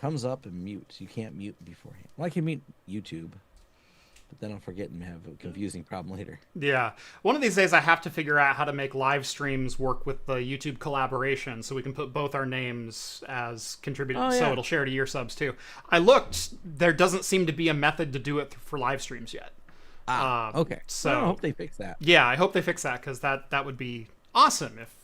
comes up and mute. You can't mute beforehand. Well, I can mute YouTube, but then I'll forget and have a confusing problem later. Yeah. One of these days I have to figure out how to make live streams work with the YouTube collaboration so we can put both our names as contributors, so it'll share to your subs too. I looked, there doesn't seem to be a method to do it for live streams yet. Okay. So I hope they fix that. Yeah, I hope they fix that, because that would be awesome if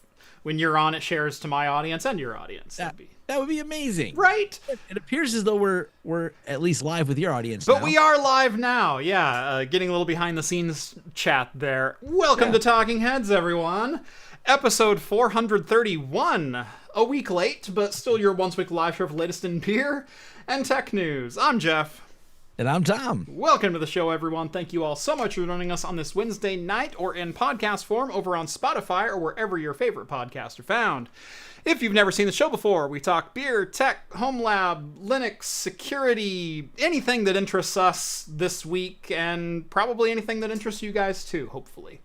when you're on, it shares to my audience and your audience. That would be amazing. Right? It appears as though we're at least live with your audience But now. we are live now. Yeah, getting a little behind the scenes chat there. Welcome to Talking Heads, everyone. Episode 431. A week late, but still your once-week live show for latest in beer and tech news. I'm Jeff. And I'm Tom. Welcome to the show, everyone. Thank you all so much for joining us on this Wednesday night or in podcast form over on Spotify or wherever your favorite podcasts are found. If you've never seen the show before, we talk beer, tech, Homelab, Linux, security, anything that interests us this week, and probably anything that interests you guys too, hopefully.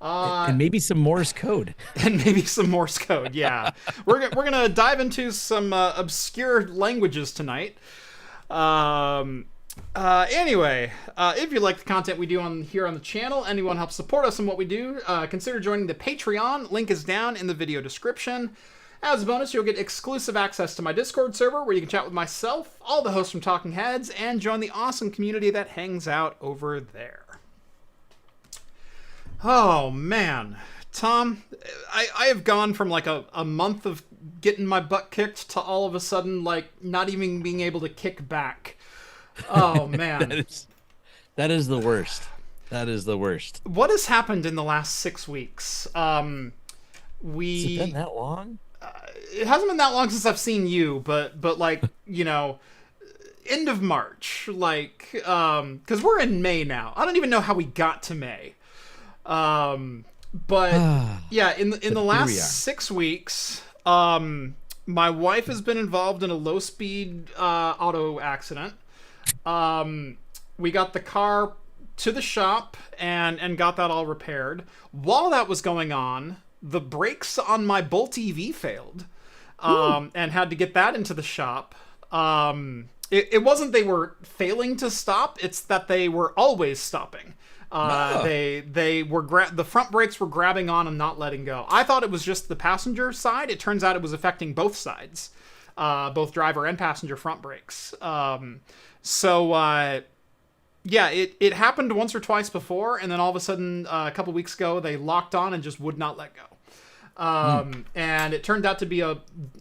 And maybe some Morse code. And maybe some Morse code, yeah. We're gonna dive into some obscure languages tonight. Anyway, if you like the content we do here on the channel, anyone helps support us in what we do, consider joining the Patreon. Link is down in the video description. As a bonus, you'll get exclusive access to my Discord server where you can chat with myself, all the hosts from Talking Heads, and join the awesome community that hangs out over there. Oh, man. Tom, I have gone from like a month of getting my butt kicked to all of a sudden like not even being able to kick back. Oh, man. that is the worst. That is the worst. What has happened in the last 6 weeks? Has it been that long? It hasn't been that long since I've seen you, but like, you know, end of March, like, because we're in May now. I don't even know how we got to May. But yeah, in the last 6 weeks, my wife has been involved in a low-speed auto accident. We got the car to the shop and got that all repaired. While that was going on, the brakes on my Bolt EV failed, and had to get that into the shop. It wasn't they were failing to stop; it's that they were always stopping. They were the front brakes were grabbing on and not letting go. I thought it was just the passenger side. It turns out it was affecting both sides, both driver and passenger front brakes. Yeah, it happened once or twice before, and then all of a sudden, a couple weeks ago, they locked on and just would not let go. And it turned out to be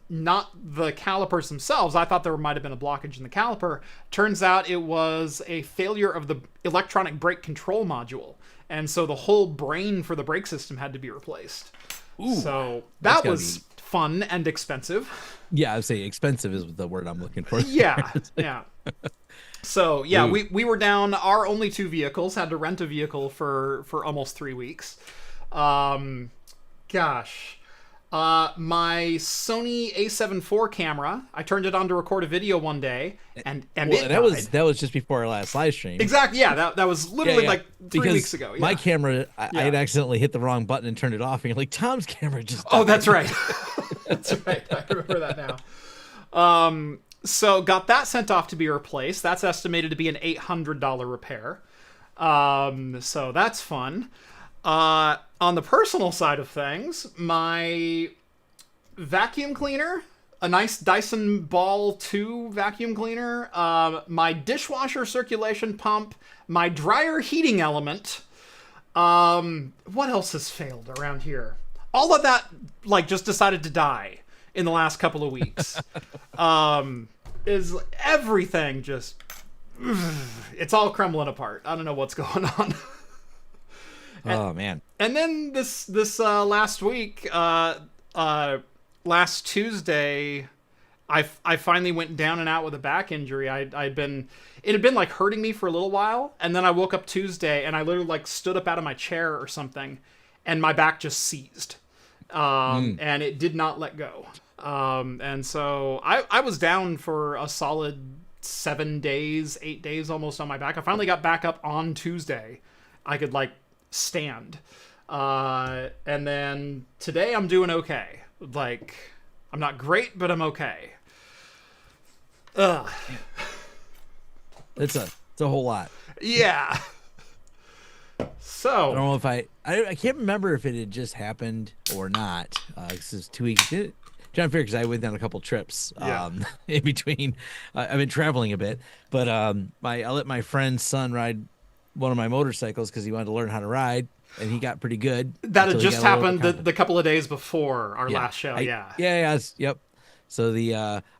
not the calipers themselves. I thought there might have been a blockage in the caliper. Turns out it was a failure of the electronic brake control module. And so the whole brain for the brake system had to be replaced. Ooh, so that was fun and expensive. Yeah, I would say expensive is the word I'm looking for. Yeah, yeah. So, yeah, we were down our only two vehicles, had to rent a vehicle for almost 3 weeks. Gosh. My Sony A7 IV camera, I turned it on to record a video one day, and it died. That was just before our last live stream. Exactly, yeah, that was literally like 3 weeks ago. Yeah. My camera, I had accidentally hit the wrong button and turned it off, and you're like, Tom's camera just died. Oh, that's right. That's right, I remember that now. So got that sent off to be replaced. That's estimated to be an $800 repair. So that's fun. On the personal side of things, my vacuum cleaner, a nice Dyson Ball 2 vacuum cleaner, my dishwasher circulation pump, my dryer heating element. What else has failed around here? All of that, like, just decided to die in the last couple of weeks. Is everything just... It's all crumbling apart. I don't know what's going on. Oh, man. And then this last week, last Tuesday, I finally went down and out with a back injury. It had been like hurting me for a little while, and then I woke up Tuesday and I literally like stood up out of my chair or something, and my back just seized, and it did not let go. And so I was down for a solid 7 days, 8 days almost on my back. I finally got back up on Tuesday. I could like stand. And then today I'm doing okay. Like, I'm not great, but I'm okay. Ugh. It's a whole lot. Yeah. So I don't know if I can't remember if it had just happened or not. This is 2 weeks. Trying to figure, because I went on a couple trips in between. I've been traveling a bit, but I let my friend's son ride one of my motorcycles because he wanted to learn how to ride, and he got pretty good. That had just happened the couple of days before our last show. Yep. So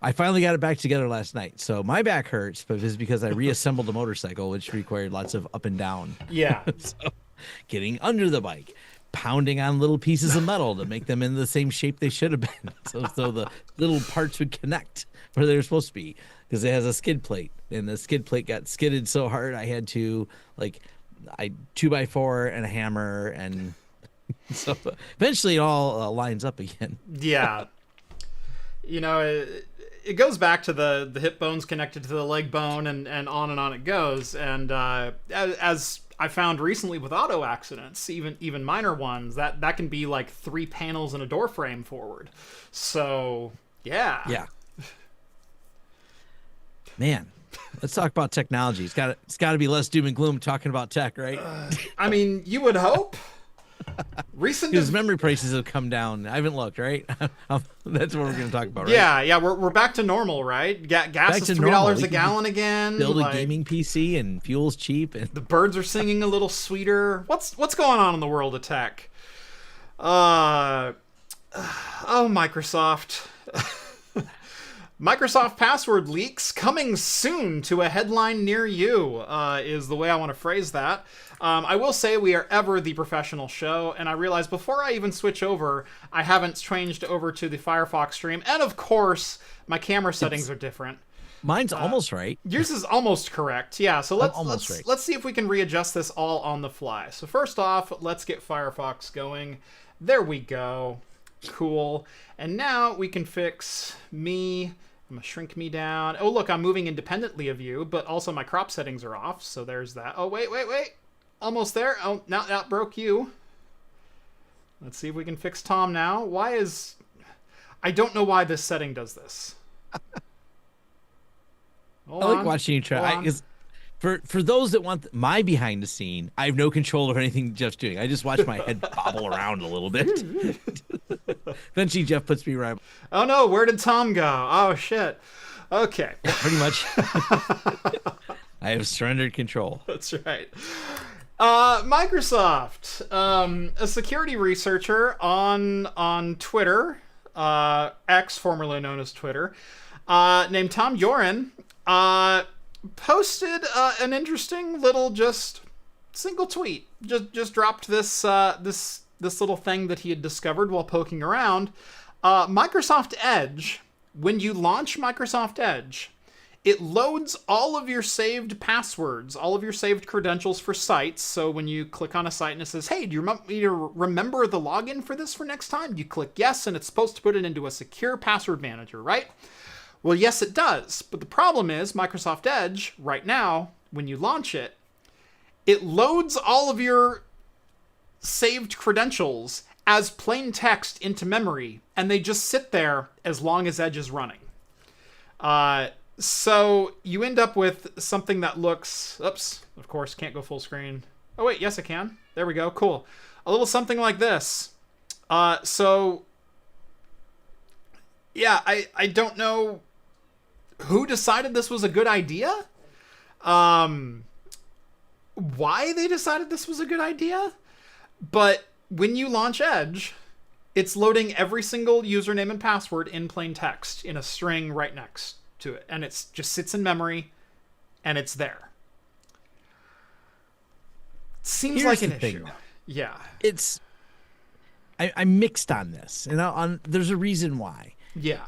I finally got it back together last night. So my back hurts, but it's because I reassembled the motorcycle, which required lots of up and down. Yeah. So getting under the bike, pounding on little pieces of metal to make them in the same shape they should have been, so the little parts would connect where they were supposed to be, because it has a skid plate, and the skid plate got skidded so hard I had to 2x4 and a hammer, and so eventually it all lines up again. Yeah. You know, it goes back to the hip bones connected to the leg bone, and on it goes. And as I found recently with auto accidents, even minor ones, that can be like 3 panels and a door frame forward. So yeah. Man, let's talk about technology. It's got to be less doom and gloom talking about tech, right? I mean, you would hope. Because memory prices have come down. I haven't looked, right? That's what we're going to talk about, right? Yeah, we're back to normal, right? Gas is $3 a gallon again. Build a gaming PC, and fuel's cheap, and the birds are singing a little sweeter. What's going on in the world of tech? Microsoft. Microsoft password leaks coming soon to a headline near you, is the way I want to phrase that. I will say we are ever the professional show, and I realize before I even switch over, I haven't changed over to the Firefox stream, and of course, my camera settings are different. Mine's almost right. Yours is almost correct. Yeah, so let's see if we can readjust this all on the fly. So first off, let's get Firefox going. There we go. Cool. And now we can fix me. I'm going to shrink me down. Oh, look, I'm moving independently of you, but also my crop settings are off, so there's that. Oh, wait. Almost there. Oh, now that broke you. Let's see if we can fix Tom now. I don't know why this setting does this. I like watching you try. For those that want my behind the scene, I have no control of anything Jeff's doing. I just watch my head bobble around a little bit. Eventually, Jeff puts me right. Oh no, where did Tom go? Oh shit. Okay. Yeah, pretty much. I have surrendered control. That's right. Microsoft, a security researcher on Twitter, X, formerly known as Twitter, named Tom Yoren, posted an interesting little single tweet. Just dropped this little thing that he had discovered while poking around. Microsoft Edge, when you launch Microsoft Edge, it loads all of your saved passwords, all of your saved credentials for sites. So when you click on a site and it says, hey, do you remember the login for this for next time? You click yes, and it's supposed to put it into a secure password manager, right? Well, yes, it does. But the problem is Microsoft Edge, right now, when you launch it, it loads all of your saved credentials as plain text into memory, and they just sit there as long as Edge is running. So you end up with something that looks... Oops, of course, can't go full screen. Oh, wait, yes, I can. There we go, cool. A little something like this. So, yeah, I don't know who decided this was a good idea. Why they decided this was a good idea. But when you launch Edge, it's loading every single username and password in plain text in a string right next to it. And it just sits in memory, and it's there. Seems Here's like an the issue. thing, Yeah. It's... I'm mixed on this, and there's a reason why. Yeah.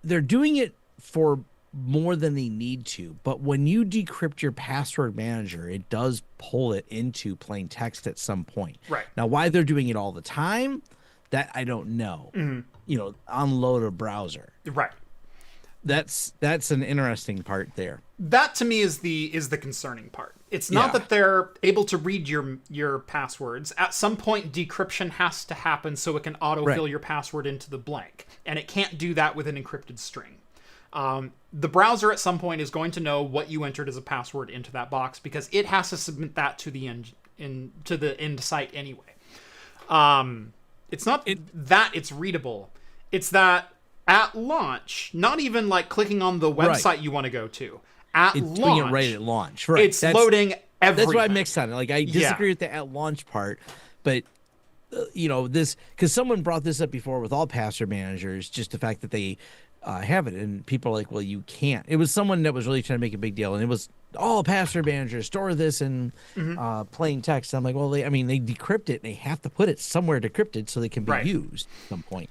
They're doing it for more than they need to, but when you decrypt your password manager, it does pull it into plain text at some point. Right. Now, why they're doing it all the time, that I don't know. Mm-hmm. You know, unload a browser. Right. That's an interesting part there. That to me is the concerning part. It's not that they're able to read your passwords. At some point, decryption has to happen so it can autofill your password into the blank, and it can't do that with an encrypted string. The browser at some point is going to know what you entered as a password into that box because it has to submit that to the end site anyway. It's not that it's readable. It's that at launch, not even like clicking on the website you want to go to. It's doing it right at launch. Right. It's loading everything. That's why I mixed on it. Like, I disagree with the at launch part, but this, because someone brought this up before with all password managers, just the fact that they have it, and people are like, well, you can't. It was someone that was really trying to make a big deal, and it was all password managers store this in plain text. I'm like, well, they decrypt it, and they have to put it somewhere decrypted so they can be used at some point.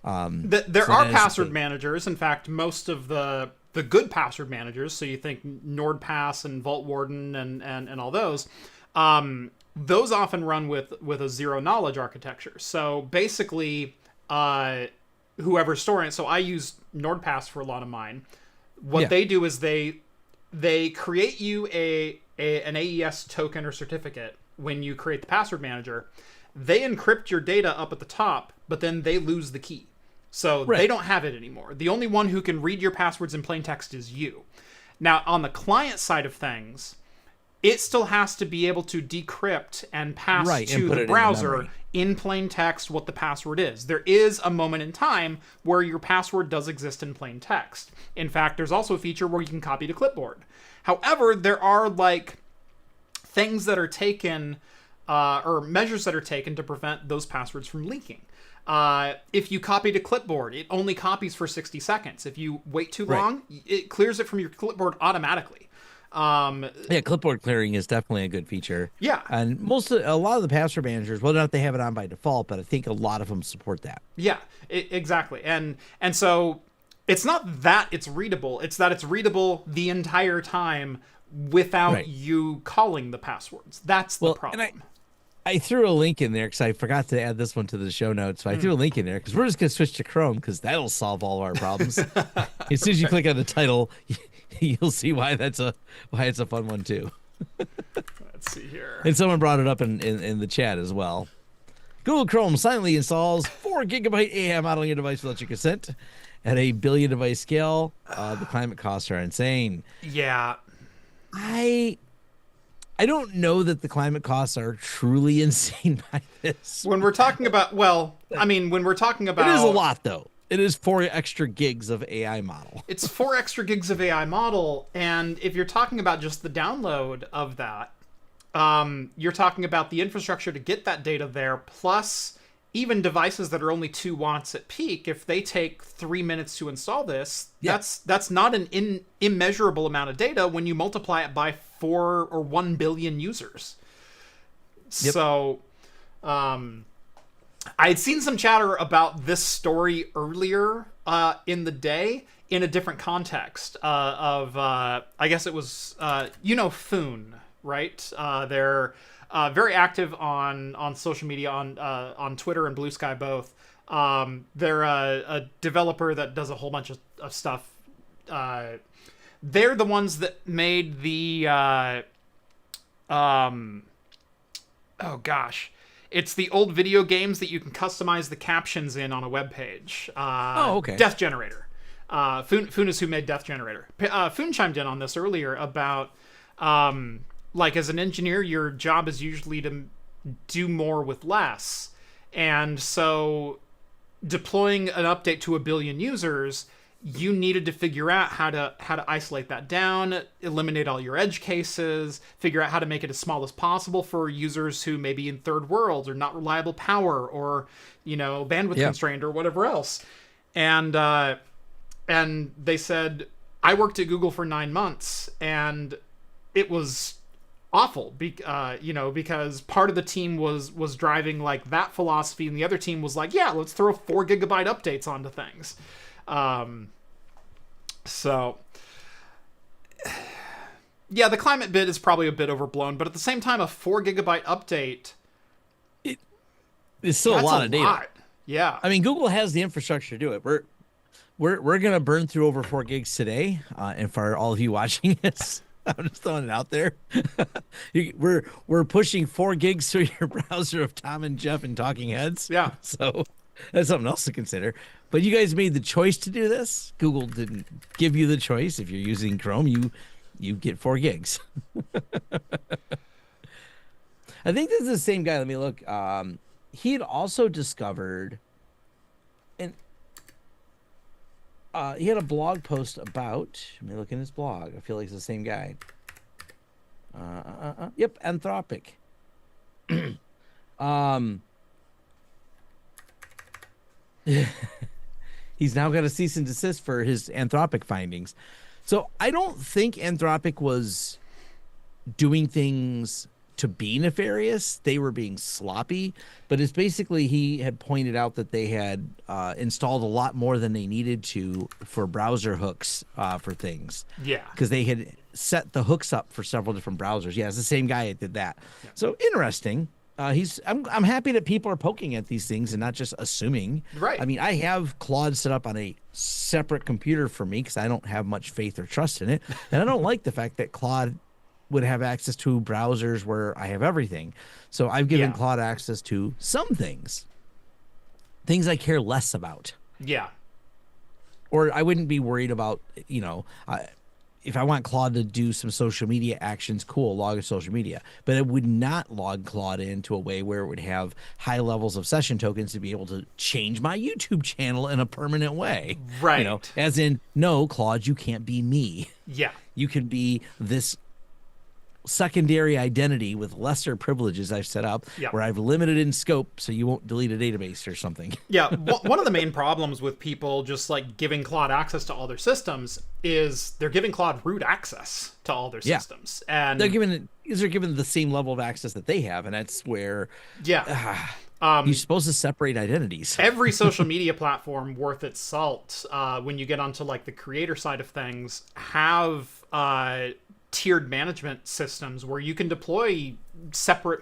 There are password managers. In fact, most of the good password managers, so you think NordPass and Vault Warden and all those often run with a zero knowledge architecture. So basically, whoever's storing it. So I use NordPass for a lot of mine. What they do is they create you an AES token or certificate when you create the password manager. They encrypt your data up at the top, but then they lose the key. So they don't have it anymore. The only one who can read your passwords in plain text is you. Now, on the client side of things, it still has to be able to decrypt and pass to the browser in plain text what the password is. There is a moment in time where your password does exist in plain text. In fact, there's also a feature where you can copy to clipboard. However, there are like things that are taken or measures that are taken to prevent those passwords from leaking. If you copy to clipboard, it only copies for 60 seconds. If you wait too long, it clears it from your clipboard automatically. Clipboard clearing is definitely a good feature. Yeah. And a lot of the password managers, whether or not they have it on by default, but I think a lot of them support that. Yeah, exactly. And so it's not that it's readable, it's that it's readable the entire time without you calling the passwords. That's the problem. And I threw a link in there because I forgot to add this one to the show notes. So I threw a link in there because we're just going to switch to Chrome because that'll solve all of our problems. As soon as you click on the title, you'll see why it's a fun one too. Let's see here. And someone brought it up in the chat as well. Google Chrome silently installs 4 GB AI model on your device without your consent at a billion device scale. The climate costs are insane. Yeah. I don't know that the climate costs are truly insane by this. When we're talking about, when we're talking about... It is a lot, though. It is 4 extra gigs of AI model. It's 4 extra gigs of AI model, and if you're talking about just the download of that, you're talking about the infrastructure to get that data there, plus even devices that are only 2 watts at peak. If they take 3 minutes to install this, that's not an immeasurable amount of data when you multiply it by 4 or 1 billion users. Yep. So, I had seen some chatter about this story earlier in the day in a different context I guess it was, Vuln, right? They're very active on social media, on Twitter and Blue Sky both. They're a developer that does a whole bunch of stuff. They're the ones that made the it's the old video games that you can customize the captions in on a web page. Death Generator. Vuln is who made Death Generator. Vuln chimed in on this earlier about as an engineer, your job is usually to do more with less. And so deploying an update to 1 billion users, you needed to figure out how to isolate that down, eliminate all your edge cases, figure out how to make it as small as possible for users who may be in third world or not reliable power or, bandwidth constrained or whatever else. And they said, I worked at Google for 9 months and it was awful, because part of the team was driving like that philosophy and the other team was like, yeah, let's throw 4 GB updates onto things. So yeah, the climate bit is probably a bit overblown, but at the same time, a 4 GB update, it's still a lot of data. Lot. Yeah. I mean, Google has the infrastructure to do it. We're going to burn through over 4 gigs today. And for all of you watching this, I'm just throwing it out there. We're pushing 4 gigs through your browser of Tom and Jeff and Talking Heads. Yeah. So That's something else to consider. But you guys made the choice to do this. Google didn't give you the choice. If you're using Chrome, you get 4 gigs. I think this is the same guy. Let me look. He had also discovered, and he had a blog post about. Let me look in his blog. I feel like it's the same guy. Yep, Anthropic. He's now got a cease and desist for his Anthropic findings. So I don't think Anthropic was doing things to be nefarious. They were being sloppy, but it's basically he had pointed out that they had installed a lot more than they needed to for browser hooks for things. Yeah. Because they had set the hooks up for several different browsers. Yeah, it's the same guy that did that. Yeah. So interesting. I'm happy that people are poking at these things and not just assuming. Right. I mean, I have Claude set up on a separate computer for me because I don't have much faith or trust in it, and I don't like the fact that Claude would have access to browsers where I have everything. So I've given Claude access to some things I care less about. Yeah. Or I wouldn't be worried about, if I want Claude to do some social media actions, cool, log in social media. But it would not log Claude into a way where it would have high levels of session tokens to be able to change my YouTube channel in a permanent way. Right. As in, no, Claude, you can't be me. Yeah. You can be this secondary identity with lesser privileges I've set up where I've limited in scope so you won't delete a database or something. Yeah, one of the main problems with people just like giving Claude access to all their systems is they're giving Claude root access to all their systems. And they're given the same level of access that they have, and that's where you're supposed to separate identities. Every social media platform worth its salt, when you get onto like the creator side of things, have tiered management systems where you can deploy separate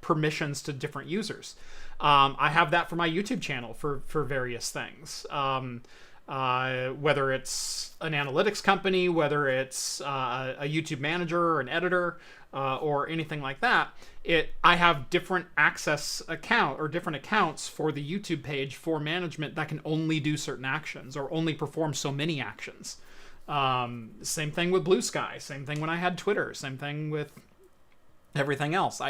permissions to different users. I have that for my YouTube channel for various things. Whether it's an analytics company, whether it's a YouTube manager or an editor, or anything like that, I have different access different accounts for the YouTube page for management that can only do certain actions or only perform so many actions. Same thing with Blue Sky, same thing when I had Twitter, same thing with everything else.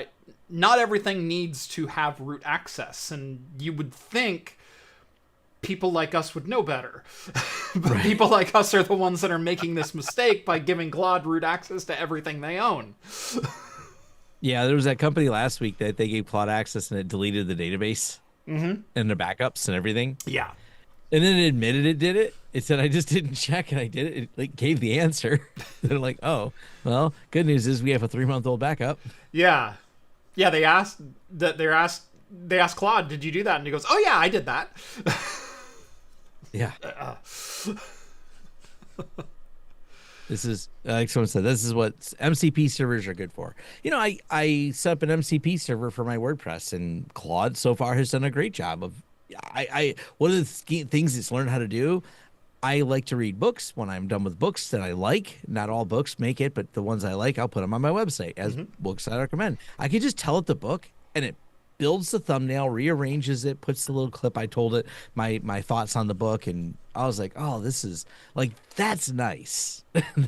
Not everything needs to have root access, and you would think people like us would know better. But people like us are the ones that are making this mistake by giving Claude root access to everything they own. Yeah, there was that company last week that they gave Claude access and it deleted the database and the backups and everything. Yeah. And then it admitted it did it. It said, I just didn't check and I did it. It gave the answer. They're like, oh, well, good news is we have a 3-month-old backup. Yeah. Yeah, they asked Claude, did you do that? And he goes, oh yeah, I did that. Yeah. This is, like someone said, this is what MCP servers are good for. I set up an MCP server for my WordPress, and Claude so far has done a great job of, one of the things it's learned how to do, I like to read books. When I'm done with books that I like, not all books make it, but the ones I like, I'll put them on my website as books I recommend. I can just tell it the book, and it builds the thumbnail, rearranges it, puts the little clip I told it, my thoughts on the book, and I was like, oh, this is like, that's nice.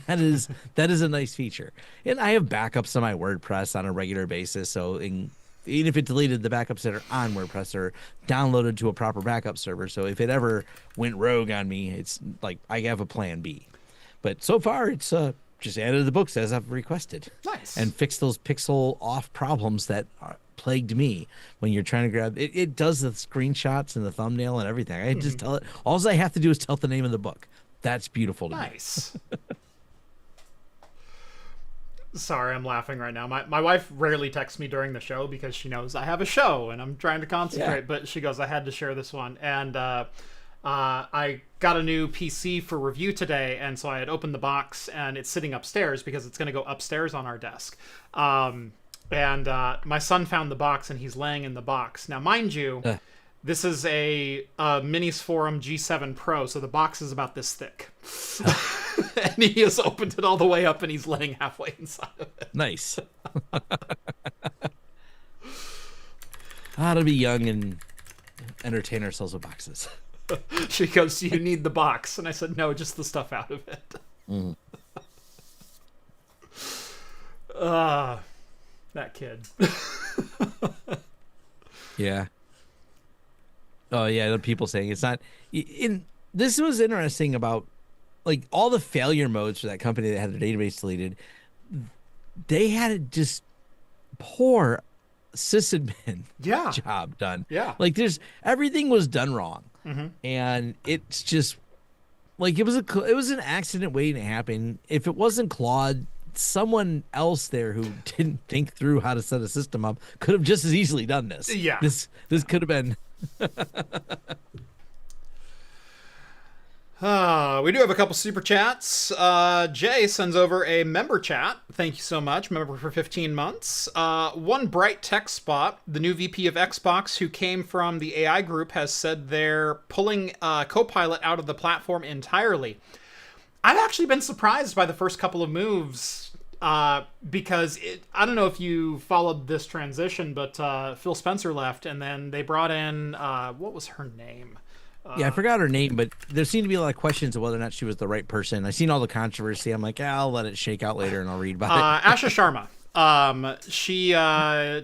that is a nice feature. And I have backups on my WordPress on a regular basis, so even if it deleted the backups that are on WordPress are downloaded to a proper backup server. So if it ever went rogue on me, it's like I have a plan B. But so far, it's just added the books as I've requested. Nice. And fixed those pixel off problems that plagued me when you're trying to grab it. It does the screenshots and the thumbnail and everything. I just tell it. All I have to do is tell the name of the book. That's beautiful to me. Nice. Sorry, I'm laughing right now. My wife rarely texts me during the show because she knows I have a show and I'm trying to concentrate. Yeah. But she goes, I had to share this one. And I got a new PC for review today, and so I had opened the box, and it's sitting upstairs because it's going to go upstairs on our desk. And my son found the box, and he's laying in the box. Now, mind you, this is a Minis Forum G7 Pro, so the box is about this thick. And he has opened it all the way up, and he's laying halfway inside of it. Nice. How to be young and entertain ourselves with boxes. She goes, "You need the box," and I said, "No, just the stuff out of it." Mm. That kid. Yeah. Oh yeah, the people saying it's not. In this was interesting about like all the failure modes for that company that had their database deleted. They had it just poor sysadmin Yeah. job done. Yeah. Like everything was done wrong, Mm-hmm. and it's just like it was an accident waiting to happen. If it wasn't Claude, someone else there who didn't think through how to set a system up could have just as easily done this. Yeah. This could have been. We do have a couple super chats. Jay sends over a member chat. Thank you so much, member for 15 months. One bright tech spot, the new VP of Xbox who came from the AI group has said they're pulling Copilot out of the platform entirely. I've actually been surprised by the first couple of moves because I don't know if you followed this transition, but Phil Spencer left and then they brought in, what was her name? Yeah, I forgot her name, but there seemed to be a lot of questions of whether or not she was the right person. I seen all the controversy. I'm like, I'll let it shake out later and I'll read about it. Asha Sharma. She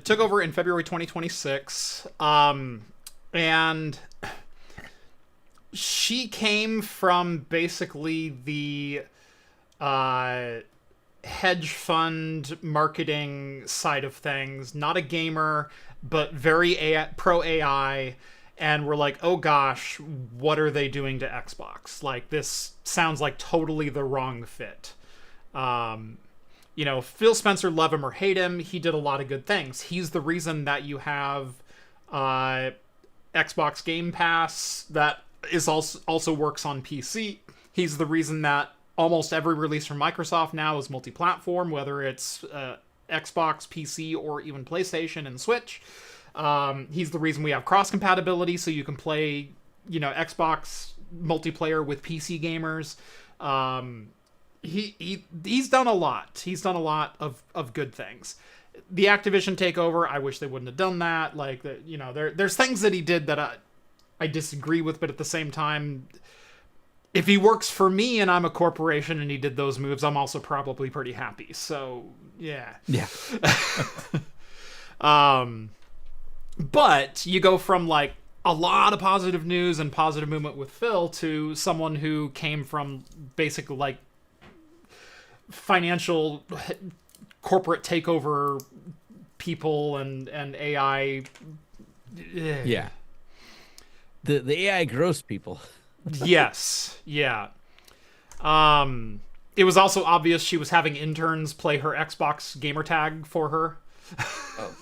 took over in February 2026. And she came from basically the hedge fund marketing side of things. Not a gamer, but very pro AI. And we're like, oh gosh, what are they doing to Xbox? Like, this sounds like totally the wrong fit. You know, Phil Spencer, love him or hate him, he did a lot of good things. He's the reason that you have Xbox Game Pass that is also works on PC. He's the reason that almost every release from Microsoft now is multi-platform, whether it's Xbox, PC, or even PlayStation and Switch. He's the reason we have cross compatibility, so you can play, you know, Xbox multiplayer with PC gamers. He's done a lot. He's done a lot of good things. The Activision takeover, I wish they wouldn't have done that. Like, you know, there's things that he did that I disagree with, but at the same time, if he works for me and I'm a corporation and he did those moves, I'm also probably pretty happy. So yeah. Yeah. But you go from like a lot of positive news and positive movement with Phil to someone who came from basically like financial corporate takeover people and AI. Yeah. The AI gross people. Yes. Yeah. It was also obvious she was having interns play her Xbox gamer tag for her. Oh.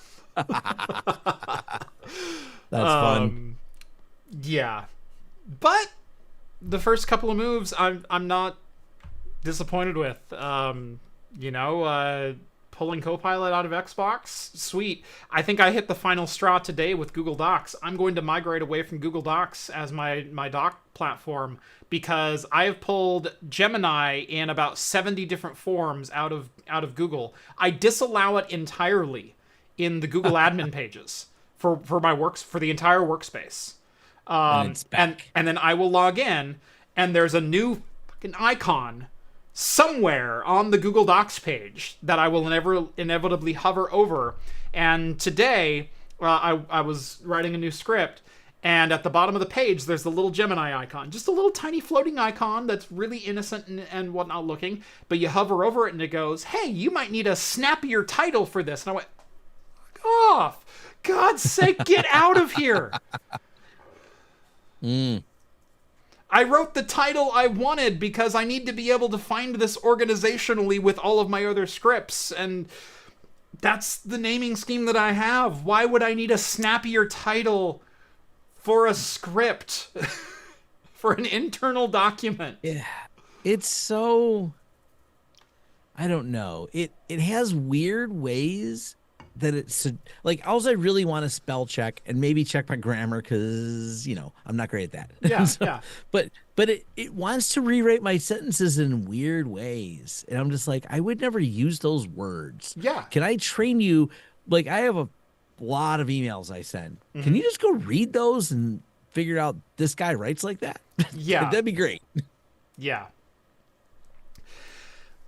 That's fun. Yeah, but the first couple of moves I'm not disappointed with. You know, pulling Copilot out of Xbox, sweet. I think I hit the final straw today with Google Docs. I'm going to migrate away from Google Docs as my doc platform because I have pulled Gemini in about 70 different forms out of Google. I disallow it entirely in the Google admin pages for the entire workspace. And then I will log in and there's a new fucking icon somewhere on the Google Docs page that I will inevitably hover over. And today I was writing a new script and at the bottom of the page there's the little Gemini icon, just a little tiny floating icon that's really innocent and whatnot looking, but you hover over it and it goes, hey, you might need a snappier title for this. And I went, off. God's sake, get out of here. I wrote the title I wanted because I need to be able to find this organizationally with all of my other scripts, and that's the naming scheme that I have. Why would I need a snappier title for a script? For an internal document? Yeah. It's so, I don't know. It has weird ways that it's like, all I really want to spell check and maybe check my grammar because, you know, I'm not great at that. Yeah, So, yeah. But it wants to rewrite my sentences in weird ways. And I'm just like, I would never use those words. Yeah. Can I train you? Like, I have lot of emails I send. Can you just go read those and figure out this guy writes like that? Yeah. That'd be great. Yeah.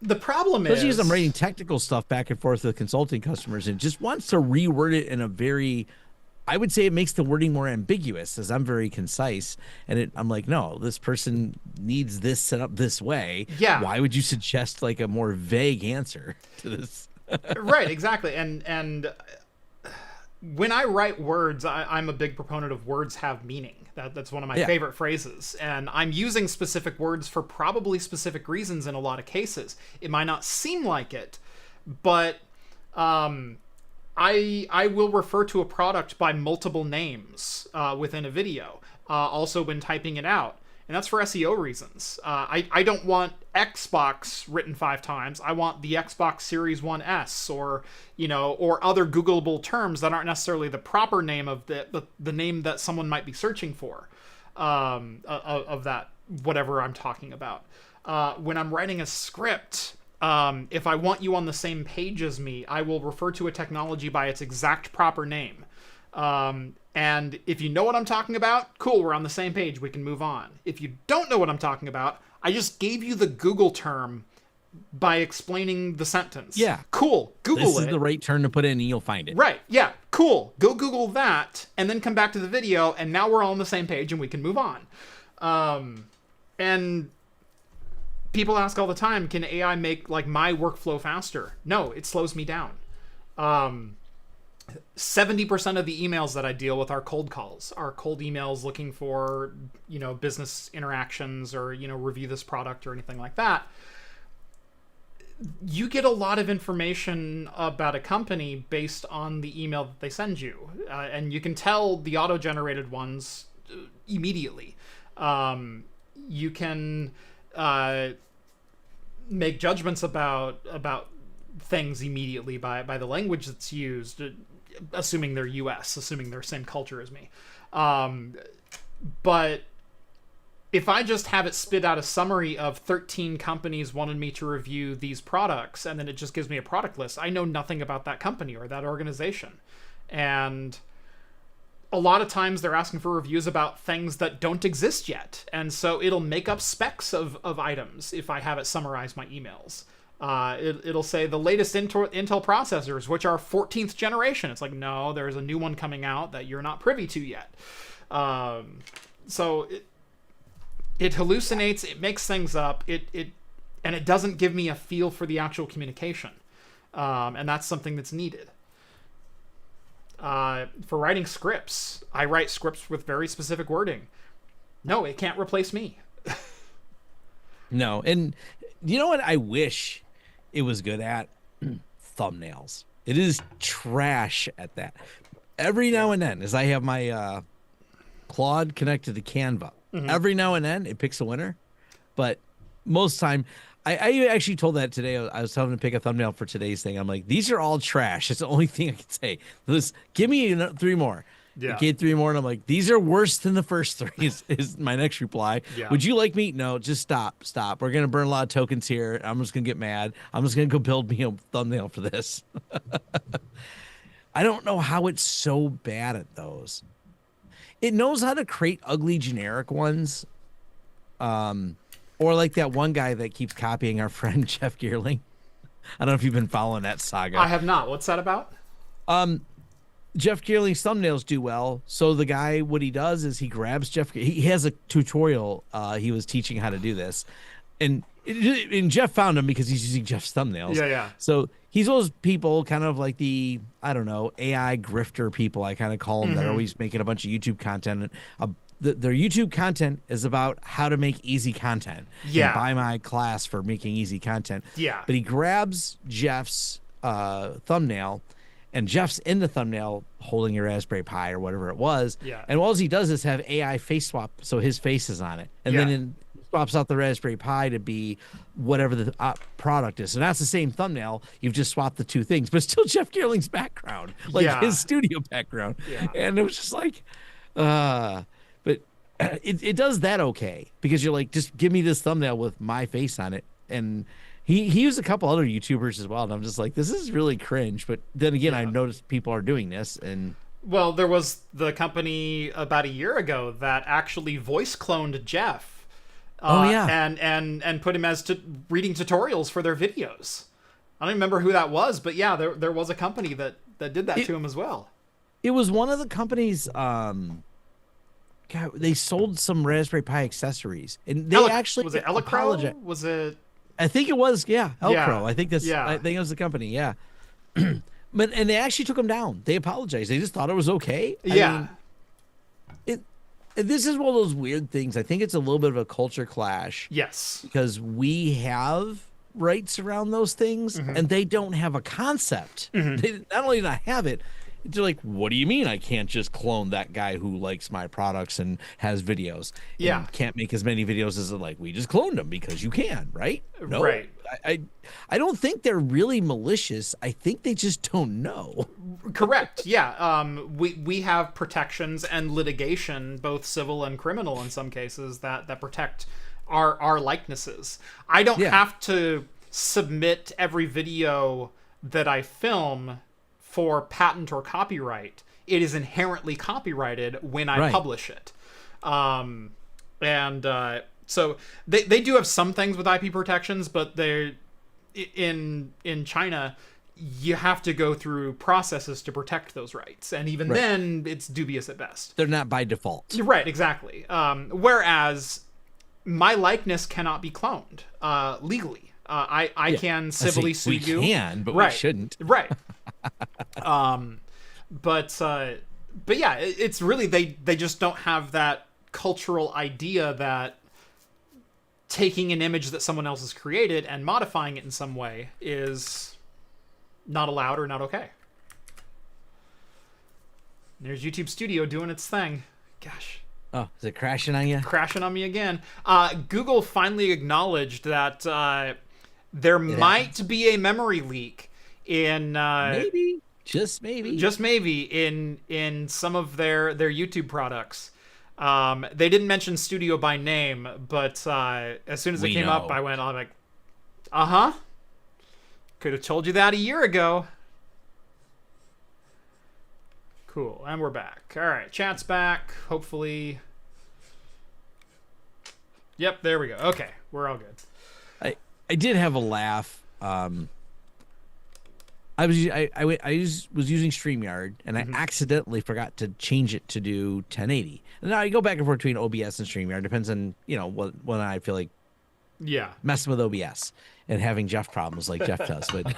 The problem Especially is... as I'm writing technical stuff back and forth with consulting customers and just wants to reword it in a very... I would say it makes the wording more ambiguous as I'm very concise. And I'm like, no, this person needs this set up this way. Yeah. Why would you suggest like a more vague answer to this? Right, exactly. And when I write words, I'm a big proponent of words have meaning. That's one of my favorite phrases. And I'm using specific words for probably specific reasons in a lot of cases. It might not seem like it, but... I will refer to a product by multiple names within a video, also when typing it out. And that's for SEO reasons. I don't want Xbox written 5 times. I want the Xbox Series 1S or other Googleable terms that aren't necessarily the proper name of the name that someone might be searching for of that, whatever I'm talking about. When I'm writing a script... if I want you on the same page as me, I will refer to a technology by its exact proper name. And if you know what I'm talking about, cool, we're on the same page, we can move on. If you don't know what I'm talking about, I just gave you the Google term by explaining the sentence. Yeah. Cool, Google it. This is the right term to put in and you'll find it. Right, yeah, cool. Go Google that, and then come back to the video, and now we're all on the same page and we can move on. And... people ask all the time, can AI make like my workflow faster? No, it slows me down. 70% of the emails that I deal with are cold calls, are cold emails looking for, business interactions or, review this product or anything like that. You get a lot of information about a company based on the email that they send you. And you can tell the auto-generated ones immediately. You can... make judgments about things immediately by the language that's used, assuming they're US, assuming they're same culture as me. But if I just have it spit out a summary of 13 companies wanted me to review these products, and then it just gives me a product list, I know nothing about that company or that organization. And... a lot of times they're asking for reviews about things that don't exist yet. And so it'll make up specs of items if I have it summarize my emails. It'll say the latest Intel processors, which are 14th generation. It's like, no, there's a new one coming out that you're not privy to yet. So it hallucinates, it makes things up, and it doesn't give me a feel for the actual communication. And that's something that's needed. For writing scripts, I write scripts with very specific wording. No, it can't replace me. No, and you know what I wish it was good at? Thumbnails. It is trash at that. Every now and then, as I have my Claude connected to Canva, every now and then it picks a winner, but most time... I actually told that today. I was telling him to pick a thumbnail for today's thing. I'm like, these are all trash. It's the only thing I can say. Give me 3 more. Yeah. Okay, 3 more. And I'm like, these are worse than the first 3 is my next reply. Yeah. Would you like me? No, just stop. We're going to burn a lot of tokens here. I'm just going to get mad. I'm just going to go build me a thumbnail for this. I don't know how it's so bad at those. It knows how to create ugly generic ones. Or like that one guy that keeps copying our friend Jeff Geerling. I don't know if you've been following that saga. I have not. What's that about? Jeff Geerling's thumbnails do well. So the guy, what he does is he grabs he has a tutorial. He was teaching how to do this. And Jeff found him because he's using Jeff's thumbnails. Yeah. So he's those people kind of like the, I don't know, AI grifter people, I kind of call them, that are always making a bunch of YouTube content. Their YouTube content is about how to make easy content. Yeah. And buy my class for making easy content. Yeah. But he grabs Jeff's thumbnail, and Jeff's in the thumbnail holding a Raspberry Pi or whatever it was. Yeah. And all he does is have AI face swap, so his face is on it. And then swaps out the Raspberry Pi to be whatever the product is. So that's the same thumbnail. You've just swapped the 2 things, but still Jeff Geerling's background, like his studio background. Yeah. And it was just like, but it does that okay, because you're like, just give me this thumbnail with my face on it, and He used a couple other YouTubers as well, and I'm just like, this is really cringe. But then again, I noticed people are doing this, and well, there was the company about a year ago that actually voice cloned Jeff. And put him as reading tutorials for their videos. I don't remember who that was, but yeah, there was a company that did that to him as well. It was one of the companies. God, they sold some Raspberry Pi accessories, and they actually was it Elecro? Was it? I think it was, yeah, Elcro. Yeah. I think I think it was the company, yeah. But they actually took them down. They apologized. They just thought it was okay. I mean, this is one of those weird things. I think it's a little bit of a culture clash. Yes. Because we have rights around those things, and they don't have a concept. They not only not have it, they're like, what do you mean I can't just clone that guy who likes my products and has videos? Yeah. And can't make as many videos as like, we just cloned them because you can, right? No, right. I don't think they're really malicious. I think they just don't know. Correct. Yeah. We have protections and litigation, both civil and criminal in some cases, that protect our likenesses. I don't have to submit every video that I film for patent or copyright. It is inherently copyrighted when I publish it. So they do have some things with IP protections, but they're in China, you have to go through processes to protect those rights. And even then, it's dubious at best. They're not by default. Right, exactly. Whereas my likeness cannot be cloned legally. I can civilly sue you. We can, but we shouldn't. Right. But yeah, it's really they just don't have that cultural idea that taking an image that someone else has created and modifying it in some way is not allowed or not okay. There's YouTube Studio doing its thing. Gosh. Oh, is it crashing on you? Crashing on me again. Google finally acknowledged that there might be a memory leak in just maybe in some of their YouTube products. They didn't mention Studio by name, but as soon as it came up, I'm like, could have told you that a year ago. Cool, and we're back. All right, chat's back. Hopefully. Yep, there we go. Okay, we're all good. I did have a laugh. I was using StreamYard, and I accidentally forgot to change it to do 1080. And now I go back and forth between OBS and StreamYard. Depends on when I feel like messing with OBS and having Jeff problems like Jeff does. But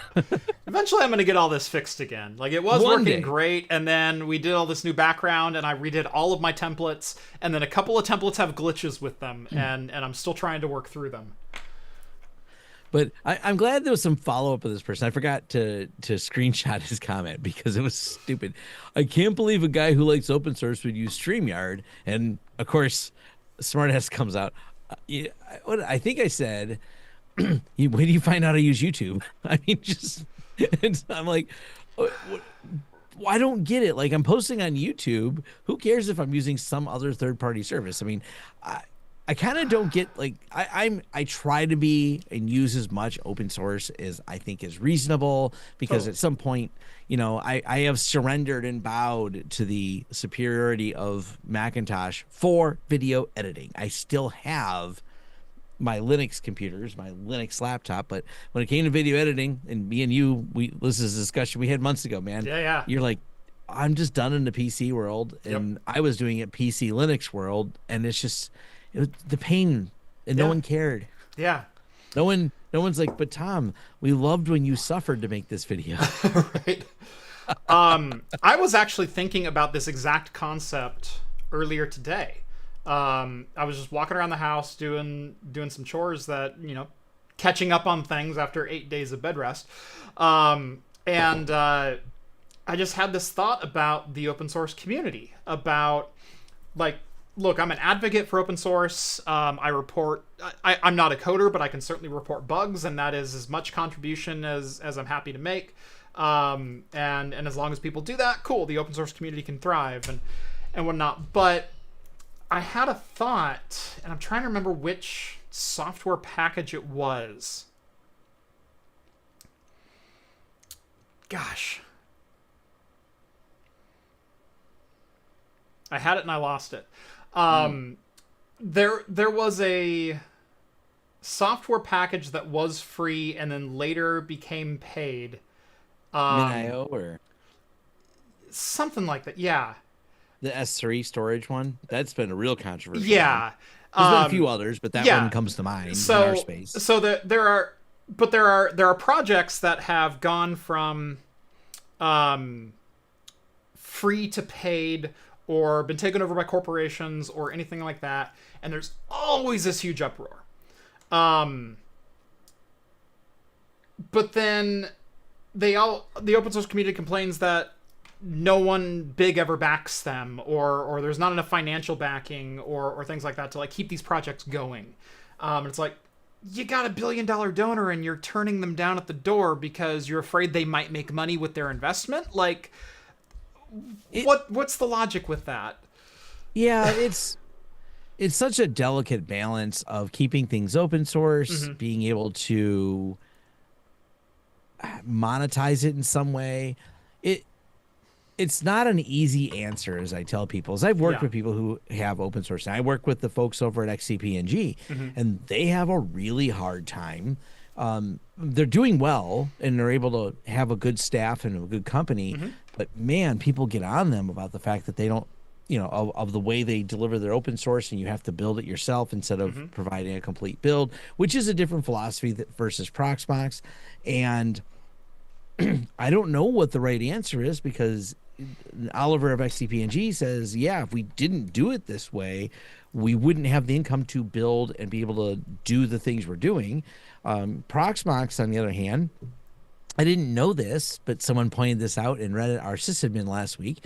eventually, I'm going to get all this fixed again. Like, it was working great, and then we did all this new background, and I redid all of my templates, and then a couple of templates have glitches with them, and I'm still trying to work through them. But I'm glad there was some follow-up of this person. I forgot to screenshot his comment because it was stupid. I can't believe a guy who likes open source would use StreamYard. And, of course, Smartass comes out. I think I said, when do you find out I use YouTube? I mean, I'm like, I don't get it. Like, I'm posting on YouTube. Who cares if I'm using some other third-party service? I mean, I kind of don't get, like, I try to be and use as much open source as I think is reasonable, because at some point, I have surrendered and bowed to the superiority of Macintosh for video editing. I still have my Linux computers, my Linux laptop, but when it came to video editing, and me and you, this is a discussion we had months ago, man. Yeah. You're like, I'm just done in the PC world, and I was doing it PC Linux world, and it's just... the pain, and no one cared. Yeah. No one's like, but Tom, we loved when you suffered to make this video. Right. I was actually thinking about this exact concept earlier today. I was just walking around the house doing some chores that, catching up on things after 8 days of bed rest. And I just had this thought about the open source community, about, like, look, I'm an advocate for open source. I'm not a coder, but I can certainly report bugs, and that is as much contribution as I'm happy to make. And as long as people do that, cool, the open source community can thrive and whatnot. But I had a thought, and I'm trying to remember which software package it was. gosh. I had it and I lost it. There was a software package that was free and then later became paid. Min.io or something like that. Yeah. The S3 storage one? That's been a real controversial Yeah. one. There's been a few others, but that one comes to mind in our space. So there are projects that have gone from free to paid or been taken over by corporations or anything like that, and there's always this huge uproar. But then the open source community complains that no one big ever backs them, or there's not enough financial backing or things like that to like keep these projects going. It's like, you got $1 billion donor and you're turning them down at the door because you're afraid they might make money with their investment. Like, what's the logic with that? Yeah, it's such a delicate balance of keeping things open source, being able to monetize it in some way. It's not an easy answer, as I tell people. As I've worked with people who have open source, and I work with the folks over at XCP&G, and they have a really hard time. They're doing well, and they're able to have a good staff and a good company, but man, people get on them about the fact that they don't, of the way they deliver their open source, and you have to build it yourself instead of providing a complete build, which is a different philosophy versus Proxmox. And I don't know what the right answer is, because Oliver of XCP&G says, yeah, if we didn't do it this way, we wouldn't have the income to build and be able to do the things we're doing. Proxmox, on the other hand, I didn't know this, but someone pointed this out in Reddit, our sysadmin last week.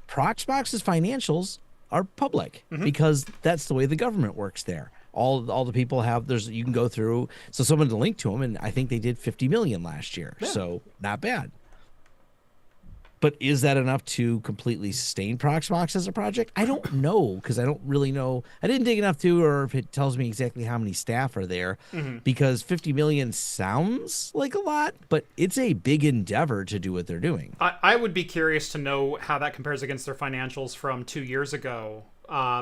Proxmox's financials are public because that's the way the government works there. All the people have, you can go through, so someone to link to them, and I think they did 50 million last year. Yeah. So not bad. But is that enough to completely sustain Proxmox as a project? I don't know, because I don't really know. I didn't dig enough to, or if it tells me exactly how many staff are there, because 50 million sounds like a lot, but it's a big endeavor to do what they're doing. I would be curious to know how that compares against their financials from 2 years ago.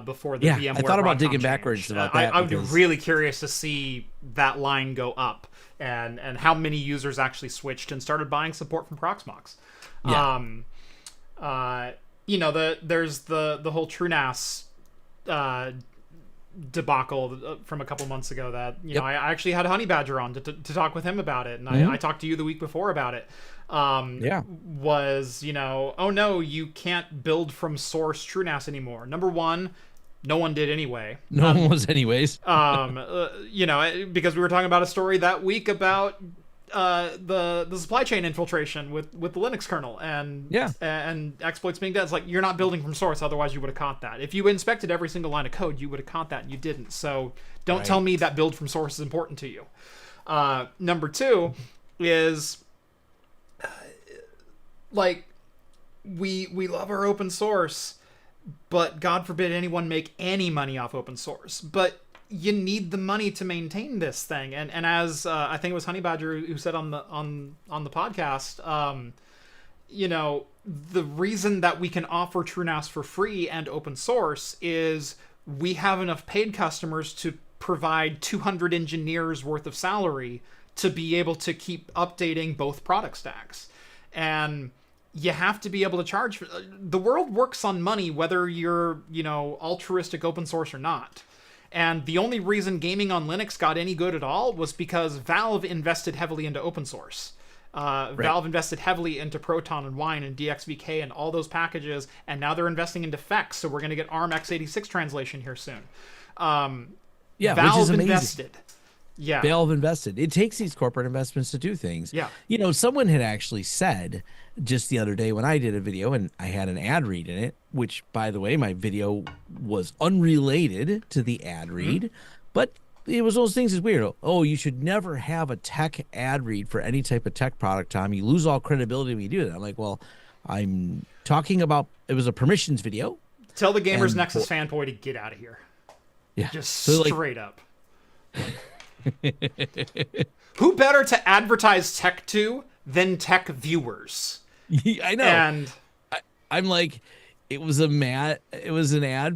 Before the VMware I thought about Broadcom digging change. backwards about that. I would be really curious to see that line go up, and how many users actually switched and started buying support from Proxmox. Yeah. There's the whole TrueNAS debacle from a couple months ago that I actually had Honey Badger on to talk with him about it, and I talked to you the week before about it. Was oh no, you can't build from source TrueNAS anymore. Number one, no one did anyway. No one was anyways. Because we were talking about a story that week about the supply chain infiltration with the Linux kernel and exploits being dead. It's like, you're not building from source, otherwise you would have caught that. If you inspected every single line of code, you would have caught that, and you didn't. So don't tell me that build from source is important to you. Number two is we love our open source, but God forbid anyone make any money off open source. But you need the money to maintain this thing, and as I think it was Honey Badger who said on the podcast, the reason that we can offer TrueNAS for free and open source is we have enough paid customers to provide 200 engineers worth of salary to be able to keep updating both product stacks. And you have to be able to charge. The world works on money, whether you're, altruistic open source or not. And the only reason gaming on Linux got any good at all was because Valve invested heavily into open source. Valve invested heavily into Proton and Wine and DXVK and all those packages, and now they're investing into FEX, so we're going to get ARM x86 translation here soon. Valve which is amazing. invested. Yeah. Valve invested. It takes these corporate investments to do things. Yeah. Someone had actually said just the other day when I did a video and I had an ad read in it, which, by the way, my video was unrelated to the ad read, but it was those things is weird. Oh, you should never have a tech ad read for any type of tech product, Tom. You lose all credibility when you do that. I'm like, well, I'm talking about, it was a permissions video. Tell the Gamers Nexus fanboy to get out of here. Yeah. Just straight up. Who better to advertise tech to than tech viewers. I know. And I'm like, it was an ad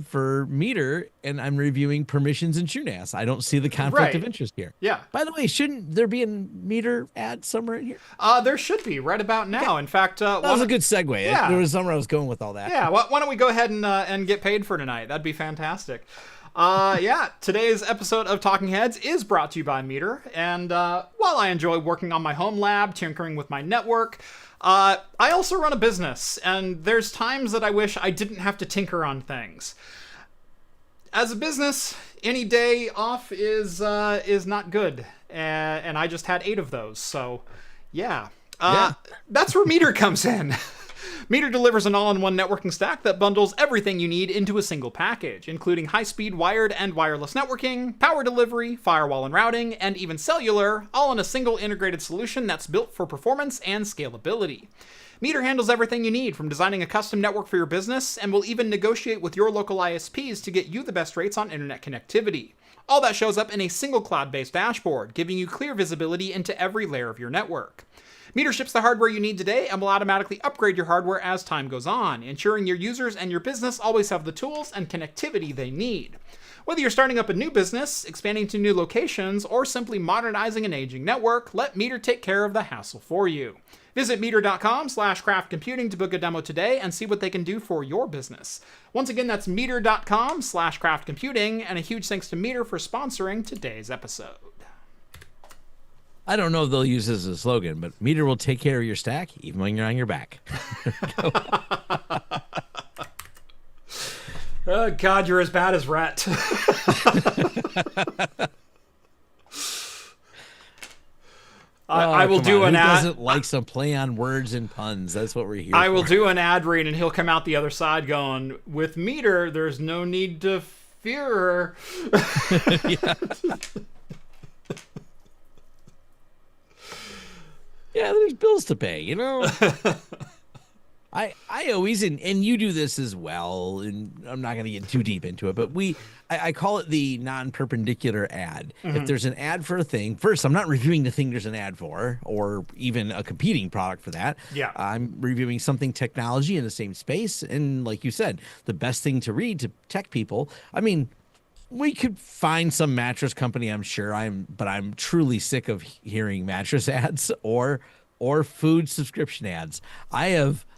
for Meter, and I'm reviewing permissions and TrueNAS. I don't see the conflict of interest here. Yeah. By the way, shouldn't there be a Meter ad somewhere in here? There should be right about now. In fact, that was a good segue. Yeah. There was somewhere I was going with all that. Yeah. Why don't we go ahead and get paid for tonight? That'd be fantastic. Yeah, today's episode of Talking Heads is brought to you by Meter, and while I enjoy working on my Homelab, tinkering with my network, I also run a business, and there's times that I wish I didn't have to tinker on things. As a business, any day off is not good, and I just had 8 of those, so yeah. That's where Meter comes in. Meter delivers an all-in-one networking stack that bundles everything you need into a single package, including high-speed wired and wireless networking, power delivery, firewall and routing, and even cellular, all in a single integrated solution that's built for performance and scalability. Meter handles everything you need, from designing a custom network for your business, and will even negotiate with your local ISPs to get you the best rates on internet connectivity. All that shows up in a single cloud-based dashboard, giving you clear visibility into every layer of your network. Meter ships the hardware you need today and will automatically upgrade your hardware as time goes on, ensuring your users and your business always have the tools and connectivity they need. Whether you're starting up a new business, expanding to new locations, or simply modernizing an aging network, let Meter take care of the hassle for you. Visit meter.com/craftcomputing to book a demo today and see what they can do for your business. Once again, that's meter.com/craftcomputing, and a huge thanks to Meter for sponsoring today's episode. I don't know if they'll use this as a slogan, but Meter will take care of your stack even when you're on your back. Oh, God, you're as bad as Rhett. I will do an ad. Who doesn't like some play on words and puns? That's what we're here for. I will do an ad read, and he'll come out the other side going, with Meter, there's no need to fear her. Yeah. Yeah, there's bills to pay, you know? I always, and you do this as well, and I'm not going to get too deep into it, but I call it the non-perpendicular ad. Mm-hmm. If there's an ad for a thing, first, I'm not reviewing the thing there's an ad for, or even a competing product for that. Yeah. I'm reviewing something technology in the same space, and like you said, the best thing to read to tech people, I mean, we could find some mattress company, I'm sure. But I'm truly sick of hearing mattress ads or food subscription ads. I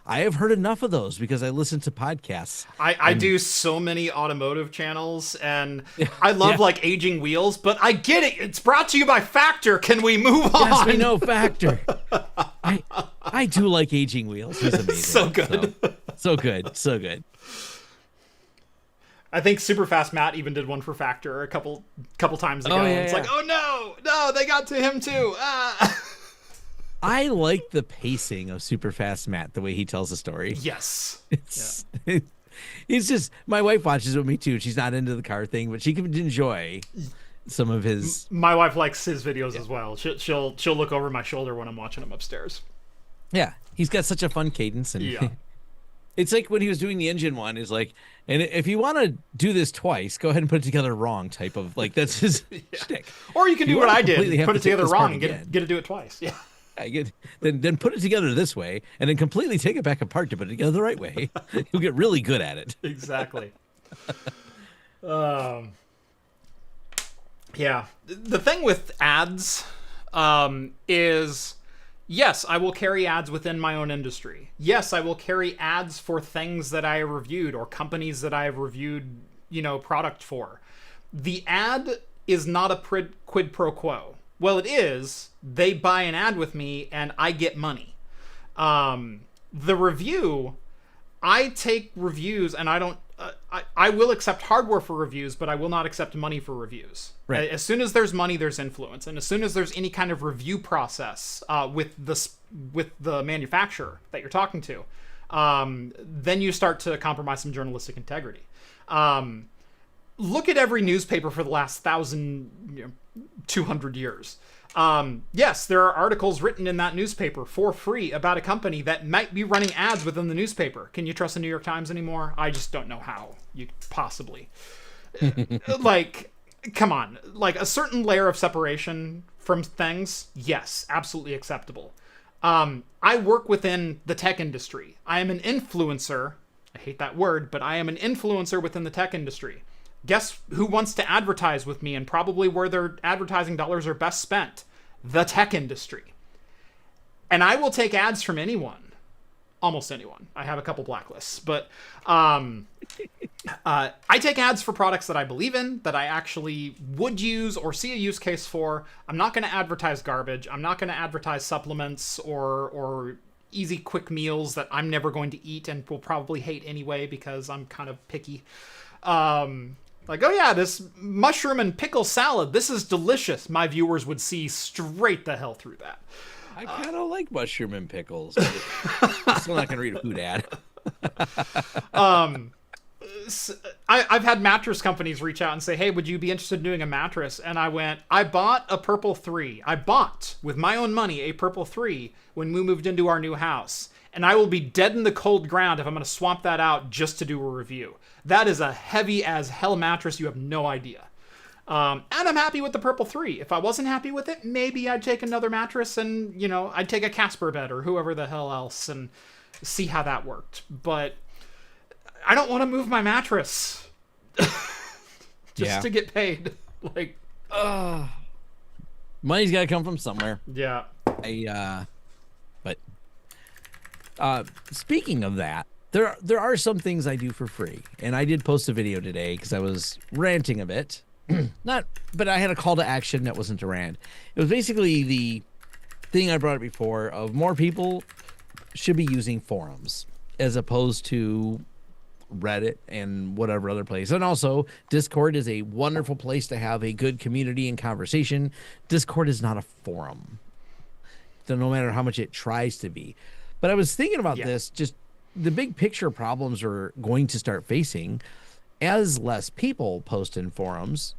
have heard enough of those because I listen to podcasts. I do so many automotive channels, and I love like Aging Wheels, but I get it. It's brought to you by Factor. Can we move on? Yes, we know Factor. I do like Aging Wheels. He's amazing. So good. So good. So good. I think Superfast Matt even did one for Factor a couple times ago. It's like, oh no, they got to him too. I like the pacing of Superfast Matt, the way he tells the story. Yes. It's just, my wife watches it with me too. She's not into the car thing, but she can enjoy some of his. My wife likes his videos as well. She'll look over my shoulder when I'm watching him upstairs. Yeah, he's got such a fun cadence, and yeah. It's like when he was doing the engine one, is like, and if you want to do this twice, go ahead and put it together wrong type of, like, that's his shtick. Or you can do what I did, put it together wrong and get to do it twice. Yeah. Then put it together this way, and then completely take it back apart to put it together the right way. You'll get really good at it. Exactly. Yeah. The thing with ads is... Yes, I will carry ads within my own industry. Yes, I will carry ads for things that I have reviewed or companies that I have reviewed, product for. The ad is not a quid pro quo. Well, it is. They buy an ad with me and I get money. The review, I take reviews and I don't... I will accept hardware for reviews, but I will not accept money for reviews. Right. As soon as there's money, there's influence, and as soon as there's any kind of review process with the manufacturer that you're talking to, then you start to compromise some journalistic integrity. Look at every newspaper for the last 200 years. Yes, there are articles written in that newspaper for free about a company that might be running ads within the newspaper. Can you trust the New York Times anymore? I just don't know how you possibly. Like, come on. Like, a certain layer of separation from things, yes, absolutely acceptable. I work within the tech industry. I am an influencer. I hate that word, but I am an influencer within the tech industry. Guess who wants to advertise with me and probably where their advertising dollars are best spent? The tech industry. And I will take ads from anyone. Almost anyone. I have a couple blacklists, but I take ads for products that I believe in, that I actually would use or see a use case for. I'm not going to advertise garbage. I'm not going to advertise supplements or easy quick meals that I'm never going to eat and will probably hate anyway because I'm kind of picky. Like, oh yeah, this mushroom and pickle salad, this is delicious. My viewers would see straight the hell through that. I kind of like mushroom and pickles. But I'm still not going to read a food ad. I've had mattress companies reach out and say, hey, would you be interested in doing a mattress? And I went, I bought a Purple 3. I bought, with my own money, a Purple 3 when we moved into our new house. And I will be dead in the cold ground if I'm going to swap that out just to do a review. That is a heavy as hell mattress. You have no idea. And I'm happy with the Purple 3. If I wasn't happy with it, maybe I'd take another mattress and, you know, I'd take a Casper bed or whoever the hell else and see how that worked. But I don't want to move my mattress just to get paid. Like, money's got to come from somewhere. Yeah. Speaking of that, there are some things I do for free, and I did post a video today because I was ranting a bit. But I had a call to action that wasn't a rant. It was basically the thing I brought up before of more people should be using forums as opposed to Reddit and whatever other place. And also, Discord is a wonderful place to have a good community and conversation. Discord is not a forum, so no matter how much it tries to be. But I was thinking about this, just the big picture problems are going to start facing as less people post in forums.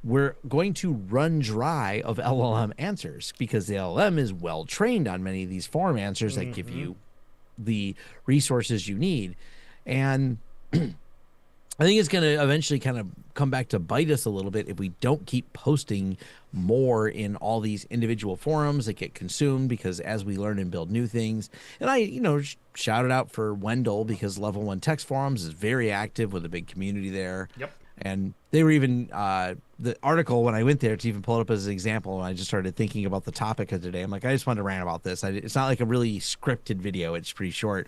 We're going to run dry of LLM answers because the LLM is well trained on many of these forum answers that give you the resources you need. And I think it's going to eventually kind of come back to bite us a little bit if we don't keep posting more in all these individual forums that get consumed, because as we learn and build new things, and I, shout it out for Wendell because Level 1 Text Forums is very active with a big community there. Yep. And they were even, the article, when I went there to even pull it up as an example, and I just started thinking about the topic of today, I'm like, I just wanted to rant about this. It's not like a really scripted video. It's pretty short.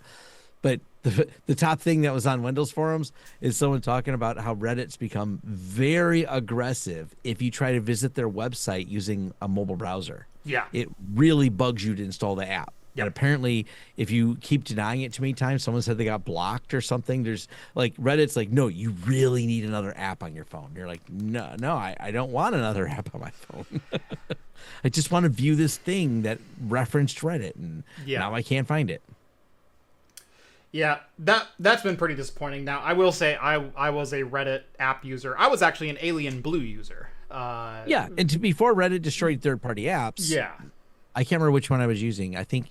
But the top thing that was on Wendell's forums is someone talking about how Reddit's become very aggressive if you try to visit their website using a mobile browser. Yeah. It really bugs you to install the app. Yep. And apparently, if you keep denying it too many times, someone said they got blocked or something. There's like Reddit's like, no, you really need another app on your phone. You're like, no, I don't want another app on my phone. I just want to view this thing that referenced Reddit, and now I can't find it. Yeah, that's been pretty disappointing. Now, I will say I was a Reddit app user. I was actually an Alien Blue user. And before Reddit destroyed third-party apps, I can't remember which one I was using. I can't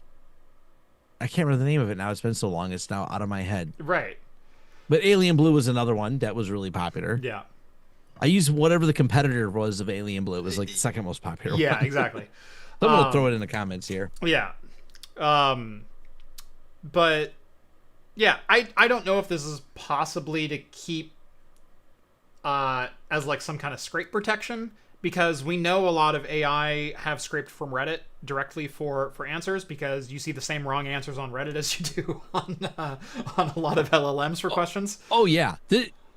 remember the name of it now. It's been so long, it's now out of my head. Right. But Alien Blue was another one that was really popular. Yeah. I used whatever the competitor was of Alien Blue. It was like the second most popular one. Yeah, exactly. Someone will throw it in the comments here. Yeah. But yeah, I don't know if this is possibly to keep as like some kind of scrape protection, because we know a lot of AI have scraped from Reddit directly for answers, because you see the same wrong answers on Reddit as you do on a lot of LLMs for questions. Oh yeah.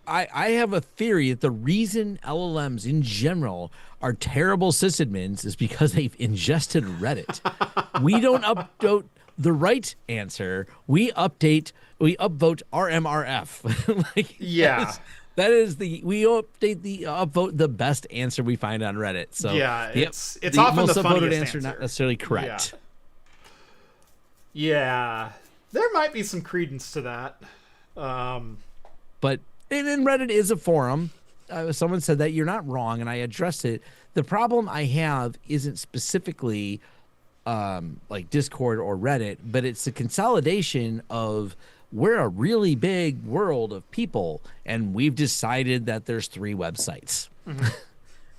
I have a theory that the reason LLMs in general are terrible sysadmins is because they've ingested Reddit. We don't upvote the right answer. We upvote RMRF. We upvote the best answer we find on Reddit. So it's often the funniest answer, not necessarily correct. Yeah, there might be some credence to that. But Reddit is a forum. Someone said that you're not wrong, and I addressed it. The problem I have isn't specifically like Discord or Reddit, but it's the consolidation of, we're a really big world of people, and we've decided that there's 3 websites.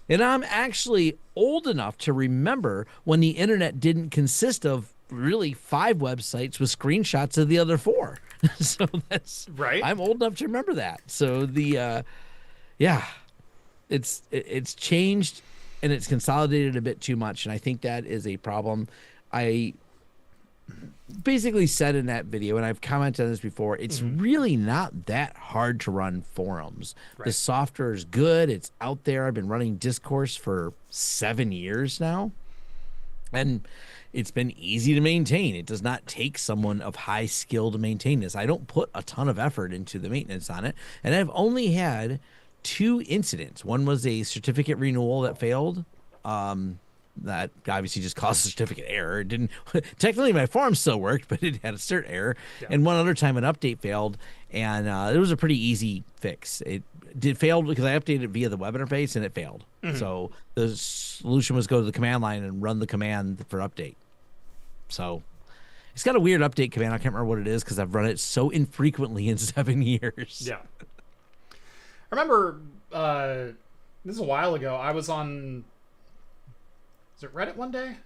And I'm actually old enough to remember when the internet didn't consist of really 5 websites with screenshots of the other 4. So that's right. I'm old enough to remember that. So the yeah, it's changed and it's consolidated a bit too much, and I think that is a problem. I basically said in that video, and I've commented on this before, it's really not that hard to run forums. The software is good. It's out there. I've been running Discourse for 7 years now, and it's been easy to maintain. It does not take someone of high skill to maintain this. I don't put a ton of effort into the maintenance on it, and I've only had 2 incidents. One was a certificate renewal that failed. That obviously just caused a certificate error. It didn't technically my form still worked, but it had a cert error. Yeah. And one other time an update failed, and it was a pretty easy fix. It did fail because I updated it via the web interface and it failed. So the solution was go to the command line and run the command for update. So it's got a weird update command. I can't remember what it is because I've run it so infrequently in 7 years. Yeah. I remember this is a while ago. I was on. Was it Reddit one day?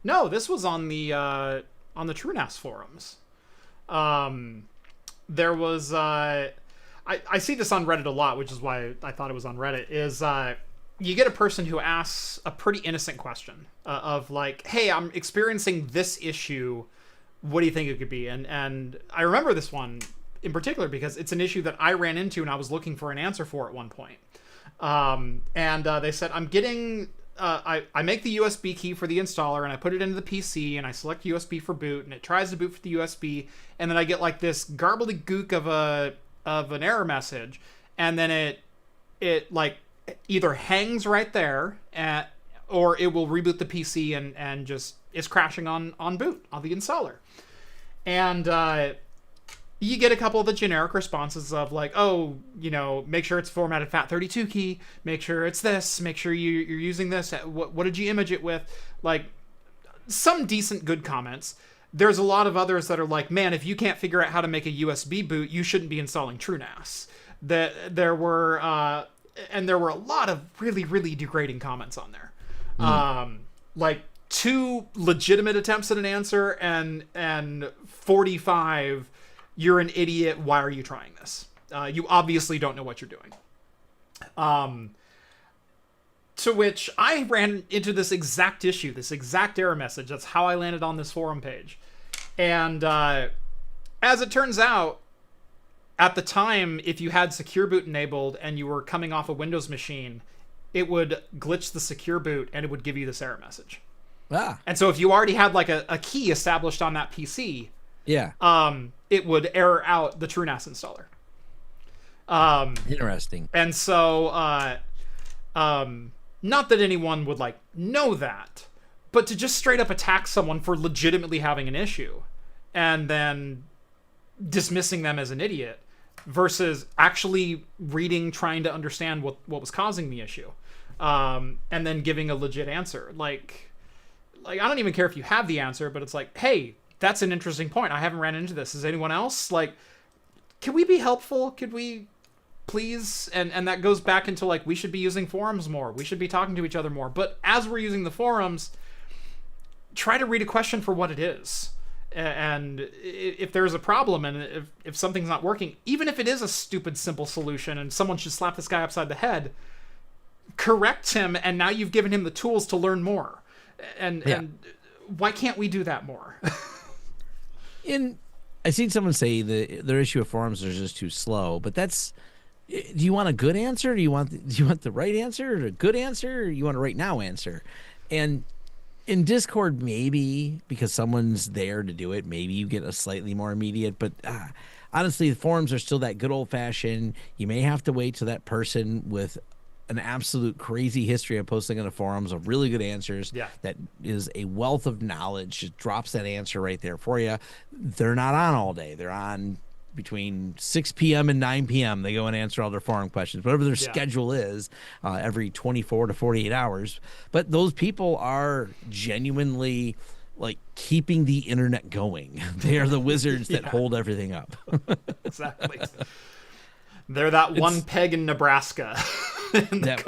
No, this was on the TrueNAS forums. There was I see this on Reddit a lot, which is why I thought it was on Reddit. Is you get a person who asks a pretty innocent question of like, "Hey, I'm experiencing this issue. What do you think it could be?" And I remember this one in particular because it's an issue that I ran into and I was looking for an answer for at one point. And they said, "I'm getting." I make the USB key for the installer and I put it into the PC and I select USB for boot and it tries to boot for the USB, and then I get like this gobbledygook of an error message, and then it like either hangs right there or it will reboot the PC and just is crashing on boot on the installer. And you get a couple of the generic responses of like, oh, you know, make sure it's formatted FAT32 key, make sure it's this, make sure you're using this. What did you image it with? Like, some decent good comments. There's a lot of others that are like, man, if you can't figure out how to make a USB boot, you shouldn't be installing TrueNAS. There were a lot of really, really degrading comments on there. Like 2 legitimate attempts at an answer and 45 you're an idiot, why are you trying this? You obviously don't know what you're doing. To which I ran into this exact issue, this exact error message. That's how I landed on this forum page. And as it turns out, at the time, if you had Secure Boot enabled and you were coming off a Windows machine, it would glitch the Secure Boot and it would give you this error message. And so if you already had like a key established on that PC, it would error out the TrueNAS installer. Interesting. And so, not that anyone would like know that, but to just straight up attack someone for legitimately having an issue and then dismissing them as an idiot versus actually reading, trying to understand what was causing the issue, and then giving a legit answer. Like I don't even care if you have the answer, but it's like, hey, that's an interesting point. I haven't ran into this. Is anyone else? Like, can we be helpful? Could we please? And that goes back into like, we should be using forums more. We should be talking to each other more. But as we're using the forums, try to read a question for what it is. And if there's a problem and if something's not working, even if it is a stupid, simple solution and someone should slap this guy upside the head, correct him. And now you've given him the tools to learn more. And why can't we do that more? I seen someone say their issue of forums is just too slow, but that's. Do you want a good answer? Do you want the right answer or a good answer? Or you want a right now answer? And in Discord, maybe because someone's there to do it, maybe you get a slightly more immediate. But honestly, the forums are still that good old fashioned. You may have to wait till that person with an absolute crazy history of posting on the forums of really good answers that is a wealth of knowledge, just drops that answer right there for you. They're not on all day. They're on between 6 p.m. and 9 p.m. They go and answer all their forum questions, whatever their schedule is, every 24 to 48 hours. But those people are genuinely like keeping the internet going. They are the wizards that hold everything up. Exactly. They're that one peg in Nebraska. That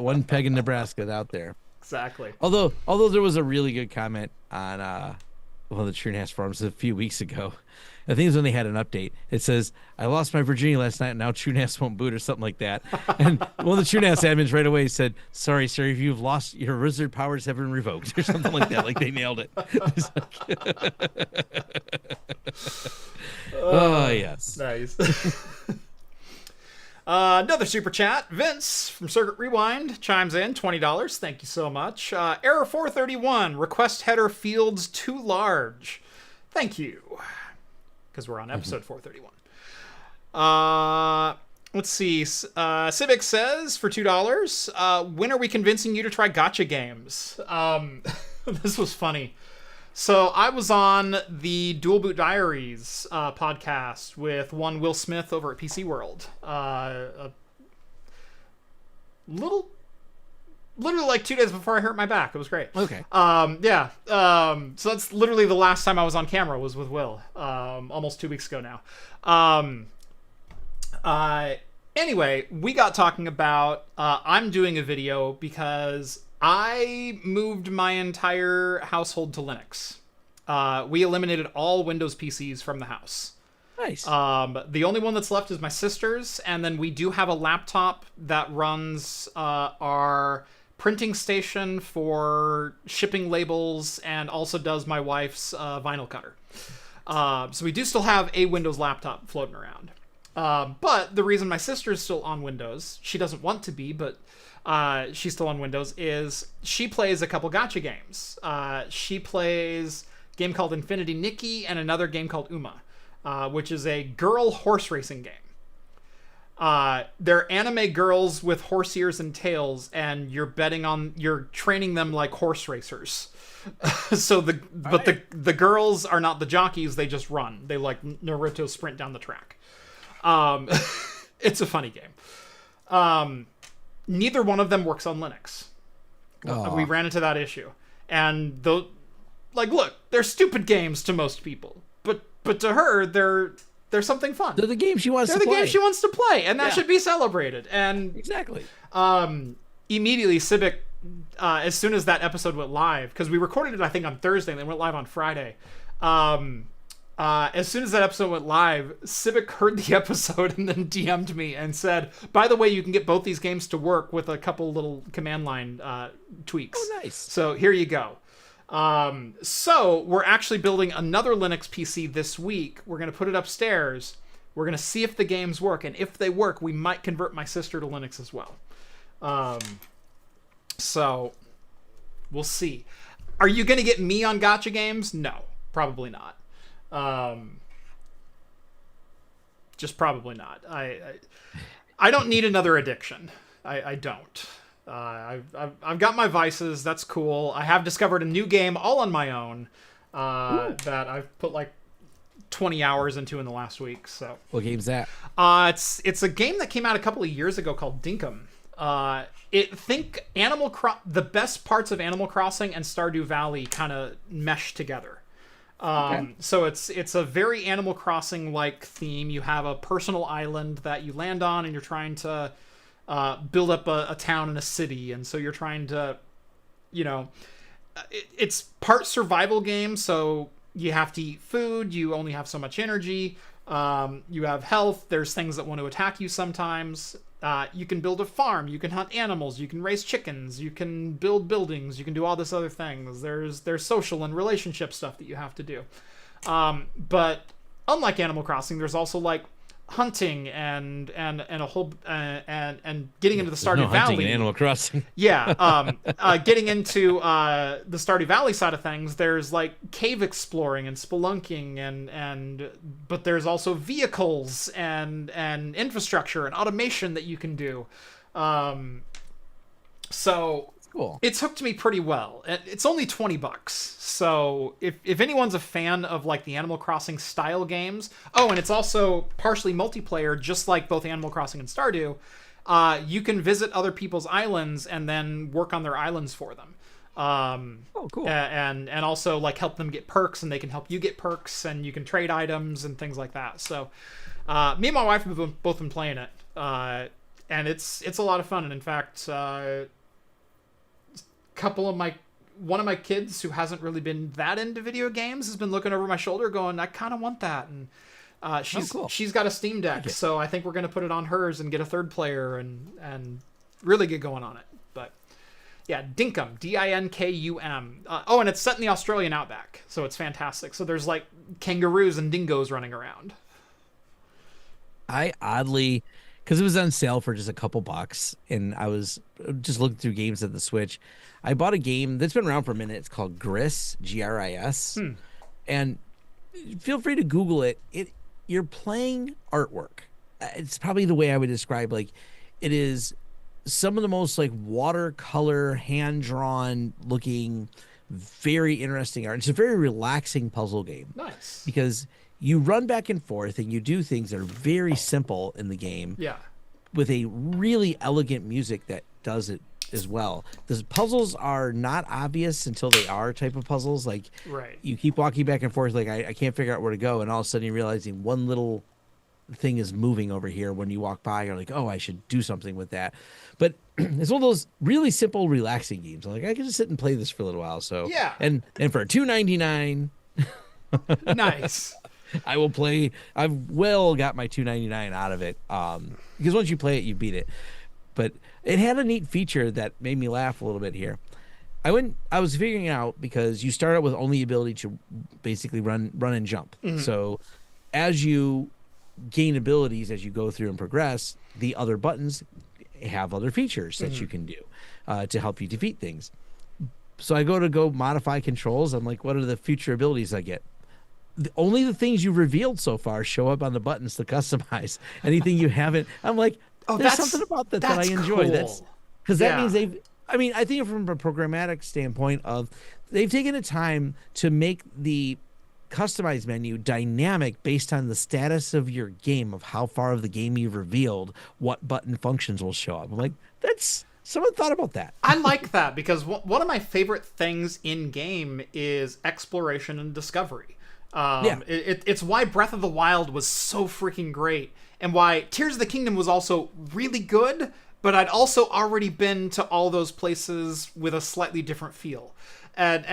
one peg in Nebraska out there. Exactly. Although there was a really good comment on one of the TrueNAS forums a few weeks ago. I think it was when they had an update. It says, "I lost my Virginia last night, and now TrueNAS won't boot," or something like that. And one of the TrueNAS admins right away said, "Sorry, sir, if you've lost your wizard powers have been revoked," or something like that. Like they nailed it. Oh yes, nice. Another super chat. Vince from Circuit Rewind chimes in, $20. Thank you so much. Error 431. Request header fields too large. Thank you. Because we're on episode 431. Let's see. Civic says for $2. When are we convincing you to try gacha games? This was funny. So I was on the Dual Boot Diaries podcast with one Will Smith over at PC World. Literally like 2 days before I hurt my back. It was great. Okay. Yeah. So that's literally the last time I was on camera was with Will. Almost 2 weeks ago now. Anyway, we got talking about I'm doing a video because I moved my entire household to Linux. We eliminated all Windows PCs from the house. Nice. The only one that's left is my sister's, and then we do have a laptop that runs our printing station for shipping labels and also does my wife's vinyl cutter. So we do still have a Windows laptop floating around. But the reason my sister's still on Windows, she doesn't want to be, but she's still on Windows, is she plays a couple gacha games. She plays a game called Infinity Nikki and another game called Uma, which is a girl horse racing game. They're anime girls with horse ears and tails, and you're training them like horse racers. So the girls are not the jockeys, they just run. They like Naruto sprint down the track. It's a funny game. Neither one of them works on Linux. We ran into that issue. And look, they're stupid games to most people, but to her, they're something fun. They're the game she wants to play. They're the game she wants to play, and that should be celebrated. And exactly. Immediately, Civic, as soon as that episode went live, because we recorded it, I think, on Thursday, and then went live on Friday. As soon as that episode went live, Civic heard the episode and then DM'd me and said, "By the way, you can get both these games to work with a couple little command line tweaks." Oh, nice. So here you go. So we're actually building another Linux PC this week. We're going to put it upstairs. We're going to see if the games work. And if they work, we might convert my sister to Linux as well. So we'll see. Are you going to get me on gacha games? No, probably not. Just probably not. I don't need another addiction. I don't. I've got my vices. That's cool. I have discovered a new game all on my own that I've put like 20 hours into in the last week. So what game's that? It's a game that came out a couple of years ago called Dinkum. The best parts of Animal Crossing and Stardew Valley kind of mesh together. So it's a very Animal Crossing like theme. You have a personal island that you land on, and you're trying to build up a town and a city, and so you're trying to, it's part survival game, so you have to eat food, you only have so much energy, you have health, there's things that want to attack you sometimes, you can build a farm, you can hunt animals, you can raise chickens, you can build buildings, you can do all this other things, there's social and relationship stuff that you have to do, but unlike Animal Crossing, there's also like hunting and a whole and getting into the Stardew Valley. In Animal Crossing. Yeah, getting into the Stardew Valley side of things, there's like cave exploring and spelunking but there's also vehicles and infrastructure and automation that you can do. So cool. It's hooked me pretty well. It's only $20, so if anyone's a fan of like the Animal Crossing style games, and it's also partially multiplayer, just like both Animal Crossing and Stardew. You can visit other people's islands and then work on their islands for them. Cool. And also like help them get perks, and they can help you get perks, and you can trade items and things like that. So me and my wife have both been playing it, and it's a lot of fun. And in fact, one of my kids who hasn't really been that into video games has been looking over my shoulder going, I kind of want that. And she's got a Steam Deck, so I think we're going to put it on hers and get a third player and really get going on it. But yeah, Dinkum, Dinkum. And it's set in the Australian outback, so it's fantastic. So there's like kangaroos and dingoes running around. I oddly, because it was on sale for just a couple bucks, and I was just looking through games at the Switch. I bought a game that's been around for a minute. It's called Gris, Gris, and feel free to Google it. You're playing artwork. It's probably the way I would describe. Like, it is some of the most like watercolor, hand drawn looking, very interesting art. It's a very relaxing puzzle game. Nice, because you run back and forth and you do things that are very simple in the game. Yeah, with a really elegant music that does it as well. The puzzles are not obvious until they are type of puzzles. Like, you keep walking back and forth, like I can't figure out where to go, and all of a sudden you're realizing one little thing is moving over here. When you walk by, you're like, oh, I should do something with that. But it's one of those really simple, relaxing games. I'm like, I can just sit and play this for a little while. So yeah, and for $2.99, nice. I will play. I've well got my $2.99 out of it, because once you play it, you beat it. But it had a neat feature that made me laugh a little bit here. I was figuring out, because you start out with only the ability to basically run and jump. Mm-hmm. So as you gain abilities, as you go through and progress, the other buttons have other features that you can do to help you defeat things. So I go modify controls. I'm like, what are the future abilities I get? Only the things you've revealed so far show up on the buttons to customize. Anything you haven't, I'm like, there's something about that I enjoy. Cool. That's because that means I think from a programmatic standpoint they've taken the time to make the customized menu dynamic based on the status of your game, of how far of the game you've revealed, what button functions will show up. I'm like, someone thought about that. I like that, because one of my favorite things in game is exploration and discovery. It's why Breath of the Wild was so freaking great, and why Tears of the Kingdom was also really good, but I'd also already been to all those places with a slightly different feel. And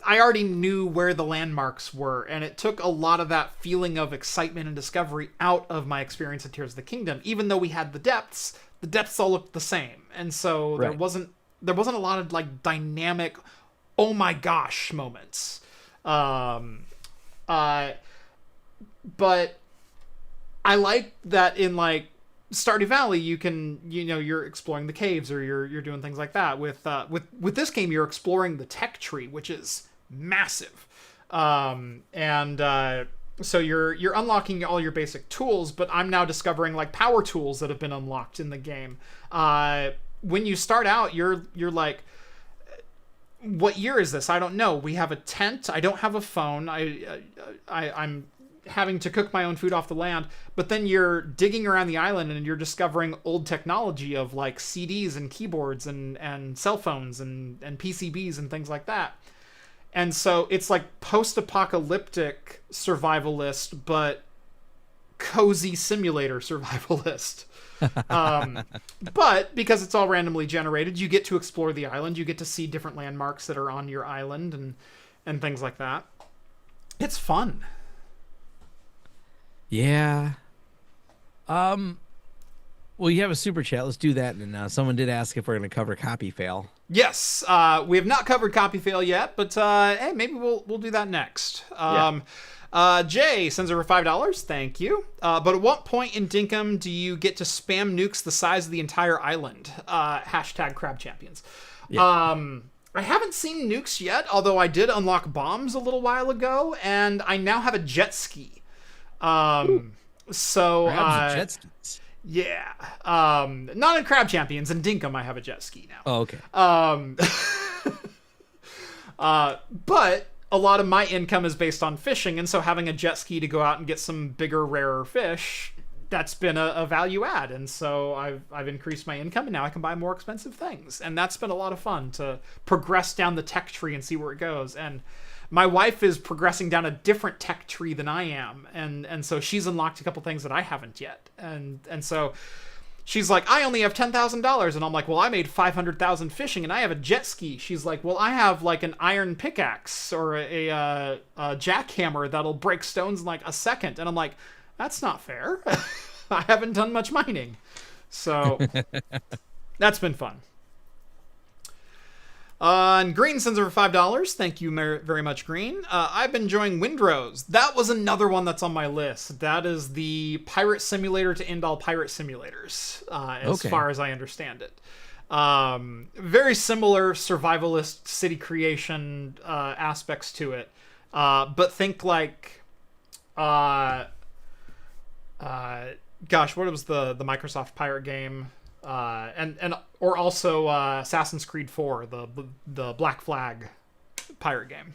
I already knew where the landmarks were, and it took a lot of that feeling of excitement and discovery out of my experience at Tears of the Kingdom. Even though we had the depths all looked the same. And so there wasn't a lot of like dynamic, oh my gosh moments. But I like that in like Stardew Valley, you're exploring the caves, or you're doing things like that. With this game, you're exploring the tech tree, which is massive. So you're unlocking all your basic tools, but I'm now discovering like power tools that have been unlocked in the game. When you start out, you're like, what year is this? I don't know. We have a tent. I don't have a phone. I'm having to cook my own food off the land. But then you're digging around the island and you're discovering old technology of like CDs and keyboards and cell phones and PCBs and things like that. And so it's like post-apocalyptic survivalist, but cozy simulator survivalist. But because it's all randomly generated, you get to explore the island. You get to see different landmarks that are on your island and things like that. It's fun. Yeah. Well, you have a super chat. Let's do that. And someone did ask if we're going to cover Copyfail. Yes. We have not covered Copyfail yet, but hey, maybe we'll do that next. Jay sends over $5. Thank you. But at what point in Dinkum do you get to spam nukes the size of the entire island? Hashtag Crab Champions. Yeah. I haven't seen nukes yet, although I did unlock bombs a little while ago, and I now have a jet ski. So jet skis. Yeah. Not in Crab Champions. In Dinkum, I have a jet ski now. Oh, okay. But a lot of my income is based on fishing, and so having a jet ski to go out and get some bigger, rarer fish, that's been a value add. And so I've increased my income, and now I can buy more expensive things. And that's been a lot of fun to progress down the tech tree and see where it goes. And my wife is progressing down a different tech tree than I am, and so she's unlocked a couple things that I haven't yet. And so she's like, I only have $10,000. And I'm like, well, I made 500,000 fishing and I have a jet ski. She's like, well, I have like an iron pickaxe or a jackhammer that'll break stones in like a second. And I'm like, that's not fair. I haven't done much mining. So that's been fun. And Green sends over $5. Thank you very much, Green. I've been enjoying Windrose. That was another one that's on my list. That is the pirate simulator to end all pirate simulators, as far as I understand it. Very similar survivalist city creation aspects to it. But think like... gosh, what was the Microsoft pirate game? Or also Assassin's Creed 4, the Black Flag pirate game.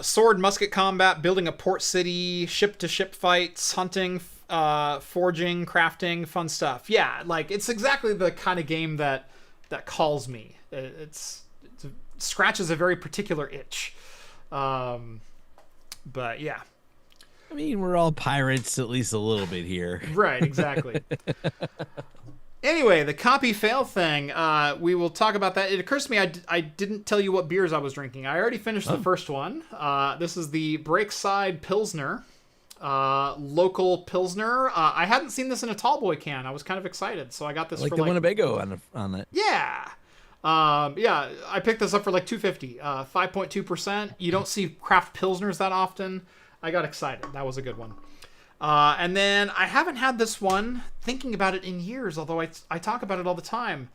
Sword musket combat, building a port city, ship to ship fights, hunting, forging, crafting, fun stuff. Yeah, like it's exactly the kind of game that calls me. It scratches a very particular itch. But yeah. I mean, we're all pirates, at least a little bit here. Right, exactly. Anyway, the Copyfail thing, we will talk about that. It occurs to me I didn't tell you what beers I was drinking. I already finished the first one. This is the Breakside Pilsner, local Pilsner. I hadn't seen this in a tall boy can. I was kind of excited, so I got this like for the Winnebago on it. Yeah. Yeah, I picked this up for like $2.50, 5.2%. You don't see craft Pilsners that often. I got excited. That was a good one. And then I haven't had this one, thinking about it in years, although I talk about it all the time.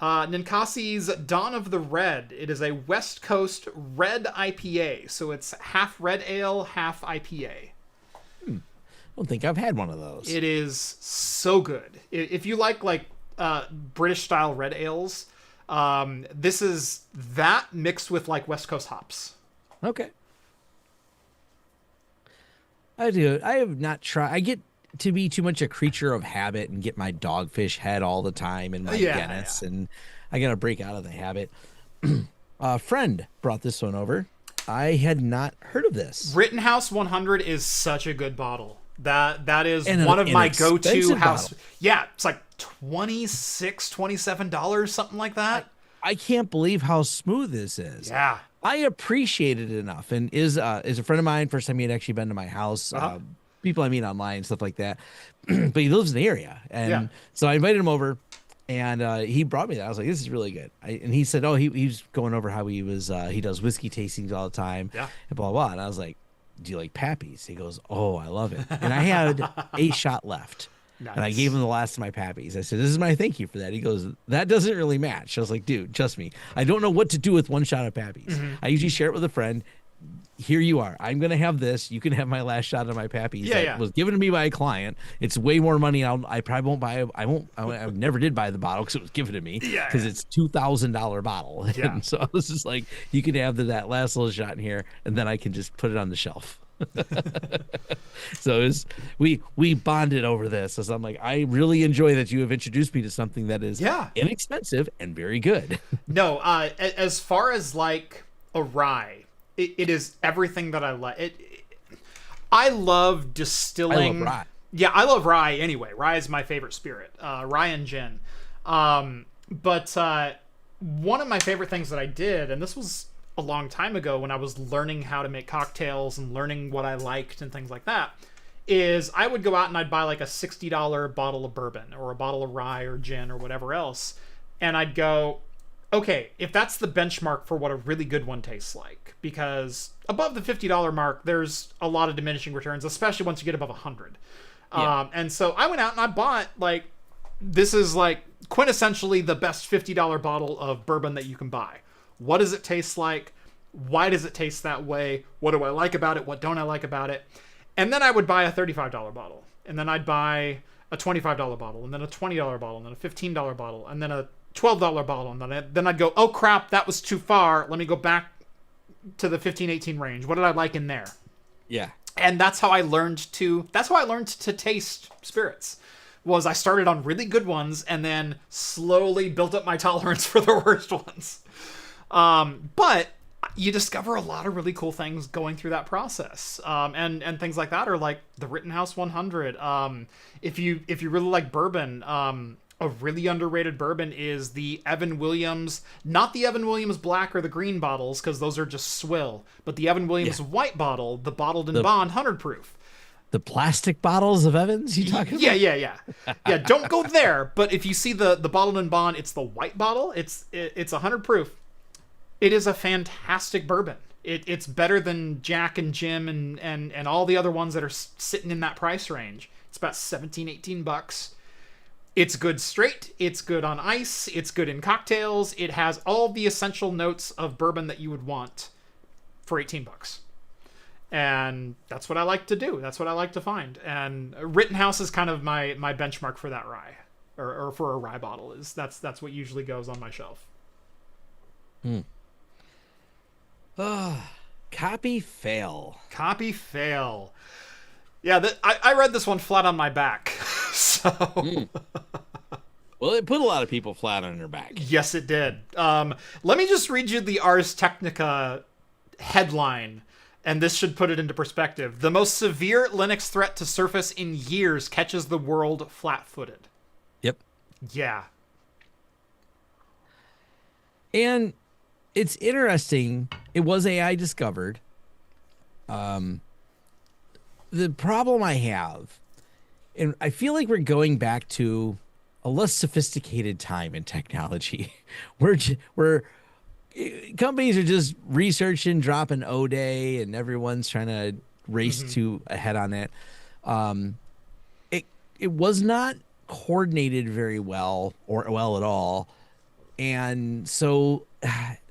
Ninkasi's Dawn of the Red. It is a West Coast red IPA, so it's half red ale, half IPA. I don't think I've had one of those. It is so good. If you like British-style red ales, this is that mixed with like West Coast hops. Okay. I do. I have not tried. I get to be too much a creature of habit and get my dogfish head all the time and my Guinness, and I got to break out of the habit. A friend brought this one over. I had not heard of this. Rittenhouse 100 is such a good bottle. That is one of my go-to house. Bottle. Yeah, it's like $26, $27, something like that. I can't believe how smooth this is. Yeah. I appreciate it enough, and is a friend of mine. First time he had actually been to my house. People I meet online, stuff like that. But he lives in the area, and so I invited him over, and he brought me that. I was like, "This is really good." And he said, "Oh, he's going over how he was. He does whiskey tastings all the time, and blah blah." And I was like, "Do you like Pappy's?" He goes, "Oh, I love it." And I had a shot left. Nice. And I gave him the last of my Pappies. I said, "This is my thank you for that." He goes, "That doesn't really match." I was like, "Dude, trust me. I don't know what to do with one shot of Pappies. I usually share it with a friend. Here you are. I'm going to have this. You can have my last shot of my Pappies." That was given to me by a client. It's way more money. I probably won't buy. I never did buy the bottle because it was given to me. Because it's $2,000 bottle. And so I was just like, you can have that last little shot in here, and then I can just put it on the shelf. So we bonded over this, as I'm like, I really enjoy that you have introduced me to something that is inexpensive and very good. No, as far as like a rye, it is everything that I like. I love distilling. I love rye. Yeah, I love rye anyway. Rye is my favorite spirit. Rye and gin. But one of my favorite things that I did, and this was a long time ago when I was learning how to make cocktails and learning what I liked and things like that, is I would go out and I'd buy like a $60 bottle of bourbon or a bottle of rye or gin or whatever else. And I'd go, okay, if that's the benchmark for what a really good one tastes like, because above the $50 mark, there's a lot of diminishing returns, especially once you get above 100. And so I went out and I bought like, this is like quintessentially the best $50 bottle of bourbon that you can buy. What does it taste like? Why does it taste that way? What do I like about it? What don't I like about it? And then I would buy a $35 bottle. And then I'd buy a $25 bottle. And then a $20 bottle. And then a $15 bottle. And then a $12 bottle. And then I'd go, oh crap, that was too far. Let me go back to the 15, 18 range. What did I like in there? Yeah. And that's how I learned to taste spirits. Was I started on really good ones and then slowly built up my tolerance for the worst ones. But you discover a lot of really cool things going through that process. And things like that are like the Rittenhouse 100. If you really like bourbon, a really underrated bourbon is the Evan Williams, not the Evan Williams black or the green bottles, because those are just swill, but the Evan Williams white bottle, the bottled in bond 100 proof. The plastic bottles of Evans you talking about? Yeah. Don't go there. But if you see the bottled in bond, it's the white bottle. It's 100 proof. It is a fantastic bourbon. It's better than Jack and Jim and all the other ones that are sitting in that price range. It's about $17-18. It's good straight. It's good on ice. It's good in cocktails. It has all the essential notes of bourbon that you would want for $18. And that's what I like to do. That's what I like to find. And Rittenhouse is kind of my benchmark for that rye, or for a rye bottle. That's what usually goes on my shelf. Copyfail. Copyfail. Yeah, I read this one flat on my back. So. Well, it put a lot of people flat on their back. Yes, it did. Let me just read you the Ars Technica headline, and this should put it into perspective. The most severe Linux threat to Surface in years catches the world flat-footed. Yep. Yeah. And it's interesting. It was AI discovered. The problem I have, and I feel like we're going back to a less sophisticated time in technology. We're companies are just researching, dropping O-Day, and everyone's trying to race to ahead on it. It was not coordinated very well or well at all. And so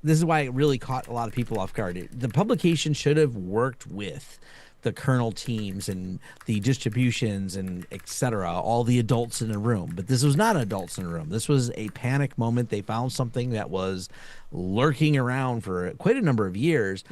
this is why it really caught a lot of people off guard. The publication should have worked with the kernel teams and the distributions and etc., all the adults in the room. But this was not adults in the room. This was a panic moment. They found something that was lurking around for quite a number of years.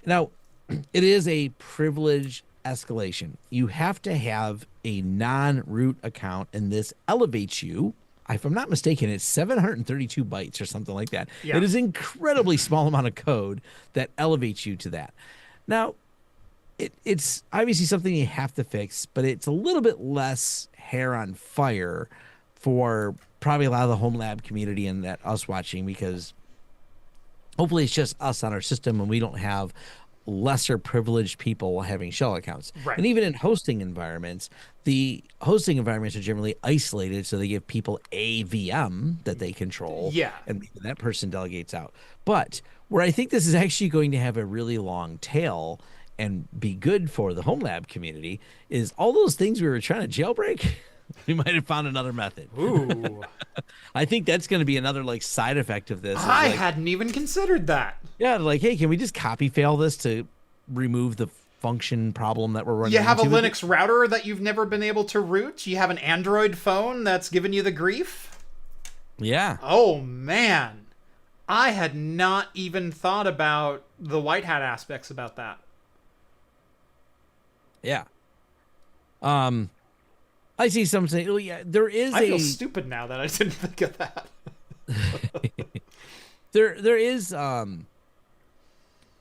Now, it is a privilege escalation. You have to have a non-root account, and this elevates you. If I'm not mistaken, it's 732 bytes or something like that. Yeah. It is an incredibly small amount of code that elevates you to that. Now, it's obviously something you have to fix, but it's a little bit less hair on fire for probably a lot of the Homelab community and that us watching, because hopefully it's just us on our system and we don't have lesser privileged people having shell accounts. Right. And even in hosting environments, the hosting environments are generally isolated, so they give people a VM that they control. Yeah. And maybe that person delegates out. But where I think this is actually going to have a really long tail and be good for the Homelab community is all those things we were trying to jailbreak. We might have found another method. Ooh. I think that's going to be another like side effect of this. I hadn't even considered that. Yeah, like, hey, can we just copy fail this to remove the function problem that we're running You have a into? Linux router that you've never been able to root? You have an Android phone that's given you the grief? Yeah. Oh, man. I had not even thought about the white hat aspects about that. Yeah. I see some saying, oh yeah, there is I feel stupid now that I didn't think of that. there is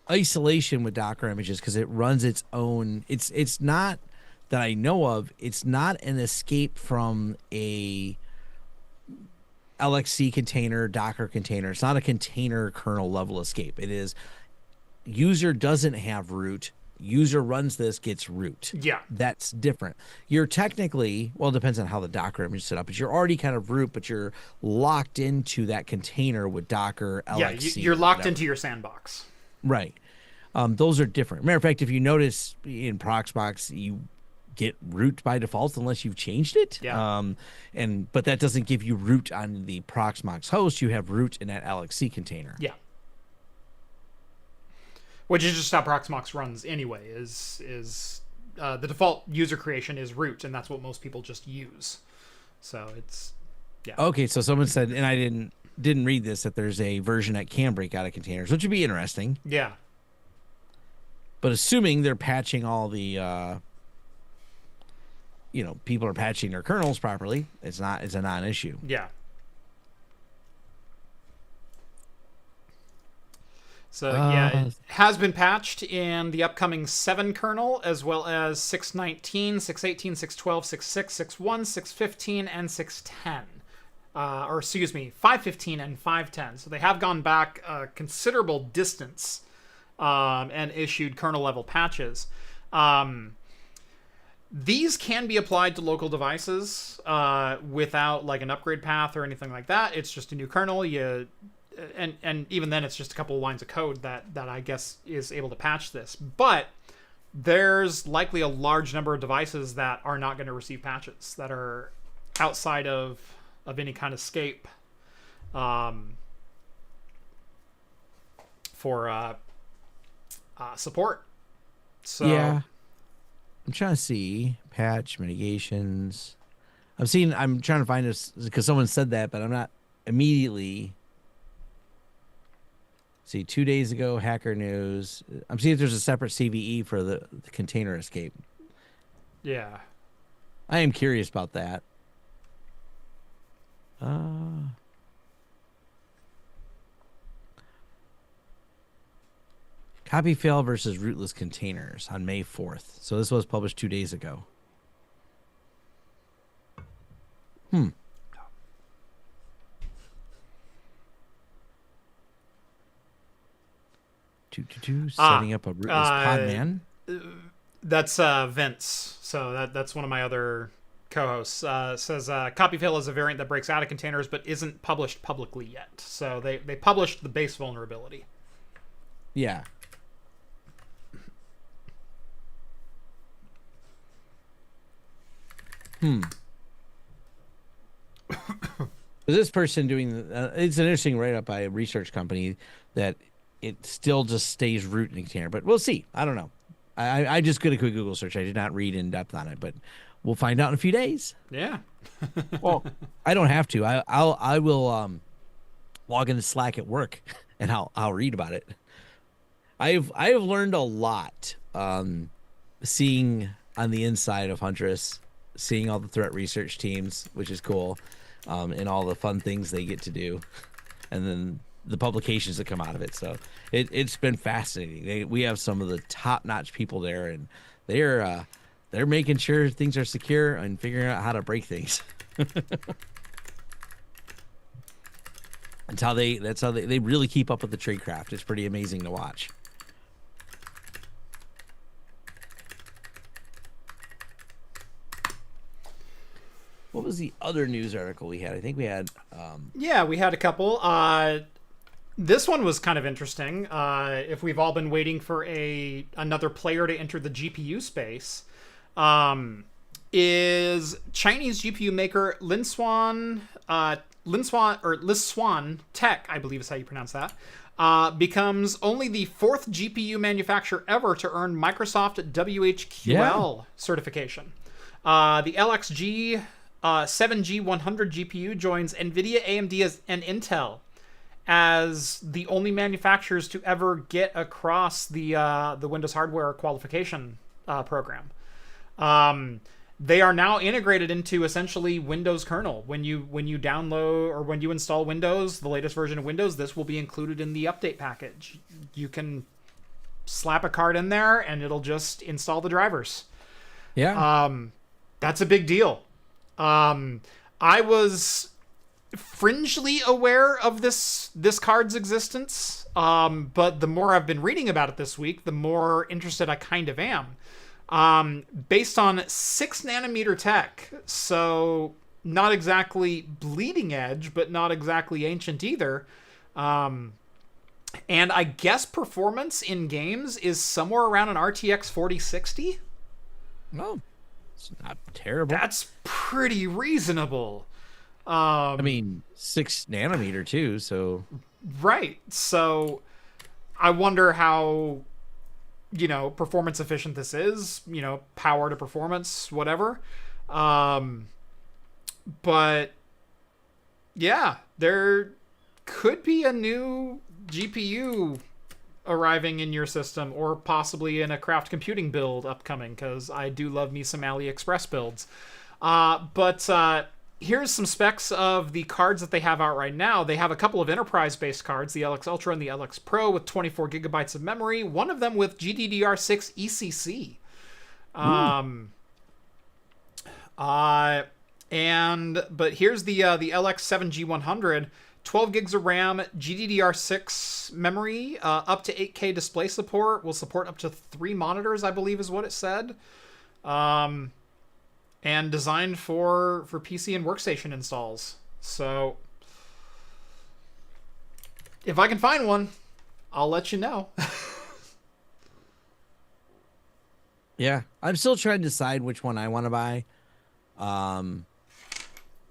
isolation with Docker images because it runs its own. It's not that I know of. It's not an escape from a LXC container, Docker container. It's not a container kernel level escape. It is user doesn't have root. User runs this, gets root. Yeah. That's different. You're technically, well, it depends on how the Docker image is set up, but you're already kind of root, but you're locked into that container with Docker, LXC. Yeah, you're locked into your sandbox. Right. Those are different. Matter of fact, if you notice in Proxmox, you get root by default unless you've changed it. Yeah. But that doesn't give you root on the Proxmox host. You have root in that LXC container. Yeah. Which is just how Proxmox runs anyway, is the default user creation is root, and that's what most people just use. So it's, yeah. Okay, so someone said, and I didn't read this, that there's a version that can break out of containers, which would be interesting. Yeah. But assuming they're patching all the, people are patching their kernels properly, it's a non-issue. Yeah. So yeah, has been patched in the upcoming 7 kernel, as well as 6.19, 6.18, 6.12, 6.6, 6.1, 6.15, and 6.10. Or excuse me, 5.15 and 5.10. So they have gone back a considerable distance and issued kernel level patches. These can be applied to local devices without like an upgrade path or anything like that. It's just a new kernel. And even then, it's just a couple of lines of code that I guess is able to patch this. But there's likely a large number of devices that are not going to receive patches, that are outside of any kind of scape for support. So yeah, I'm trying to see patch mitigations. I'm trying to find this because someone said that, but I'm not immediately. See, 2 days ago, Hacker News. I'm seeing if there's a separate CVE for the container escape. Yeah. I am curious about that. Copyfail versus rootless containers on May 4th. So this was published 2 days ago. Setting up a rootless podman. That's Vince. So that's one of my other co-hosts. Says Copyfail is a variant that breaks out of containers but isn't published publicly yet. So they published the base vulnerability. Yeah. This person doing it's an interesting write-up by a research company that it still just stays root in the container, but we'll see. I don't know. I just did a quick Google search. I did not read in depth on it, but we'll find out in a few days. Yeah. Well, I don't have to. I will log into Slack at work and I'll read about it. I have learned a lot seeing on the inside of Huntress, seeing all the threat research teams, which is cool, and all the fun things they get to do, and then the publications that come out of it. So it's been fascinating. We have some of the top-notch people there, and they're making sure things are secure and figuring out how to break things. That's how they really keep up with the tradecraft. It's pretty amazing to watch. What was the other news article we had? I think we had... Yeah, we had a couple. This one was kind of interesting. If we've all been waiting for another player to enter the GPU space, is Chinese GPU maker Linsuan Tech, I believe is how you pronounce that, becomes only the 4th GPU manufacturer ever to earn Microsoft WHQL certification. The LXG 7G100 GPU joins NVIDIA, AMD, and Intel as the only manufacturers to ever get across the Windows hardware qualification program. They are now integrated into essentially Windows kernel. When you download or when you install Windows, the latest version of Windows, this will be included in the update package. You can slap a card in there and it'll just install the drivers. Yeah. That's a big deal. I was fringely aware of this card's existence, but the more I've been reading about it this week, the more interested I kind of am. Based on 6 nanometer tech, so not exactly bleeding edge, but not exactly ancient either. And I guess performance in games is somewhere around an RTX 4060. No, it's not terrible. That's pretty reasonable. I mean, 6 nanometer too, so... Right. So I wonder how, performance efficient this is, power to performance, whatever. But yeah, there could be a new GPU arriving in your system, or possibly in a craft computing build upcoming, because I do love me some AliExpress builds. But here's some specs of the cards that they have out right now. They have a couple of enterprise-based cards, the LX Ultra and the LX Pro, with 24 gigabytes of memory. One of them with GDDR6 ECC. But here's the LX7G100, 12 gigs of RAM, GDDR6 memory, up to 8K display support. Will support up to 3 monitors, I believe, is what it said. And designed for PC and workstation installs. So if I can find one, I'll let you know. Yeah, I'm still trying to decide which one I want to buy.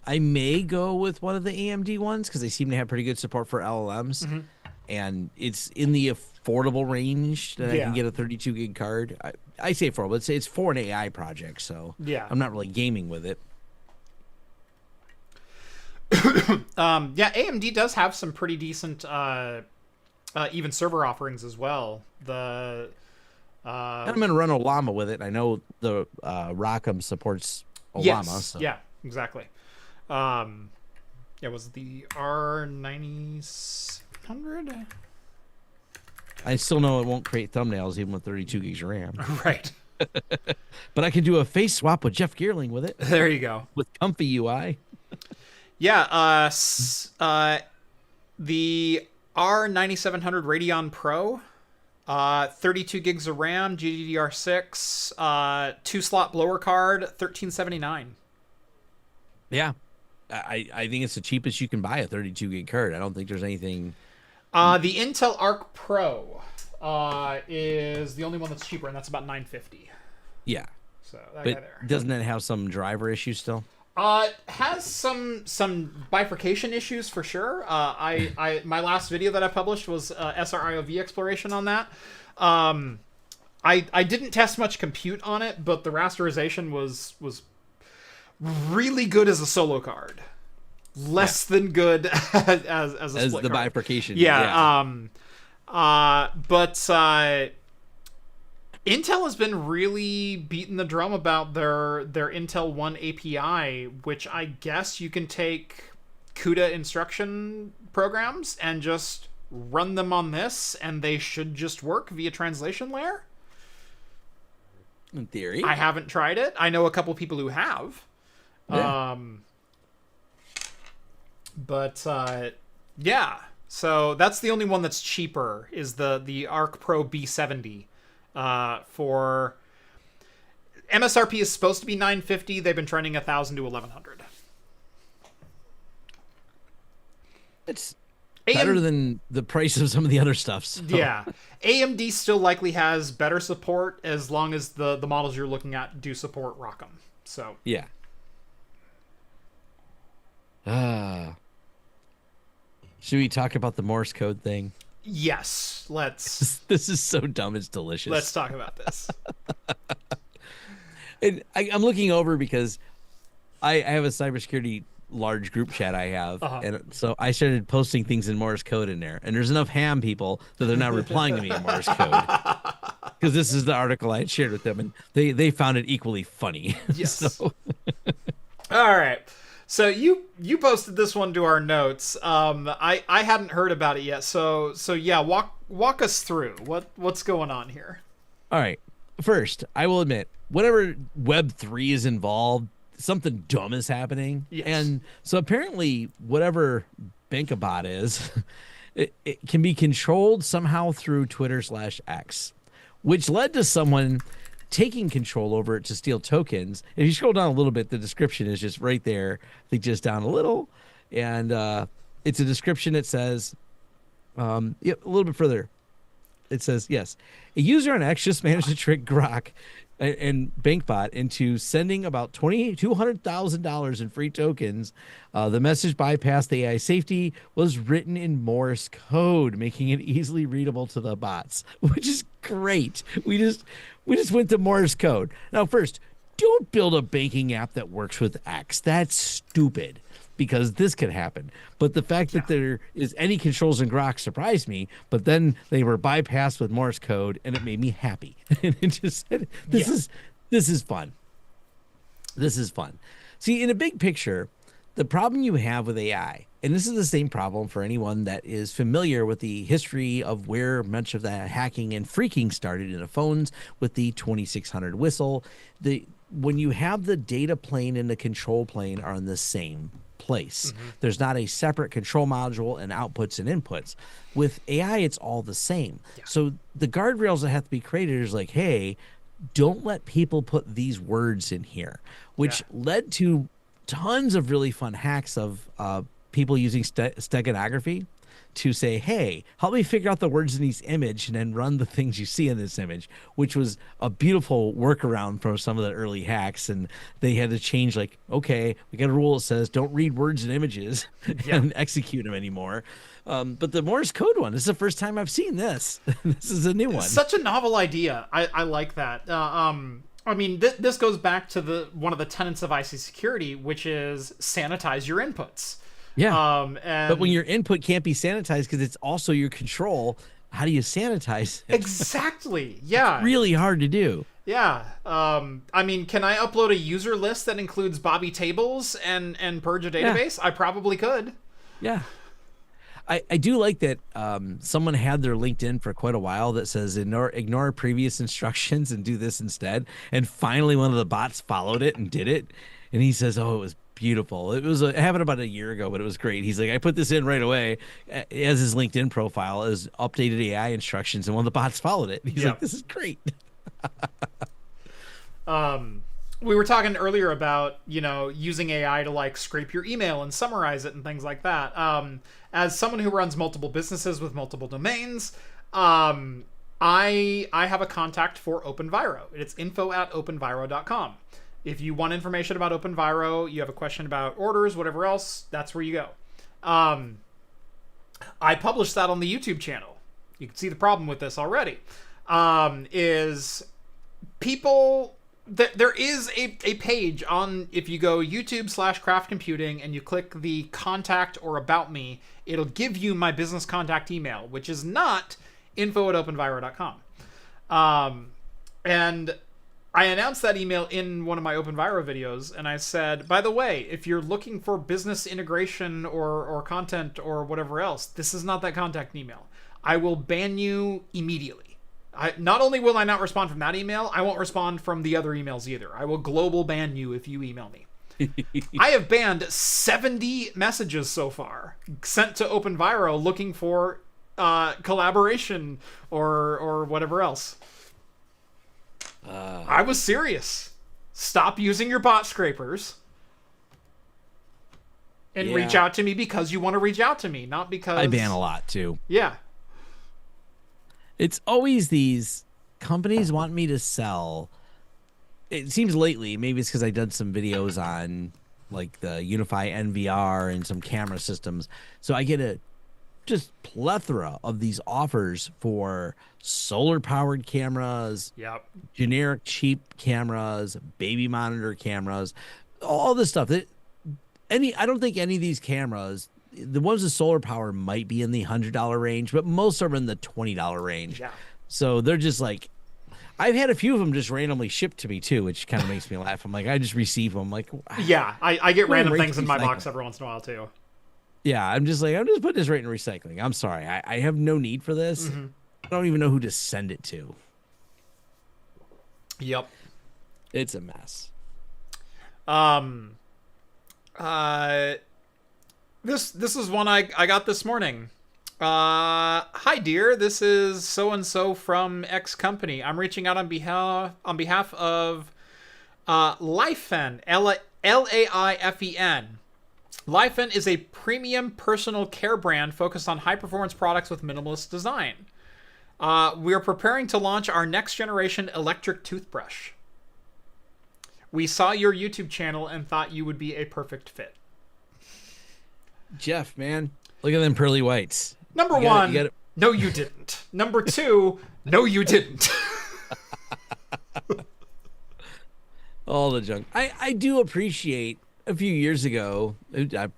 I may go with one of the AMD ones because they seem to have pretty good support for LLMs, and it's in the affordable range that I can get a 32 gig card. I say affordable. It's for an AI project, so I'm not really gaming with it. AMD does have some pretty decent even server offerings as well. And I'm gonna run Olama with it. I know the Rockham supports Olama. Yes. So. Yeah, exactly. It was the R9700. I still know it won't create thumbnails even with 32 gigs of RAM. Right. But I can do a face swap with Jeff Geerling with it. There you go. With comfy UI. Yeah. The R9700 Radeon Pro, 32 gigs of RAM, GDDR6, 2-slot blower card, $1379. Yeah. I think it's the cheapest you can buy a 32 gig card. I don't think there's anything. The Intel Arc Pro is the only one that's cheaper, and that's about $950. Yeah. So that but guy there. Doesn't it have some driver issues still? Has some bifurcation issues for sure. My last video that I published was SRIOV exploration on that. I didn't test much compute on it, but the rasterization was really good as a solo card. Less than good as a split the card. bifurcation. But Intel has been really beating the drum about their Intel One API, which I guess you can take CUDA instruction programs and just run them on this, and they should just work via translation layer. In theory. I haven't tried it. I know a couple people who have. Yeah. So that's the only one that's cheaper is the Arc Pro B70. For MSRP is supposed to be $950. They've been trending $1,000 to $1,100. It's better than the price of some of the other stuff. So. Yeah. AMD still likely has better support as long as the models you're looking at do support Rockham. So yeah. Should we talk about the Morse code thing? Yes, let's. This is so dumb. It's delicious. Let's talk about this. And I'm looking over because I have a cybersecurity large group chat I have, and so I started posting things in Morse code in there. And there's enough ham people that they're not replying to me in Morse code because this is the article I had shared with them, and they found it equally funny. Yes. So. All right. So you posted this one to our notes. I hadn't heard about it yet. So yeah, walk us through what's going on here. All right. First, I will admit, whenever Web3 is involved, something dumb is happening. Yes. And so apparently, whatever Bankrbot is, it can be controlled somehow through Twitter/X, which led to someone taking control over it to steal tokens. If you scroll down a little bit, the description is just right there. I think just down a little, and it's a description that says, a little bit further. It says, yes, a user on X just managed to trick Grok and Bankrbot into sending about $200,000 in free tokens. The message bypassed the AI safety, was written in Morse code, making it easily readable to the bots, which is great. We just went to Morse code. Now, first, don't build a banking app that works with X. That's stupid, because this could happen. But the fact that there is any controls in Grok surprised me, but then they were bypassed with Morse code, and it made me happy. And it just said, this is fun. This is fun. See, in a big picture, the problem you have with AI, and this is the same problem for anyone that is familiar with the history of where much of the hacking and freaking started in the phones with the 2600 whistle. When you have the data plane and the control plane are in the same place, there's not a separate control module and outputs and inputs. With AI, it's all the same. Yeah. So the guardrails that have to be created is like, hey, don't let people put these words in here, which led to tons of really fun hacks of people using steganography to say, hey, help me figure out the words in this image and then run the things you see in this image, which was a beautiful workaround for some of the early hacks. And they had to change, like, okay, we got a rule that says don't read words and images and execute them anymore. But the Morse code one, this is the first time I've seen this. This is a new one. Such a novel idea. I like that. I mean, this goes back to one of the tenets of IC security, which is sanitize your inputs. Yeah. But when your input can't be sanitized because it's also your control, how do you sanitize it? Exactly. Yeah. It's really hard to do. Yeah. I mean, can I upload a user list that includes Bobby tables and purge a database? Yeah. I probably could. Yeah. I do like that someone had their LinkedIn for quite a while that says ignore previous instructions and do this instead. And finally, one of the bots followed it and did it. And he says, oh, it was beautiful. It happened about a year ago, but it was great. He's like, I put this in right away as his LinkedIn profile as updated AI instructions, and one of the bots followed it. He's like, this is great. We were talking earlier about, using AI to like scrape your email and summarize it and things like that. As someone who runs multiple businesses with multiple domains, I have a contact for OpenViro. It's info@openviro.com. If you want information about OpenViro, you have a question about orders, whatever else, that's where you go. I published that on the YouTube channel. You can see the problem with this already. Is people... There is a page on, if you go YouTube/Craft Computing and you click the contact or about me, it'll give you my business contact email, which is not info@openviro.com. And I announced that email in one of my OpenViro videos, and I said, by the way, if you're looking for business integration or content or whatever else, this is not that contact email. I will ban you immediately. Not only will I not respond from that email, I won't respond from the other emails either. I will global ban you if you email me. I have banned 70 messages so far sent to OpenViro looking for collaboration or whatever else. I was serious. Stop using your bot scrapers and reach out to me because you want to reach out to me, not because... I ban a lot too. Yeah. It's always these companies want me to sell. It seems lately, maybe it's because I did some videos on like the Unify NVR and some camera systems. So I get a just plethora of these offers for solar powered cameras, generic cheap cameras, baby monitor cameras, all this stuff. I don't think any of these cameras, the ones with solar power might be in the $100 range, but most are in the $20 range. Yeah. So they're just like, I've had a few of them just randomly shipped to me too, which kind of makes me laugh. I'm like, I just receive them. Like, yeah, I get random things in my box every once in a while too. Yeah, I'm just putting this right in recycling. I'm sorry. I have no need for this. Mm-hmm. I don't even know who to send it to. Yep. It's a mess. This is one I got this morning. Hi dear, this is so and so from X company. I'm reaching out on behalf of Lifen, Laifen. Lifen is a premium personal care brand focused on high performance products with minimalist design. We are preparing to launch our next generation electric toothbrush. We saw your YouTube channel and thought you would be a perfect fit. Jeff, man, look at them pearly whites. Number one, no, you didn't. Number two, no, you didn't. All the junk. I do appreciate a few years ago,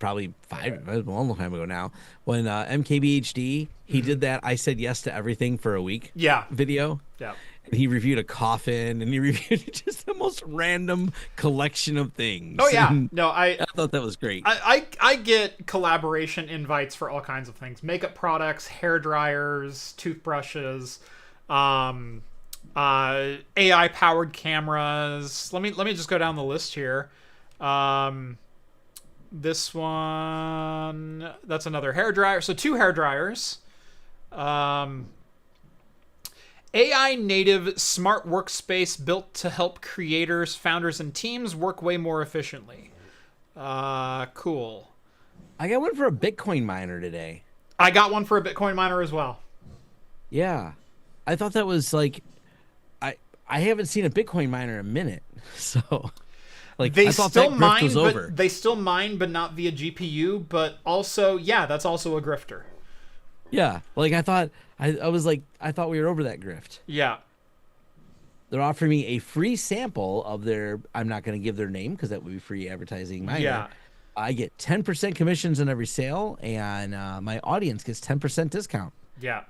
probably a long time ago now, when MKBHD, he did that I said yes to everything for a week video. Yeah. and he reviewed a coffin, and he reviewed just the most random collection of things. Oh yeah, And no, I thought that was great. I get collaboration invites for all kinds of things: makeup products, hair dryers, toothbrushes, AI powered cameras. Let me just go down the list here. This one, that's another hair dryer. So 2 hair dryers. AI native smart workspace built to help creators, founders, and teams work way more efficiently. Cool. I got one for a Bitcoin miner today. I got one for a Bitcoin miner as well. Yeah. I thought that was like, I haven't seen a Bitcoin miner in a minute. So like They I thought still that grift mine, was over. but they still mine, but not via GPU. But also, yeah, that's also a grifter. Yeah. Like I thought, I was like, I thought we were over that grift. Yeah. They're offering me a free sample of their, I'm not going to give their name because that would be free advertising. Miner. Yeah. I get 10% commissions on every sale, and my audience gets 10% discount. Yeah.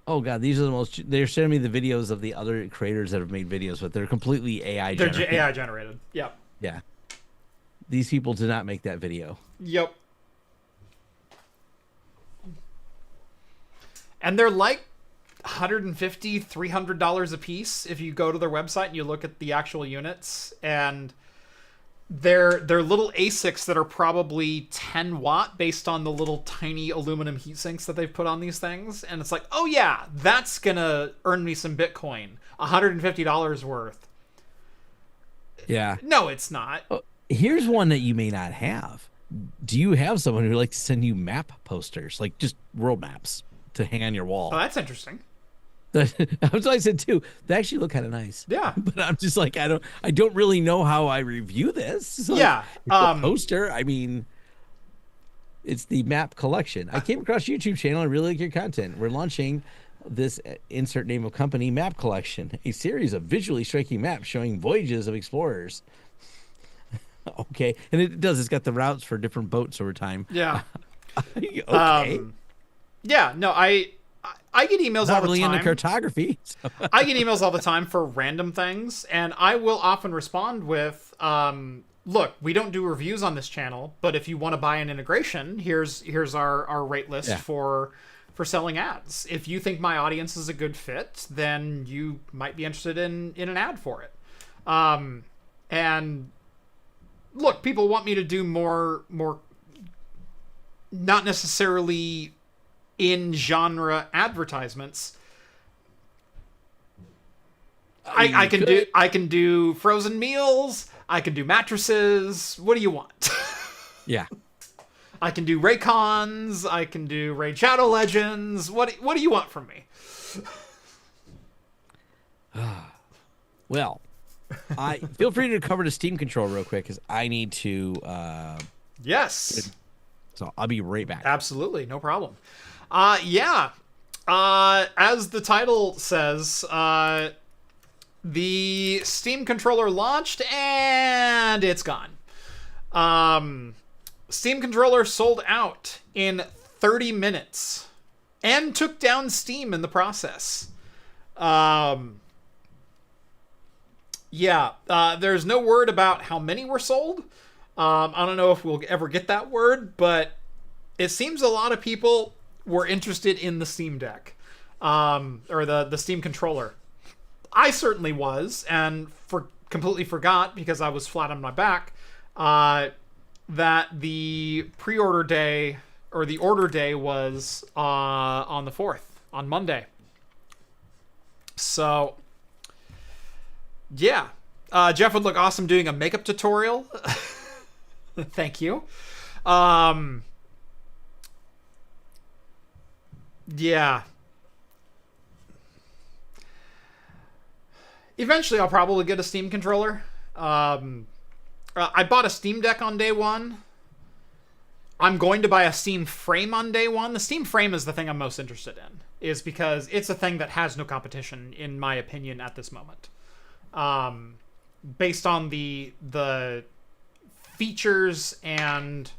Oh god, these are the most. They're showing me the videos of the other creators that have made videos, but they're completely AI generated. They're AI generated. Yep. Yeah. These people did not make that video. Yep. And they're like $150, $300 a piece if you go to their website and you look at the actual units. And they're little ASICs that are probably 10 watt based on the little tiny aluminum heat sinks that they've put on these things. And it's like, oh yeah, that's gonna earn me some Bitcoin. $150 worth. Yeah. No, it's not. Oh, here's one that you may not have. Do you have someone who likes to send you map posters, like just world maps to hang on your wall? Oh, that's interesting. That's what I said too. They actually look kind of nice. Yeah. But I'm just like, I don't really know how I review this. So Yeah. it's a poster. I mean, it's the map collection. I came across your YouTube channel. I really like your content. We're launching this insert name of company map collection, a series of visually striking maps showing voyages of explorers. Okay. And it does. It's got the routes for different boats over time. Yeah. Okay. Yeah. No, I get emails all Not the really time. into cartography. So. I get emails all the time for random things, and I will often respond with, look, we don't do reviews on this channel, but if you want to buy an integration, here's our rate list for selling ads. If you think my audience is a good fit, then you might be interested in an ad for it. And look, people want me to do more not necessarily in genre advertisements. I can do frozen meals. I can do mattresses. What do you want? Yeah. I can do Raycons. I can do Raid Shadow Legends. What do you want from me? Well, I feel free to cover the Steam control real quick because I need to. Yes. So I'll be right back. Absolutely, no problem. Yeah. As the title says, the Steam controller launched and it's gone. Steam controller sold out in 30 minutes and took down Steam in the process. There's no word about how many were sold. I don't know if we'll ever get that word, but it seems a lot of people were interested in the Steam Deck, or the Steam controller. I certainly was, and completely forgot because I was flat on my back, that the pre-order day or the order day was on the 4th, on Monday. So, yeah. Jeff would look awesome doing a makeup tutorial. Thank you. Yeah. Eventually, I'll probably get a Steam controller. I bought a Steam Deck on day one. I'm going to buy a Steam Frame on day one. The Steam Frame is the thing I'm most interested in, is because it's a thing that has no competition, in my opinion, at this moment. Based on the features and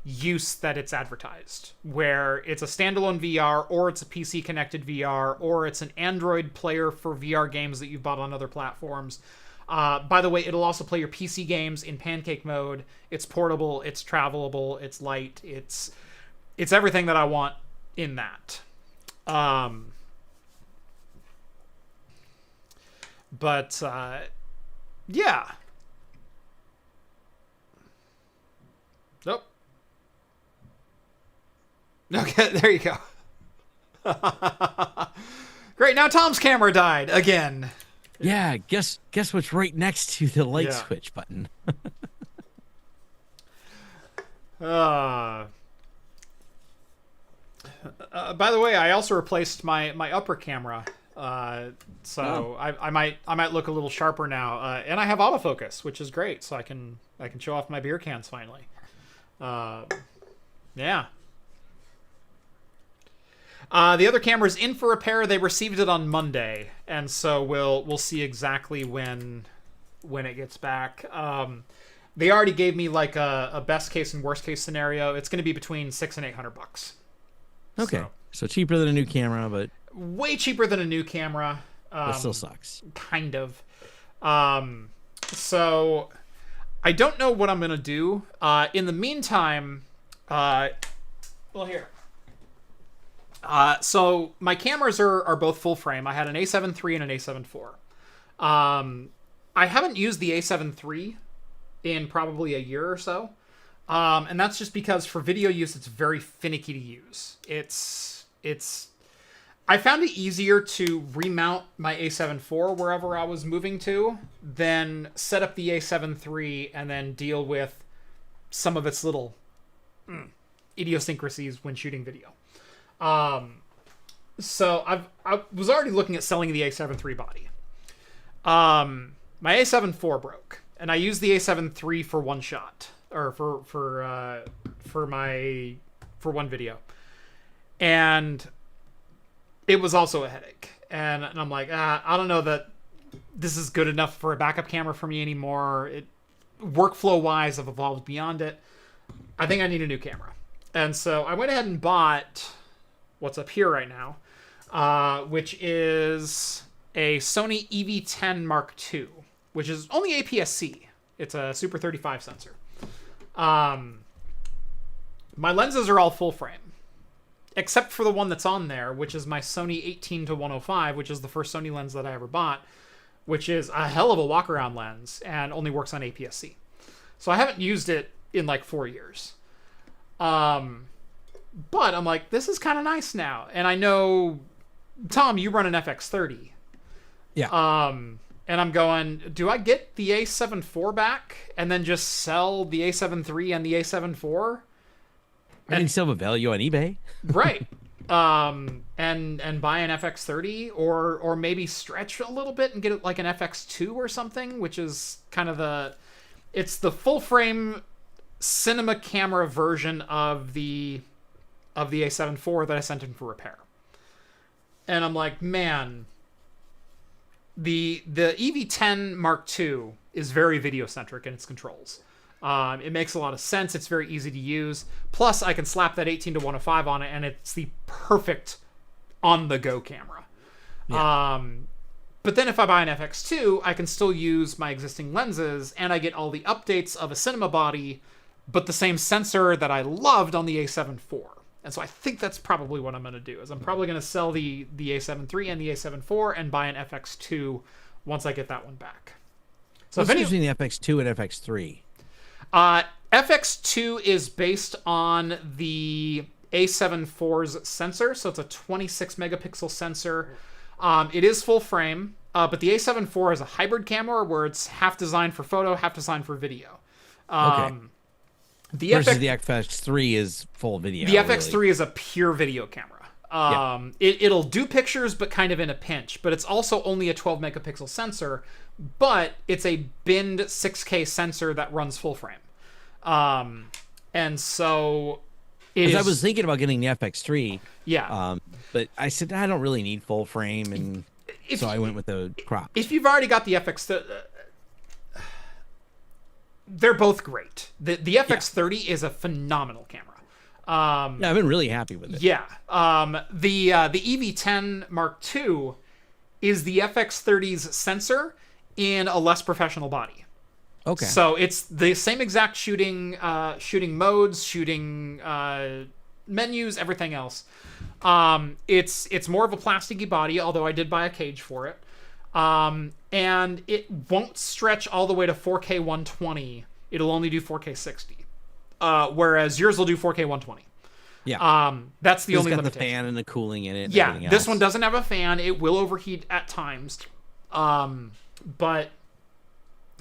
use that it's advertised, where it's a standalone VR, or it's a PC connected VR, or it's an Android player for VR games that you've bought on other platforms. By the way, it'll also play your PC games in pancake mode. It's portable, it's travelable, it's light, it's everything that I want in that. Yeah. Nope. Okay, there you go. Great, now Tom's camera died again. Yeah, guess what's right next to the light switch button. By the way, I also replaced my upper camera, so I might look a little sharper now, and I have autofocus, which is great, so I can show off my beer cans finally. Yeah. The other camera's in for repair. They received it on Monday, and so we'll see exactly when it gets back. They already gave me like a best case and worst case scenario. It's going to be between $600 and $800. Okay, so cheaper than a new camera, but way cheaper than a new camera. That still sucks. Kind of. So I don't know what I'm going to do. In the meantime, well, here. So my cameras are both full frame. I had an A7 III and an A7 IV. I haven't used the A7 III in probably a year or so. And that's just because for video use, it's very finicky to use. I found it easier to remount my A7 IV wherever I was moving to than set up the A7 III and then deal with some of its little idiosyncrasies when shooting video. So I was already looking at selling the A7 III body. My A7 IV broke, and I used the A7 III for one shot, or for one video, and it was also a headache. And I'm like, I don't know that this is good enough for a backup camera for me anymore. Workflow wise, I've evolved beyond it. I think I need a new camera, and so I went ahead and bought what's up here right now, which is a Sony EV10 Mark II, which is only APS-C. It's a Super 35 sensor. My lenses are all full frame, except for the one that's on there, which is my Sony 18-105, which is the first Sony lens that I ever bought, which is a hell of a walk-around lens and only works on APS-C. So I haven't used it in like 4 years. But I'm like, this is kind of nice now. And I know, Tom, you run an FX30. Yeah. And I'm going, do I get the A7 IV back and then just sell the A7 III and the A7 IV? I mean, still have a value on eBay. Right. And buy an FX30 or maybe stretch a little bit and get it like an FX2 or something, which is kind of it's the full frame cinema camera version of the A7 IV that I sent in for repair. And I'm like, man, the EV10 Mark II is very video centric in its controls. It makes a lot of sense. It's very easy to use. Plus, I can slap that 18-105 on it, and it's the perfect on-the-go camera. Yeah. But then if I buy an FX2, I can still use my existing lenses, and I get all the updates of a cinema body, but the same sensor that I loved on the A7 IV. And so I think that's probably what I'm going to do, is I'm probably going to sell the A7 III and the A7 IV and buy an FX2 once I get that one back. So what's between the FX2 and FX3? FX2 is based on the A7 IV's sensor, so it's a 26 megapixel sensor. It is full frame, but the A7 IV is a hybrid camera where it's half designed for photo, half designed for video. Okay. Versus the FX3 is full video. The FX3 is a pure video camera. It'll do pictures, but kind of in a pinch. But it's also only a 12 megapixel sensor, but it's a binned 6K sensor that runs full frame. And so I was thinking about getting the FX3. Yeah. But I said, I don't really need full frame, and so I went with the crop. If you've already got the FX... they're both great. The FX30 is a phenomenal camera. Yeah, I've been really happy with it. Yeah. The EV10 Mark II is the FX30's sensor in a less professional body. Okay. So it's the same exact shooting modes, shooting menus, everything else. It's more of a plasticky body, although I did buy a cage for it. And it won't stretch all the way to 4K 120. It'll only do 4K 60. Whereas yours will do 4K 120. Yeah. That's the only got limitation. The fan and the cooling in it. And yeah, everything this else. one doesn't have a fan. It will overheat at times. But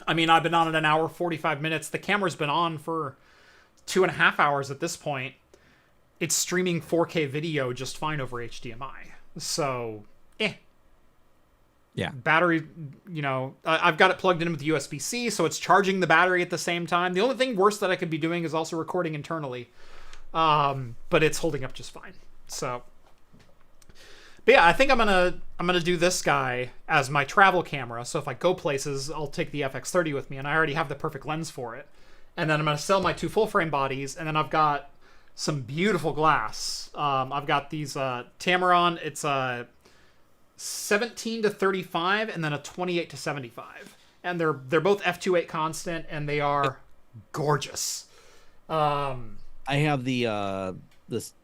I mean, I've been on it an hour, 45 minutes. The camera's been on for 2.5 hours at this point. It's streaming 4K video just fine over HDMI. So, Yeah. Battery, I've got it plugged in with USB-C, so it's charging the battery at the same time. The only thing worse that I could be doing is also recording internally. But it's holding up just fine. So, but yeah, I think I'm gonna do this guy as my travel camera. So if I go places, I'll take the FX30 with me, and I already have the perfect lens for it. And then I'm gonna sell my 2 full frame bodies, and then I've got some beautiful glass. I've got these Tamron. It's a 17 to 35, and then a 28 to 75, and they're both f2.8 constant, and they are gorgeous. I have the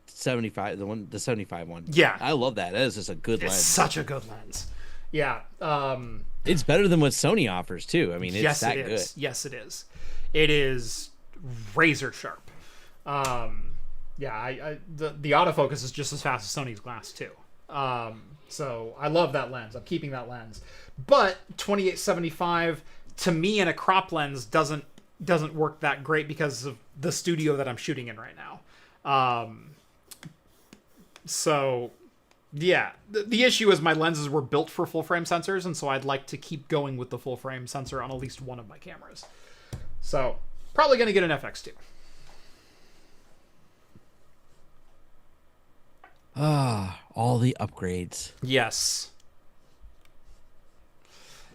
75, the 75 one. Yeah, I love that. That is just a good lens. It's such a good lens. Yeah. It's better than what Sony offers too. I mean, it's yes, that it is. good. Yes, it is. It is razor sharp. Yeah, the autofocus is just as fast as Sony's glass too. So I love that lens. I'm keeping that lens. But 2875 to me in a crop lens doesn't work that great because of the studio that I'm shooting in right now. So yeah, the issue is my lenses were built for full frame sensors, and so I'd like to keep going with the full frame sensor on at least one of my cameras. So probably going to get an FX2. All the upgrades. Yes.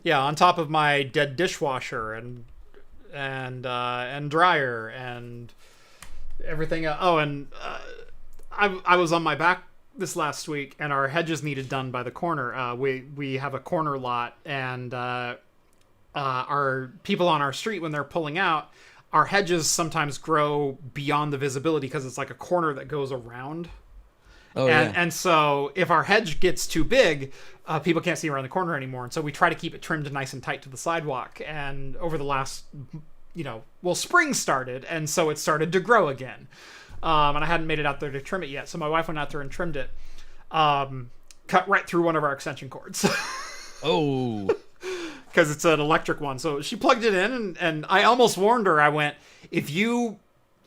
Yeah, on top of my dead dishwasher and dryer and everything. I was on my back this last week, and our hedges needed done by the corner. We have a corner lot, and our people on our street, when they're pulling out, our hedges sometimes grow beyond the visibility because it's like a corner that goes around. Oh, and so if our hedge gets too big, people can't see around the corner anymore. And so we try to keep it trimmed nice and tight to the sidewalk. And over the last, spring started, and so it started to grow again. And I hadn't made it out there to trim it yet. So my wife went out there and trimmed it. Cut right through one of our extension cords. Oh. Because it's an electric one. So she plugged it in, and I almost warned her. I went, if you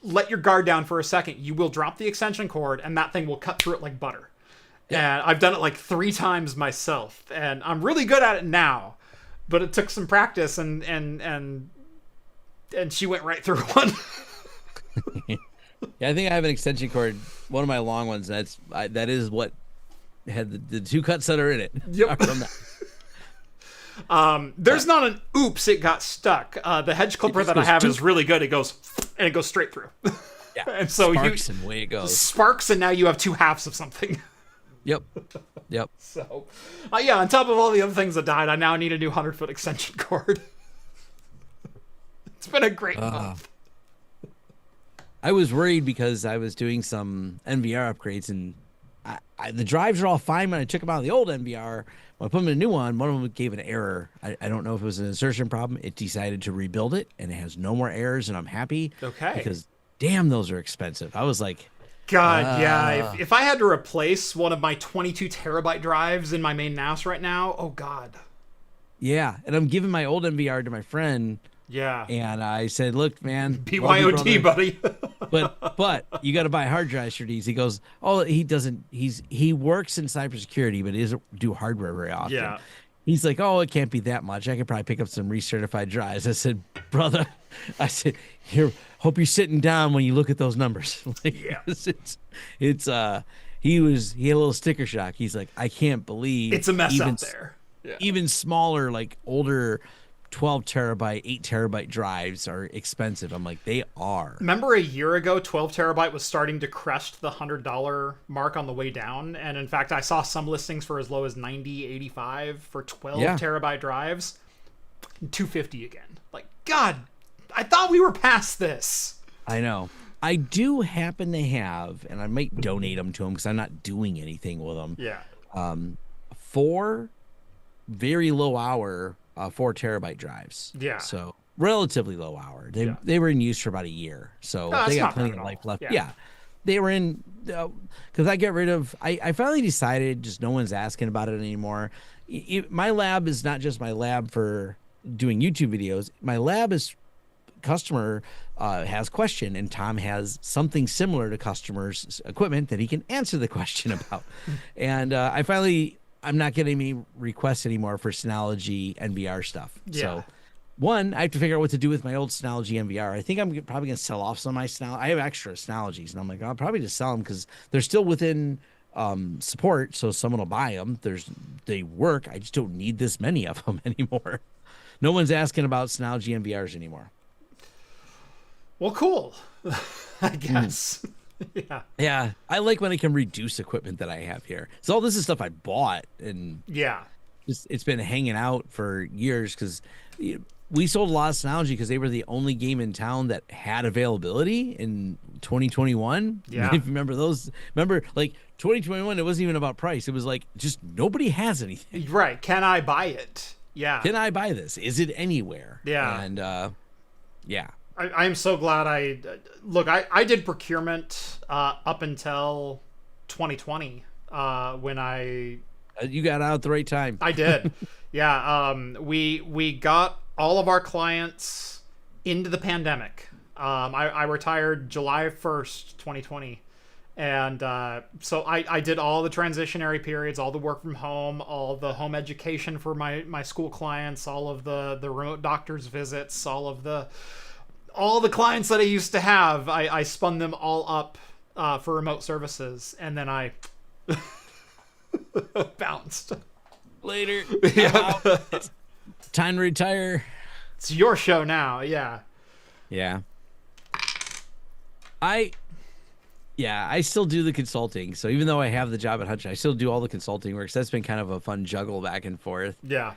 let your guard down for a second, you will drop the extension cord, and that thing will cut through it like butter. Yeah. And I've done it like 3 times myself, and I'm really good at it now, but it took some practice, and she went right through one. Yeah, I think I have an extension cord, one of my long ones. That is what had the 2 cuts that are in it. Yep. From that. There's not an oops, it got stuck. The hedge clipper that I have is really good. It goes straight through. Yeah. And so sparks and away it goes. Sparks, and now you have 2 halves of something. Yep. So, on top of all the other things that died, I now need a new 100-foot extension cord. It's been a great month. I was worried because I was doing some NVR upgrades, and the drives are all fine when I took them out of the old NVR. When I put them in a new one of them gave an error. I don't know if it was an insertion problem. It decided to rebuild it, and it has no more errors, and I'm happy. Okay. Because, damn, those are expensive. I was like... God, yeah. If I had to replace one of my 22 terabyte drives in my main NAS right now, oh, God. Yeah, and I'm giving my old NVR to my friend. Yeah. And I said, look, man. BYOD, buddy. but you got to buy hard drives for these. He goes, oh, he doesn't. He works in cybersecurity, but he doesn't do hardware very often. Yeah. He's like, oh, it can't be that much. I could probably pick up some recertified drives. I said, brother, here, hope you're sitting down when you look at those numbers. Yeah. He had a little sticker shock. He's like, I can't believe it's a mess out there. Yeah. Even smaller, like older 12 terabyte, 8 terabyte drives are expensive. I'm like, they are. Remember a year ago, 12 terabyte was starting to crest the $100 mark on the way down. And in fact, I saw some listings for as low as 90, 85 for 12 terabyte drives. 250 again. Like, God, I thought we were past this. I know. I do happen to have, and I might donate them to them because I'm not doing anything with them. Yeah. 4 very low hour 4 terabyte drives. Yeah. So relatively low hour. They were in use for about a year, so they got plenty of life left. Yeah. They were in because I get rid of. I finally decided just no one's asking about it anymore. My lab is not just my lab for doing YouTube videos. My lab is customer has question, and Tom has something similar to customers' equipment that he can answer the question about. And I'm not getting any requests anymore for Synology NVR stuff. Yeah. So, one, I have to figure out what to do with my old Synology NVR. I think I'm probably going to sell off some of my Synology. I have extra Synologies, and I'm like, I'll probably just sell them because they're still within support, so someone will buy them. They work. I just don't need this many of them anymore. No one's asking about Synology NVRs anymore. Well, cool. I guess. Yeah. I like when I can reduce equipment that I have here. So all this is stuff I bought, and it's been hanging out for years because we sold a lot of Synology because they were the only game in town that had availability in 2021. Yeah. If you remember those, like 2021, it wasn't even about price. It was like just nobody has anything. Right. Can I buy it? Yeah. Can I buy this? Is it anywhere? Yeah. And I am so glad I did procurement up until 2020 when you got out at the right time. I did. Yeah. We got all of our clients into the pandemic. I retired July 1st, 2020. And so I did all the transitionary periods, all the work from home, all the home education for my school clients, all of the remote doctor's visits, all the clients that I used to have. I spun them all up for remote services, and then I bounced. Later. Time to retire. It's your show now. Yeah. Yeah. I still do the consulting. So even though I have the job at Hutch, I still do all the consulting work. So that's been kind of a fun juggle back and forth. Yeah.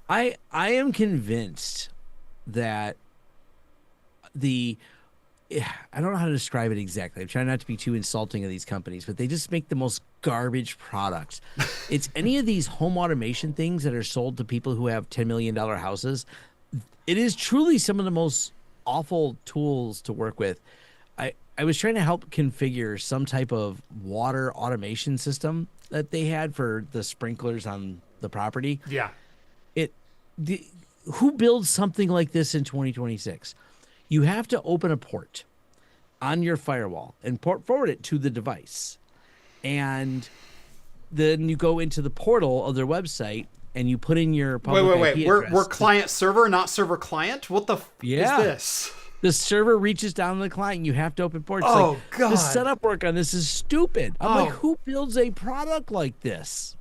I am convinced that I don't know how to describe it exactly. I'm trying not to be too insulting of these companies, but they just make the most garbage products. It's any of these home automation things that are sold to people who have $10 million houses. It is truly some of the most awful tools to work with. I was trying to help configure some type of water automation system that they had for the sprinklers on the property. Yeah. Who builds something like this in 2026? You have to open a port on your firewall and port forward it to the device. And then you go into the portal of their website and you put in your public IP address. We're client server, not server client? What the is this? The server reaches down to the client and you have to open ports. Oh, God. The setup work on this is stupid. I'm like, who builds a product like this?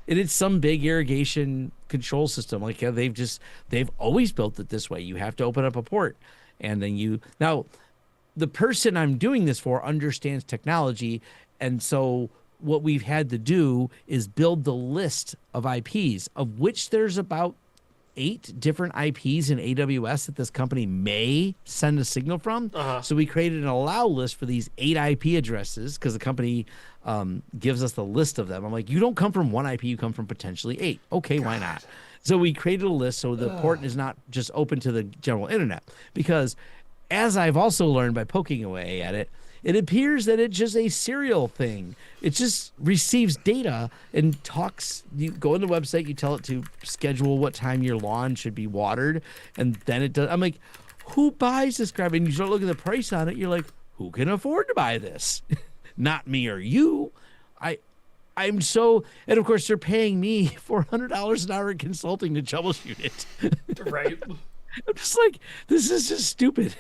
And it's some big irrigation control system. Like they've always built it this way. You have to open up a port. And then now the person I'm doing this for understands technology. And so what we've had to do is build the list of IPs, of which there's about 8 different IPs in AWS that this company may send a signal from. So we created an allow list for these 8 IP addresses because the company gives us the list of them. I'm like, you don't come from one IP, you come from potentially 8. Okay, why not? So we created a list so the port is not just open to the general internet. Because as I've also learned by poking away at it, it appears that it's just a serial thing. It just receives data and talks. You go on the website, you tell it to schedule what time your lawn should be watered, and then it does. I'm like, who buys this crap? And you start looking at the price on it, you're like, who can afford to buy this? Not me or you. I'm so, and of course they're paying me $400 an hour in consulting to troubleshoot it. Right. I'm just like, this is just stupid.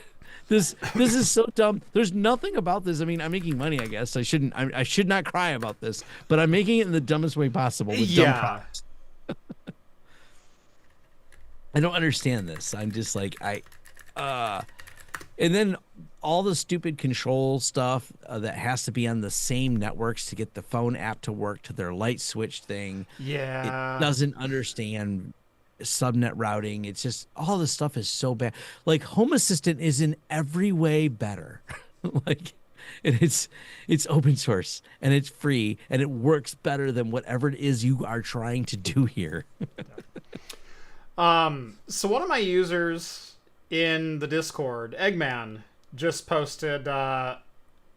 This is so dumb. There's nothing about this. I mean, I'm making money, I guess. I should not cry about this, but I'm making it in the dumbest way possible with dumb products. I don't understand this. I'm just like, and then all the stupid control stuff that has to be on the same networks to get the phone app to work to their light switch thing. Yeah. It doesn't understand subnet routing. It's just all this stuff is so bad. Like Home Assistant is in every way better. Like, and it's open source and it's free and it works better than whatever it is you are trying to do here. So one of my users in the Discord, Eggman, just posted, let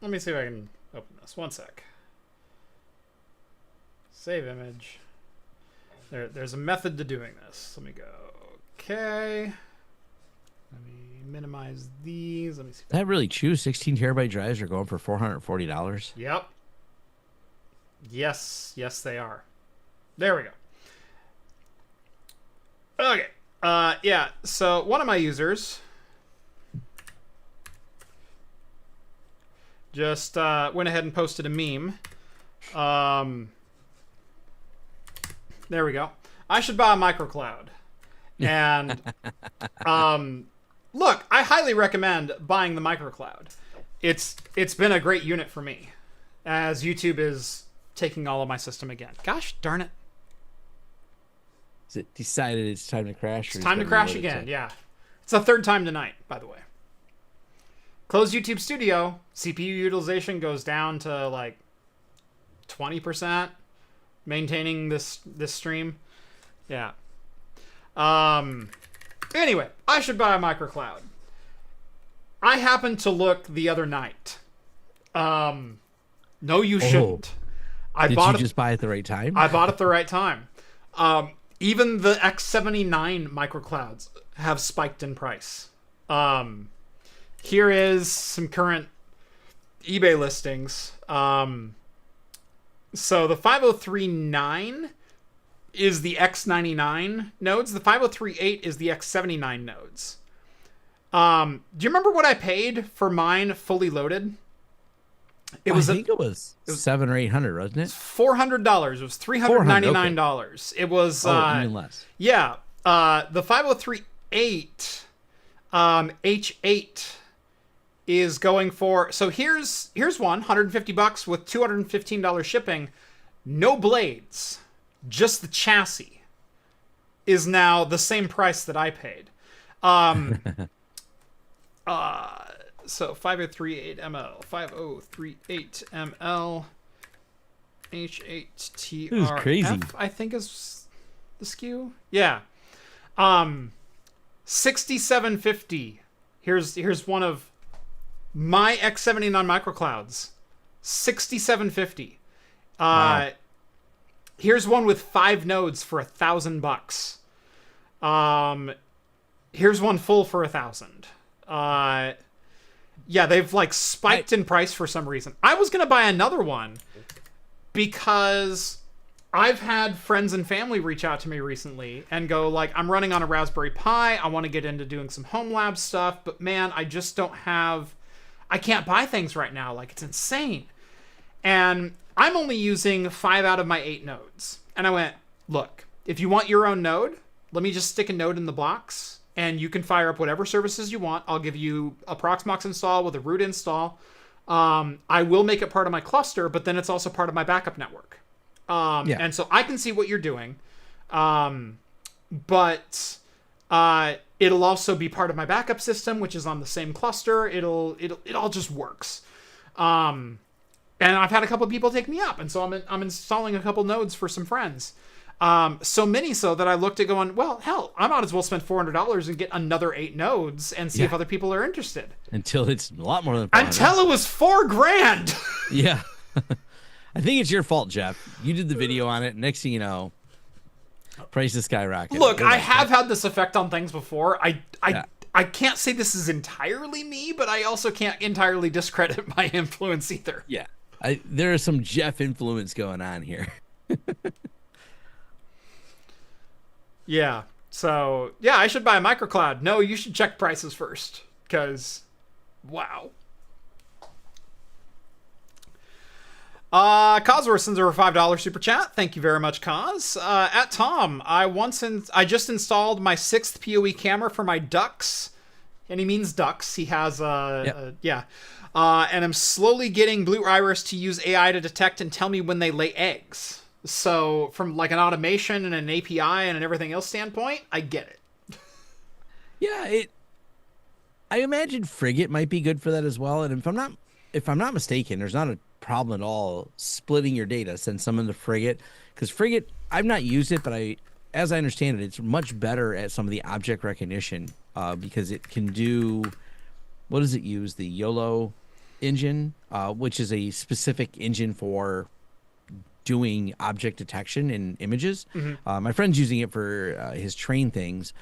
me see if I can open this. One sec. Save image. There's a method to doing this. Let me go. Okay. Let me minimize these. Let me see. That really true? 16 terabyte drives are going for $440. Yep. Yes, they are. There we go. Okay. Yeah. So one of my users just went ahead and posted a meme. There we go. I should buy a microcloud. And look, I highly recommend buying the microcloud. It's been a great unit for me, as YouTube is taking all of my system again. Gosh darn it. Is it decided it's time to crash? It's time to crash again, yeah. It's the third time tonight, by the way. Close YouTube Studio, CPU utilization goes down to like 20%. Maintaining this stream. Yeah. Anyway, I should buy a microcloud. I happened to look the other night. No, you shouldn't. Did you just buy it at the right time? I bought it at the right time. Even the X79 microclouds have spiked in price. Here is some current eBay listings. So the 5039 is the X99 nodes. The 5038 is the X79 nodes. Do you remember what I paid for mine fully loaded? I think it was $700 or $800, wasn't it? $400. It was $399. Okay. It was even less. Yeah. The 5038 H8 is going for, so here's one, $150 with $215 shipping, no blades, just the chassis, is now the same price that I paid. So 5038 ml, 5038 ml, H8TRF, This is crazy. I think is the SKU. Yeah. 6750. Here's one of my X79 microclouds, 6750. Wow. Here's one with 5 nodes for $1,000. Here's one full for $1,000. Yeah, they've like spiked in price for some reason. I was gonna buy another one because I've had friends and family reach out to me recently and go like, I'm running on a Raspberry Pi. I want to get into doing some Homelab stuff, but man, I just don't have. I can't buy things right now. Like, it's insane. And I'm only using 5 out of my 8 nodes. And I went, look, if you want your own node, let me just stick a node in the box and you can fire up whatever services you want. I'll give you a Proxmox install with a root install. I will make it part of my cluster, but then it's also part of my backup network. And so I can see what you're doing. But it'll also be part of my backup system, which is on the same cluster. It all just works. And I've had a couple of people take me up, and so I'm installing a couple nodes for some friends. So many so that I looked at going, well, hell, I might as well spend $400 and get another 8 nodes and see if other people are interested. Until it's a lot more than $400. Until it was $4,000. Yeah. I think it's your fault, Jeff. You did the video on it. Next thing you know, prices skyrocketed. Look, I have had this effect on things before. I can't say this is entirely me, but I also can't entirely discredit my influence either. Yeah. There is some Jeff influence going on here. Yeah. So, yeah, I should buy a microcloud. No, you should check prices first. Because, wow. Cosworth sends over $5 super chat. Thank you very much, Cos. At Tom, I just installed my 6th PoE camera for my ducks, and he means ducks. He has and I'm slowly getting Blue Iris to use AI to detect and tell me when they lay eggs. So from like an automation and an API and an everything else standpoint, I get it. Yeah, I imagine Frigate might be good for that as well. And if I'm not mistaken, there's not a problem at all splitting your data, send some into Frigate, because Frigate, I've not used it, but as I understand it, it's much better at some of the object recognition because it can do, what does it use? The YOLO engine, which is a specific engine for doing object detection in images. Mm-hmm. My friend's using it for his train things.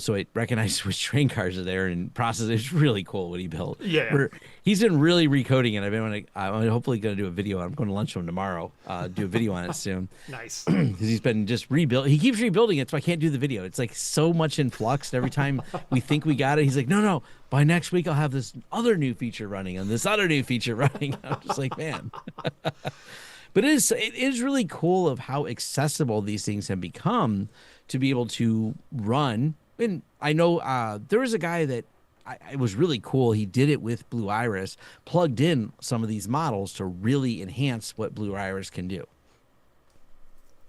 So it recognizes which train cars are there and processes. It's really cool what he built. Yeah. He's been really recoding it. I'm hopefully going to do a video. I'm going to lunch with him tomorrow. Do a video on it soon. Nice. Because he's been just rebuilt. He keeps rebuilding it, so I can't do the video. It's like so much in flux. Every time we think we got it, he's like, no. By next week, I'll have this other new feature running and this other new feature running. I'm just like, man. But it is really cool of how accessible these things have become to be able to run. And I know there was a guy that it was really cool. He did it with Blue Iris, plugged in some of these models to really enhance what Blue Iris can do,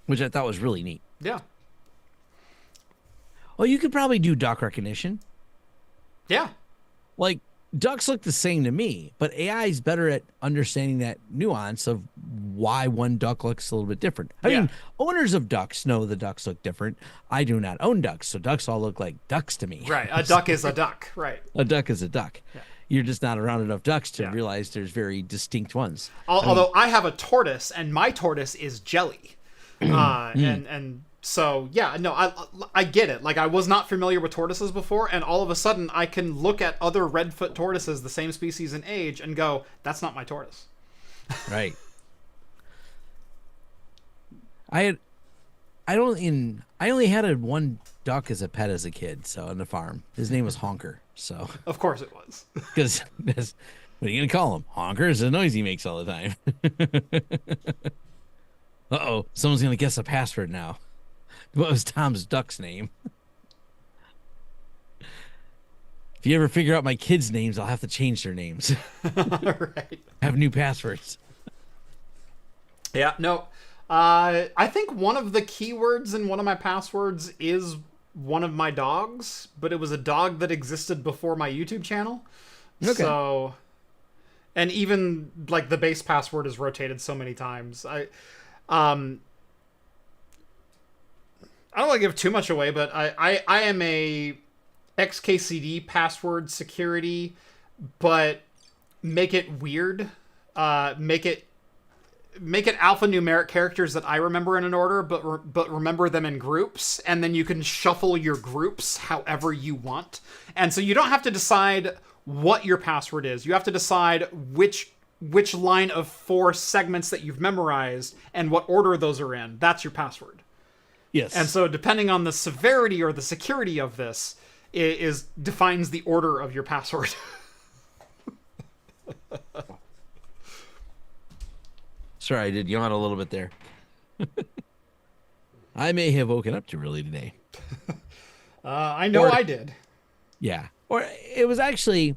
which I thought was really neat. Yeah. Well, you could probably do duck recognition. Yeah. Like, ducks look the same to me, but AI is better at understanding that nuance of why one duck looks a little bit different. I mean, owners of ducks know the ducks look different. I do not own ducks, so ducks all look like ducks to me. Right. A duck is a duck. Right. A duck is a duck. Yeah. You're just not around enough ducks to realize there's very distinct ones. Although I have a tortoise, and my tortoise is jelly. And so, yeah, no, I get it. Like, I was not familiar with tortoises before, and all of a sudden I can look at other redfoot tortoises, the same species and age, and go, that's not my tortoise. Right. I only had one duck as a pet as a kid, so on the farm. His name was Honker. So of course it was. Because what are you gonna call him? Honker is the noise he makes all the time. Uh-oh, someone's gonna guess a password now. What was Tom's duck's name? If you ever figure out my kids' names, I'll have to change their names. Right. Have new passwords. Yeah, no. I think one of the keywords in one of my passwords is one of my dogs, but it was a dog that existed before my YouTube channel. Okay. So, and even like the base password is rotated so many times. I don't want to give too much away, but I am a XKCD password security, but make it weird. Make it alphanumeric characters that I remember in an order, but remember them in groups, and then you can shuffle your groups however you want. And so you don't have to decide what your password is. You have to decide which line of 4 segments that you've memorized and what order those are in. That's your password. Yes. And so depending on the severity or the security of this defines the order of your password. Sorry, I did yawn a little bit there. I may have woken up too early today. I know I did. Yeah. Or it was actually,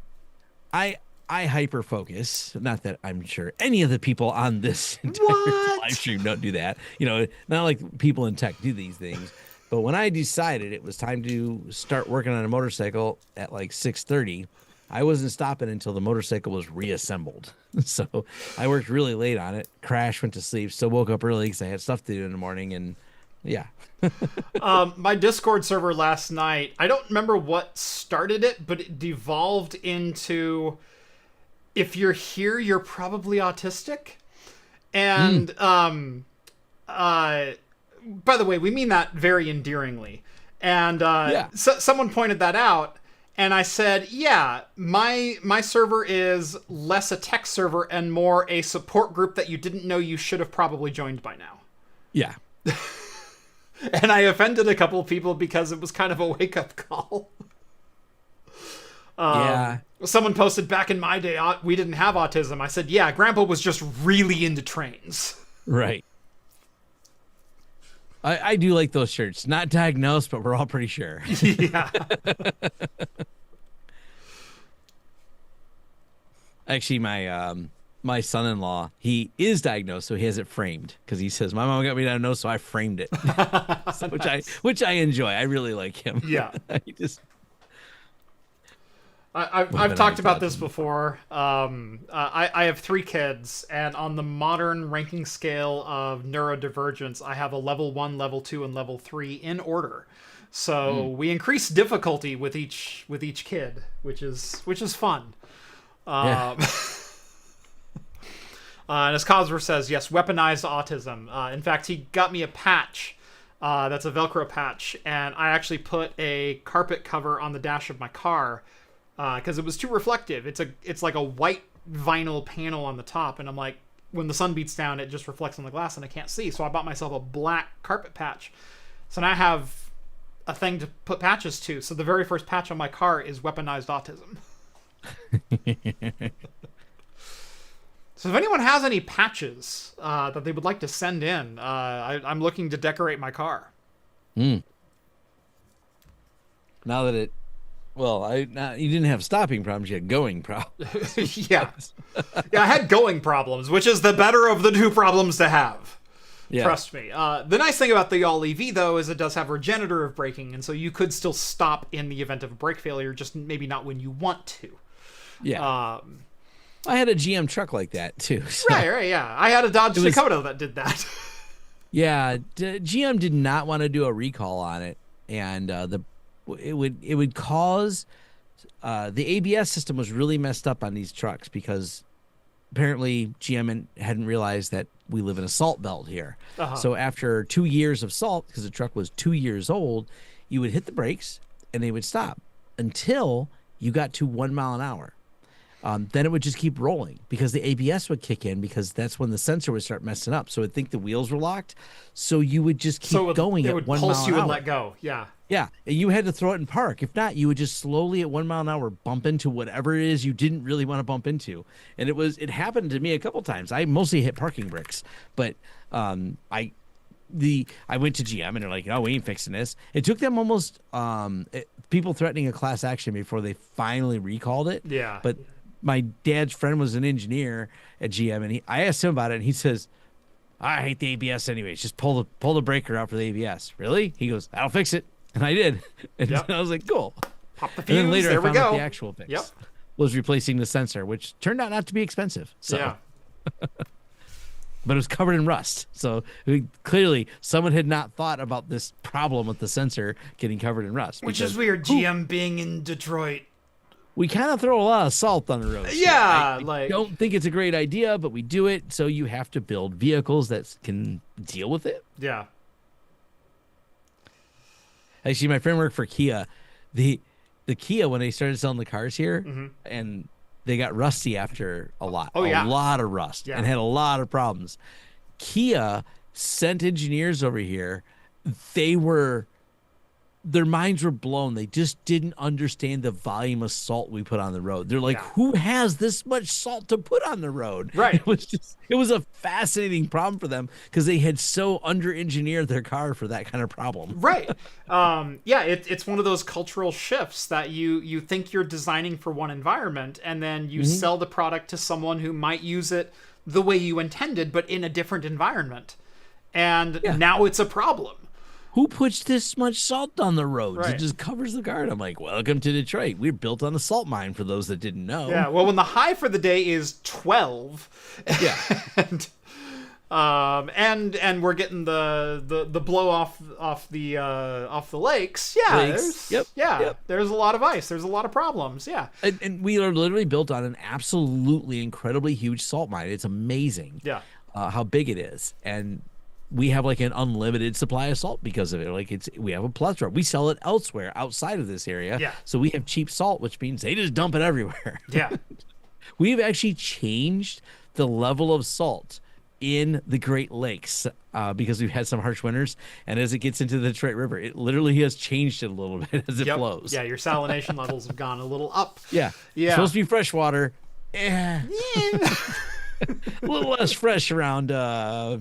I hyper focus. Not that I'm sure any of the people on this entire live stream don't do that. You know, not like people in tech do these things. But when I decided it was time to start working on a motorcycle at like 6:30, I wasn't stopping until the motorcycle was reassembled. So I worked really late on it, crashed, went to sleep, still woke up early because I had stuff to do in the morning, and yeah. My Discord server last night, I don't remember what started it, but it devolved into, if you're here, you're probably autistic. And by the way, we mean that very endearingly. And someone pointed that out. And I said, yeah, my server is less a tech server and more a support group that you didn't know you should have probably joined by now. Yeah. And I offended a couple of people because it was kind of a wake-up call. Yeah. Someone posted, back in my day, we didn't have autism. I said, yeah, Grandpa was just really into trains. Right. I do like those shirts. Not diagnosed, but we're all pretty sure. Yeah. Actually, my son-in-law, he is diagnosed, so he has it framed because he says my mom got me diagnosed, so I framed it. So, which I enjoy. I really like him. Yeah. He just. I've talked about this before. I have 3 kids, and on the modern ranking scale of neurodivergence, I have a level 1, level 2, and level 3 in order. So we increase difficulty with each kid, which is fun. Yeah. And as Cosver says, yes, weaponized autism. In fact, he got me a patch. That's a Velcro patch, and I actually put a carpet cover on the dash of my car because it was too reflective. It's like a white vinyl panel on the top, and I'm like, when the sun beats down, it just reflects on the glass, and I can't see. So I bought myself a black carpet patch. So now I have a thing to put patches to. So the very first patch on my car is weaponized autism. So if anyone has any patches that they would like to send in, I'm looking to decorate my car. Now that you didn't have stopping problems, you had going problems. Yeah, I had going problems, which is the better of the 2 problems to have. Yeah. Trust me. The nice thing about the all EV though is it does have regenerative braking, and so you could still stop in the event of a brake failure, just maybe not when you want to. Yeah. I had a GM truck like that too. So. Right, yeah. I had a Dodge Dakota that did that. Yeah, GM did not want to do a recall on it, and it would cause the ABS system was really messed up on these trucks because apparently GM hadn't realized that we live in a salt belt here. So after 2 years of salt, because the truck was 2 years old, you would hit the brakes and they would stop until you got to 1 mile an hour. Then it would just keep rolling because the ABS would kick in because that's when the sensor would start messing up. So it'd think the wheels were locked. So you would just keep going at 1 mile an hour. It would pulse you and let go. Yeah. Yeah. And you had to throw it in park. If not, you would just slowly at 1 mile an hour bump into whatever it is you didn't really want to bump into. And it happened to me a couple times. I mostly hit parking bricks, but I went to GM and they're like, "Oh, we ain't fixing this." It took them almost people threatening a class action before they finally recalled it. Yeah. But my dad's friend was an engineer at GM, and I asked him about it, and he says, "I hate the ABS anyways. Just pull the breaker out for the ABS." Really? He goes, "That'll fix it," and I did. And I was like, "Cool." Pop the fuse. And then later, there I found we go. out the actual fix was replacing the sensor, which turned out not to be expensive. So. Yeah. But it was covered in rust. So clearly, someone had not thought about this problem with the sensor getting covered in rust. Which is weird, GM being in Detroit. We kind of throw a lot of salt on the road. Yeah, I don't think it's a great idea, but we do it. So you have to build vehicles that can deal with it. Yeah. Actually, my friend worked for Kia. The Kia, when they started selling the cars here, and they got rusty after a lot. Oh, yeah. A lot of rust and had a lot of problems. Kia sent engineers over here. Their minds were blown. They just didn't understand the volume of salt we put on the road. They're like, who has this much salt to put on the road? Right. It was a fascinating problem for them because they had so under-engineered their car for that kind of problem. Right. It's one of those cultural shifts that you think you're designing for one environment, and then you sell the product to someone who might use it the way you intended, but in a different environment. And now it's a problem. Who puts this much salt on the roads? Right. It just covers the guard. I'm like, welcome to Detroit. We're built on a salt mine, for those that didn't know. Yeah, well, when the high for the day is 12. Yeah. and we're getting the blow off the lakes. Yeah. There's a lot of ice. There's a lot of problems. Yeah. And we are literally built on an absolutely incredibly huge salt mine. It's amazing. Yeah. How big it is. And we have like an unlimited supply of salt because of it. We have a plethora. We sell it elsewhere outside of this area. Yeah. So we have cheap salt, which means they just dump it everywhere. Yeah. We've actually changed the level of salt in the Great Lakes because we've had some harsh winters. And as it gets into the Detroit River, it literally has changed it a little bit as it flows. Yeah, your salination levels have gone a little up. Yeah. Yeah. It's supposed to be fresh water. Yeah. A little less fresh around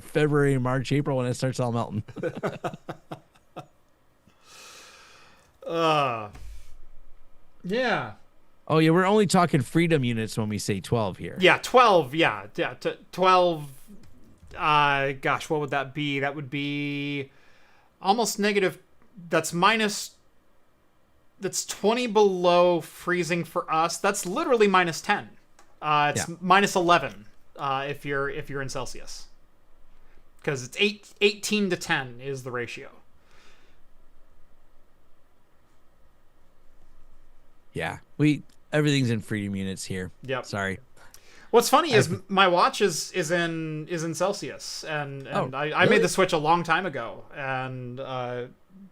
February, March, April when it starts all melting. Yeah. Oh, yeah, we're only talking freedom units when we say 12 here. Yeah, 12. Yeah, 12. Gosh, what would that be? That would be almost negative. That's 20 below freezing for us. That's literally minus 10. It's minus 11 if you're in Celsius. Because it's 18 to 10 is the ratio. Yeah, everything's in freedom units here. Yep. Sorry. What's funny is my watch is in Celsius, and I made the switch a long time ago. And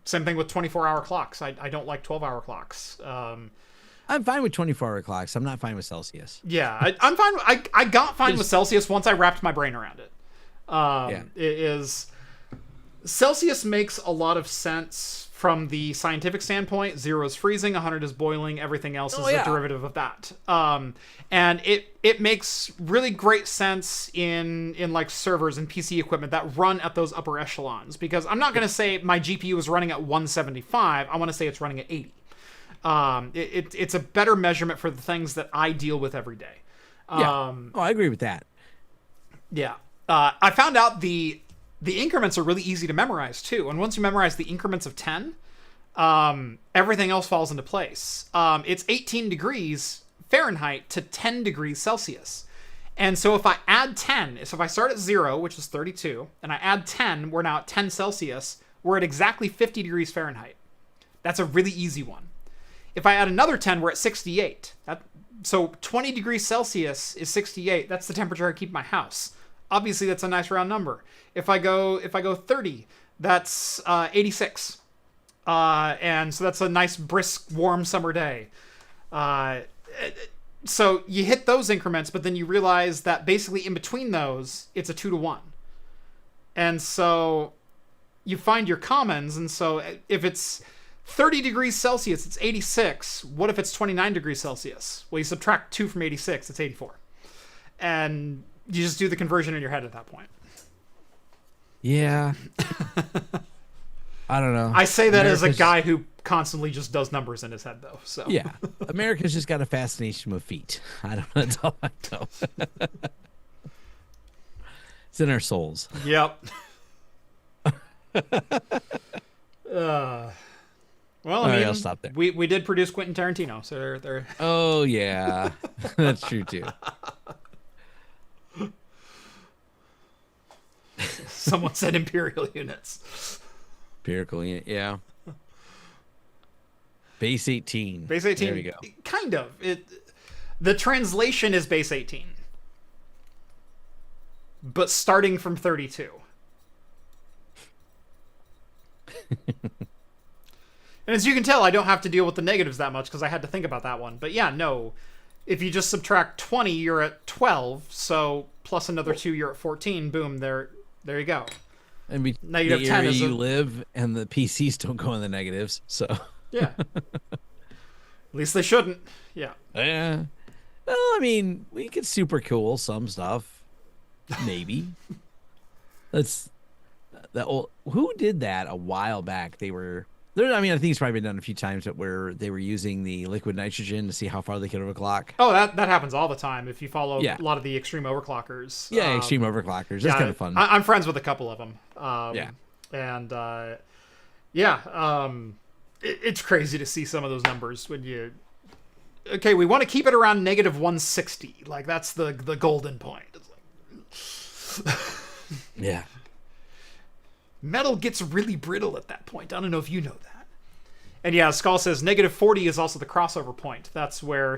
same thing with 24-hour clocks. I don't like 12-hour clocks. I'm fine with 24-hour clocks. I'm not fine with Celsius. Yeah, I'm fine. I got fine with Celsius once I wrapped my brain around it. Celsius makes a lot of sense from the scientific standpoint. 0 is freezing, 100 is boiling, everything else is a derivative of that. And it makes really great sense in like servers and PC equipment that run at those upper echelons, because I'm not going to say my GPU is running at 175. I want to say it's running at 80. It's a better measurement for the things that I deal with every day. I agree with that. Yeah. I found out the increments are really easy to memorize too. And once you memorize the increments of 10, everything else falls into place. It's 18 degrees Fahrenheit to 10 degrees Celsius. And so if I add 10, so if I start at 0, which is 32, and I add 10, we're now at 10 Celsius, we're at exactly 50 degrees Fahrenheit. That's a really easy one. If I add another 10, we're at 68. So 20 degrees Celsius is 68. That's the temperature I keep in my house. Obviously, that's a nice round number. If I go 30, that's 86. And so that's a nice, brisk, warm summer day. So you hit those increments, but then you realize that basically in between those, it's a 2 to 1. And so you find your commons. And so if it's 30 degrees Celsius, it's 86. What if it's 29 degrees Celsius? Well, you subtract 2 from 86, it's 84. And you just do the conversion in your head at that point. Yeah. I don't know. I say that as a guy who constantly just does numbers in his head, though. So yeah, America's just got a fascination with feet. I don't know. That's all I know. It's in our souls. Yep. Well, I mean, I'll stop there. We did produce Quentin Tarantino, so they're... Oh yeah, that's true too. Someone said imperial units. Empirical unit, yeah. Base 18. Base 18. There you go. Kind of. The translation is base 18. But starting from 32. And as you can tell, I don't have to deal with the negatives that much because I had to think about that one. But yeah, no. If you just subtract 20, you're at 12. So plus another 2, you're at 14. Boom, there you go. And negative the 10 area is you live and the PCs don't go in the negatives, so yeah. At least they shouldn't. Yeah. Yeah. Well, I mean, we could super cool some stuff, maybe. That's the old. Who did that a while back? They were. I mean, I think it's probably been done a few times, but where they were using the liquid nitrogen to see how far they could overclock. Oh, that happens all the time if you follow a lot of the extreme overclockers. Yeah, extreme overclockers. That's kind of fun. I'm friends with a couple of them. Yeah. And it's crazy to see some of those numbers when you. Okay, we want to keep it around negative 160. Like that's the golden point. It's like, yeah. Metal gets really brittle at that point. I don't know if you know that. And yeah, Skull says negative 40 is also the crossover point. That's where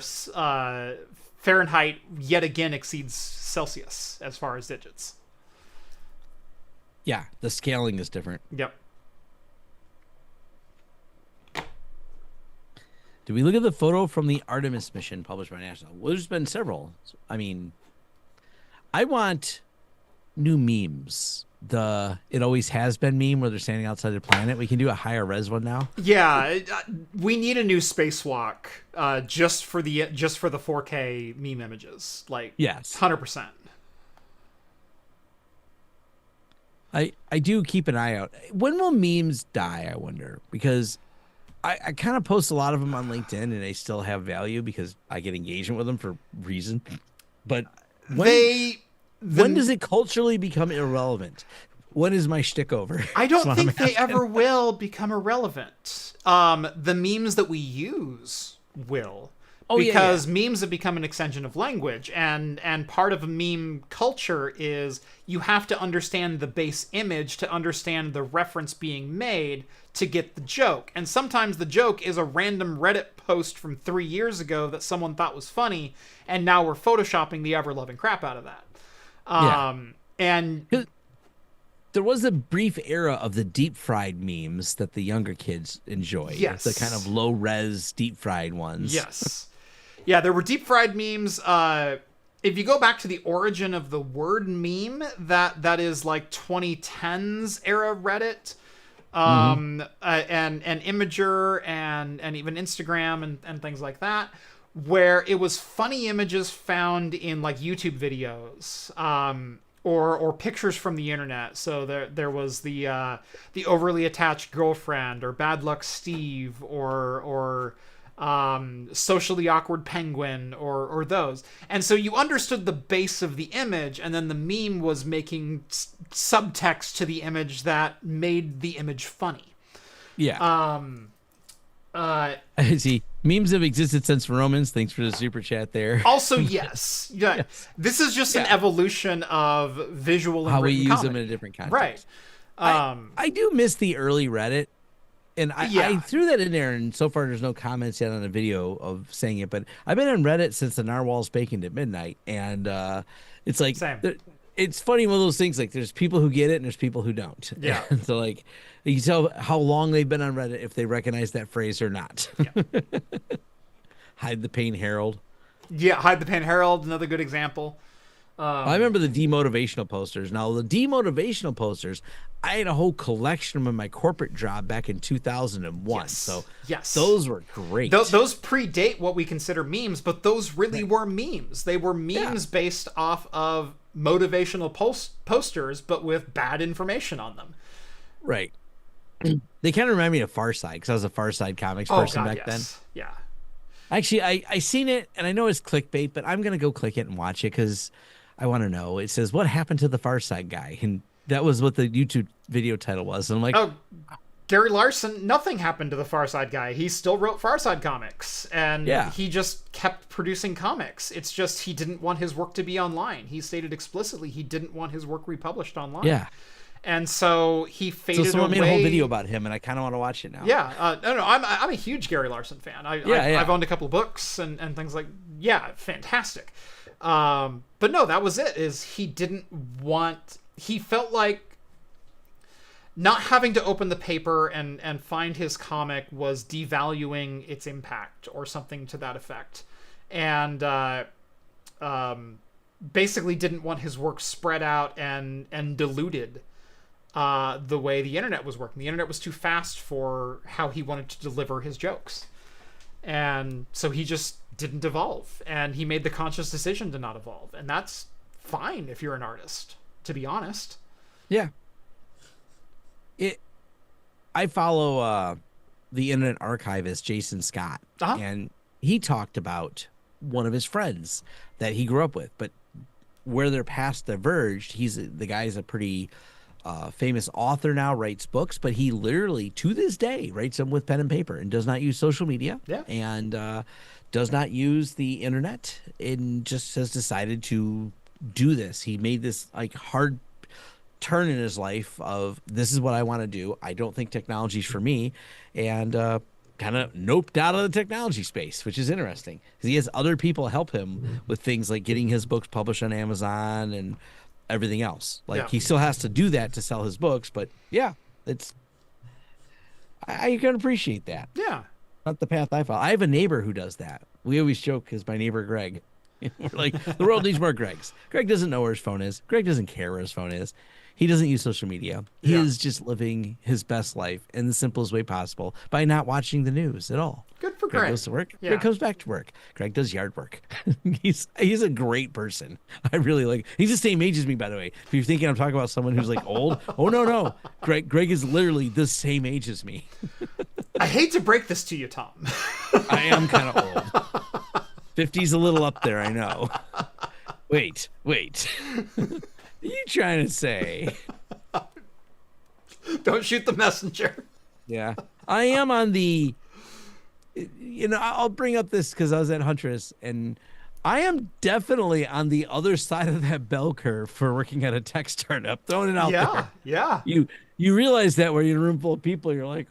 Fahrenheit yet again exceeds Celsius as far as digits. Yeah, the scaling is different. Yep. Did we look at the photo from the Artemis mission published by National? Well, there's been several. I mean, I want new memes. The "it always has been" meme where they're standing outside the planet. We can do a higher res one now. Yeah, we need a new spacewalk just for the 4K meme images. Like, yes, 100%. I do keep an eye out. When will memes die, I wonder? Because I kind of post a lot of them on LinkedIn and they still have value because I get engagement with them for reason. But when does it culturally become irrelevant? When is my shtick over? I don't think they ever will become irrelevant. The memes that we use will. Because memes have become an extension of language, and part of a meme culture is you have to understand the base image to understand the reference being made to get the joke. And sometimes the joke is a random Reddit post from 3 years ago that someone thought was funny, and now we're photoshopping the ever-loving crap out of that. And there was a brief era of the deep fried memes that the younger kids enjoy. Yes. The kind of low res deep fried ones. Yes. Yeah, there were deep fried memes. If you go back to the origin of the word meme, that is like 2010s era Reddit, and Imager and even Instagram and things like that, where it was funny images found in like YouTube videos, or pictures from the internet. So there was the overly attached girlfriend, or Bad Luck Steve, or socially awkward penguin, or those. And so you understood the base of the image, and then the meme was making subtext to the image that made the image funny. Yeah. I see. Memes have existed since Romans. Thanks for the super chat there. Also, yes. Yeah. Yes. This is just an evolution of visual and how we use comedy. them in a different context. Right. I do miss the early Reddit. And I threw that in there, and so far there's no comments yet on the video of saying it. But I've been on Reddit since the narwhals baconed at midnight, and it's like it's funny, one of those things. Like, there's people who get it and there's people who don't. Yeah. So like, you can tell how long they've been on Reddit if they recognize that phrase or not. Yeah. Hide the Pain Herald. Yeah, Hide the Pain Herald, another good example. I remember the demotivational posters. Now, the demotivational posters, I had a whole collection of them in my corporate job back in 2001. Yes. So yes, those were great. Those predate what we consider memes, but those really were memes. They were memes based off of motivational posters, but with bad information on them. Right. They kind of remind me of Far Side, because I was a Far Side comics person back then. Yeah. Actually, I seen it, and I know it's clickbait, but I'm going to go click it and watch it because I want to know. It says, what happened to the Far Side guy? And that was what the YouTube video title was. And I'm like, oh, Gary Larson, nothing happened to the Far Side guy. He still wrote Far Side comics, and he just kept producing comics. It's just he didn't want his work to be online. He stated explicitly he didn't want his work republished online. Yeah. And so he faded away. So someone made a whole video about him, and I kind of want to watch it now. Yeah. No, I'm a huge Gary Larson fan. I've owned a couple of books and things like, fantastic. But no, that was it, is he didn't want, he felt like not having to open the paper and find his comic was devaluing its impact or something to that effect. And basically didn't want his work spread out and diluted the way the internet was working. The internet was too fast for how he wanted to deliver his jokes. And so he just didn't evolve. And he made the conscious decision to not evolve. And that's fine if you're an artist, to be honest. Yeah. I follow the internet archivist Jason Scott, and he talked about one of his friends that he grew up with, but where their paths diverged, the guy's a pretty famous author now, writes books, but he literally to this day writes them with pen and paper and does not use social media and does not use the internet, and just has decided to do this. He made this like hard turn in his life of, this is what I want to do. I don't think technology's for me, and kind of noped out of the technology space, which is interesting because he has other people help him with things like getting his books published on Amazon and everything else. Like he still has to do that to sell his books, but I can appreciate that. Yeah. Not the path I follow. I have a neighbor who does that. We always joke because my neighbor Greg, We're like, the world needs more Gregs. Greg doesn't know where his phone is. Greg doesn't care where his phone is. He doesn't use social media. He is just living his best life in the simplest way possible by not watching the news at all. Good for Greg. Greg goes to work. Yeah. Greg comes back to work. Greg does yard work. He's a great person. I really like. He's the same age as me, by the way. If you're thinking I'm talking about someone who's like old, oh no. Greg is literally the same age as me. I hate to break this to you, Tom. I am kind of old. 50's a little up there, I know. Wait. What are you trying to say? Don't shoot the messenger. Yeah. I am on the, I'll bring up this because I was at Huntress, and I am definitely on the other side of that bell curve for working at a tech startup. Throwing it out there. Yeah. You realize that when you're in a room full of people, you're like,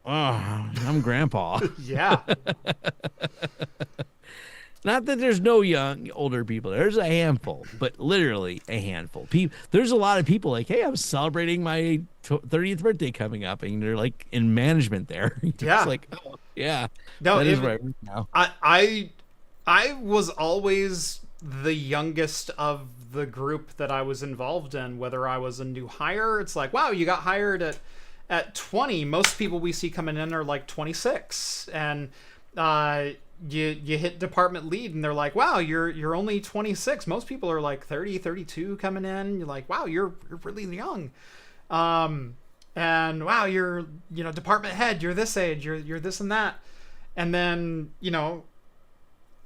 oh, I'm grandpa. Yeah. Not that there's no older people. There's a handful, but literally a handful. There's a lot of people like, hey, I'm celebrating my 30th birthday coming up, and they're like in management there. Yeah. It's like, oh, yeah. No, that is right now. I was always the youngest of the group that I was involved in, whether I was a new hire. It's like, wow, you got hired at 20. Most people we see coming in are like 26. And, you hit department lead and they're like, wow, you're only 26. Most people are like 30, 32 coming in. You're like, wow, you're really young. And wow, you're, department head, you're this age, you're this and that. And then,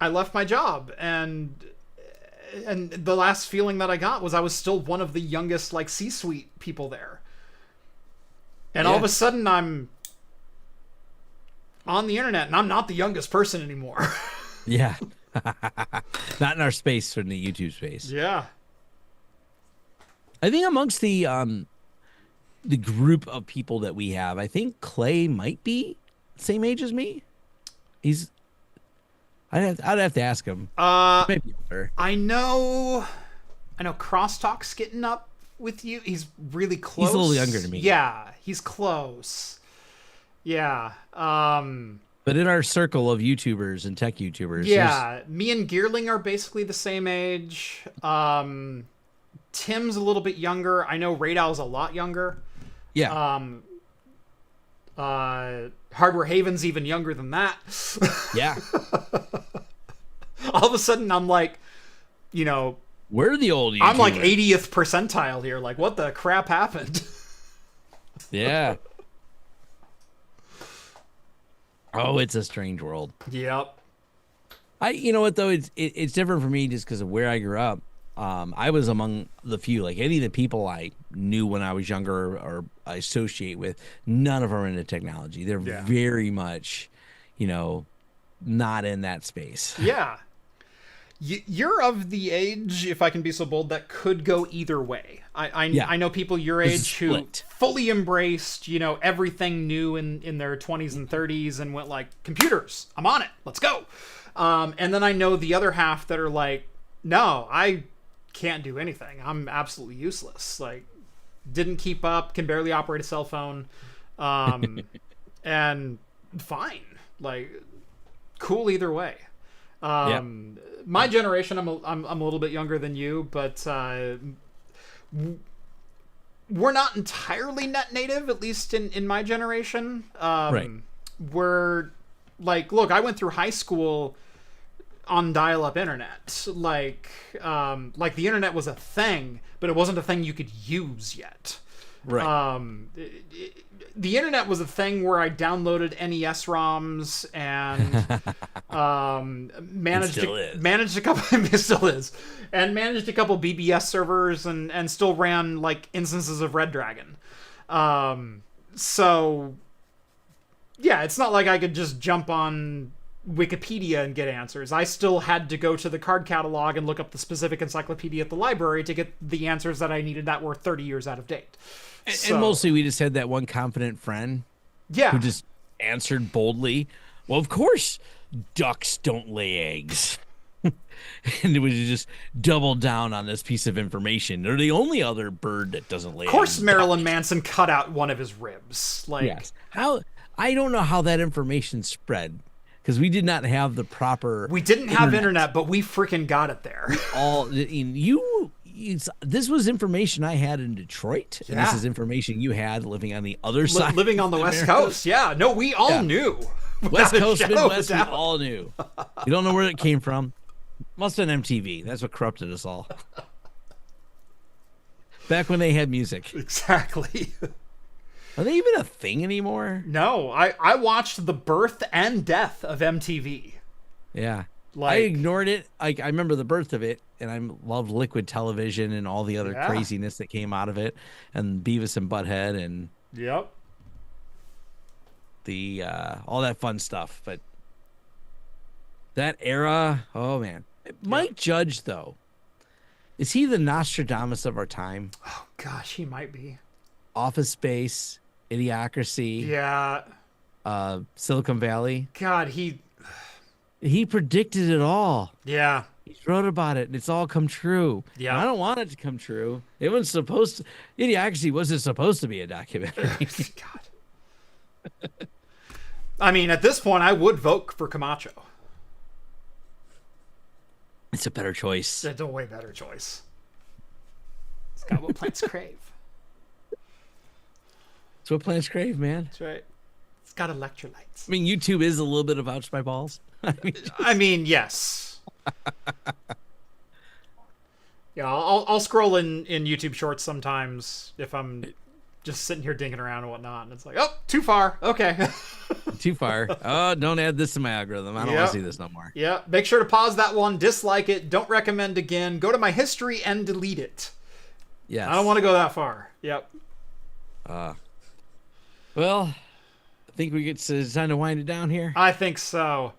I left my job, and the last feeling that I got was I was still one of the youngest, like, C-suite people there. And all of a sudden I'm on the internet, and I'm not the youngest person anymore. Yeah. Not in our space, or in the YouTube space. Yeah. I think amongst the group of people that we have, I think Clay might be the same age as me. I'd have to ask him. Maybe older. I know Crosstalk's getting up with you. He's really close. He's a little younger than me. Yeah, he's close. Yeah. But in our circle of YouTubers and tech YouTubers, yeah, me and Gearling are basically the same age. Tim's a little bit younger. I know Radal's a lot younger. Yeah. Hardware Haven's even younger than that. Yeah. All of a sudden, I'm like, we're the old YouTubers. I'm like 80th percentile here. Like, what the crap happened? Yeah. Oh, it's a strange world. Yep. You know what though? It's different for me just because of where I grew up. I was among the few, like any of the people I knew when I was younger or I associate with, none of them are into technology. They're very much, not in that space. Yeah. You're of the age, if I can be so bold, that could go either way. I know people your age who fully embraced, everything new in their 20s and 30s and went like, computers, I'm on it, let's go. And then I know the other half that are like, no, I can't do anything. I'm absolutely useless. Like, didn't keep up, can barely operate a cell phone. And fine. Like, cool either way. My generation, I'm a little bit younger than you, but we're not entirely net native, at least in my generation. Right. We're like, look, I went through high school on dial-up internet. Like the internet was a thing, but it wasn't a thing you could use yet. Right. The internet was a thing where I downloaded NES ROMs and managed a couple. It still is, and managed a couple BBS servers and still ran like instances of Red Dragon. So yeah, it's not like I could just jump on Wikipedia and get answers. I still had to go to the card catalog and look up the specific encyclopedia at the library to get the answers that I needed that were 30 years out of date. And mostly we just had that one confident friend who just answered boldly, well, of course ducks don't lay eggs. And it was just double down on this piece of information. They're the only other bird that doesn't lay eggs. Of course Marilyn Manson cut out one of his ribs. Like, yes. I don't know how that information spread. because we did not have the proper. We didn't have internet, but we freaking got it there. This was information I had in Detroit, and this is information you had living on the other side. Living on the West Coast, yeah. No, we all knew. West Coast, Midwest, we all knew. You don't know where it came from. Must have been MTV. That's what corrupted us all. Back when they had music. Exactly. Are they even a thing anymore? No, I watched the birth and death of MTV. Yeah. I ignored it. I remember the birth of it, and I loved Liquid Television and all the other craziness that came out of it, and Beavis and Butthead, and the all that fun stuff. But that era, oh man. Mike Judge, though, is he the Nostradamus of our time? Oh gosh, he might be. Office Space, Idiocracy, Silicon Valley. God, he predicted it all. Yeah. He wrote about it, and it's all come true. Yeah. And I don't want it to come true. It wasn't supposed to. Idiocracy wasn't supposed to be a documentary. God. I mean, at this point, I would vote for Camacho. It's a better choice. It's a way better choice. It's got what plants crave. It's what plants crave, man. That's right. It's got electrolytes. I mean, YouTube is a little bit of ouch my balls. I mean, yes. Yeah, I'll scroll in YouTube Shorts sometimes if I'm just sitting here dinking around and whatnot, and it's like, oh, too far. Okay. Too far. Oh, don't add this to my algorithm. I don't want to see this no more. Yeah. Make sure to pause that one, dislike it, don't recommend again. Go to my history and delete it. Yes. I don't want to go that far. Yep. Well, I think it's time to wind it down here. I think so.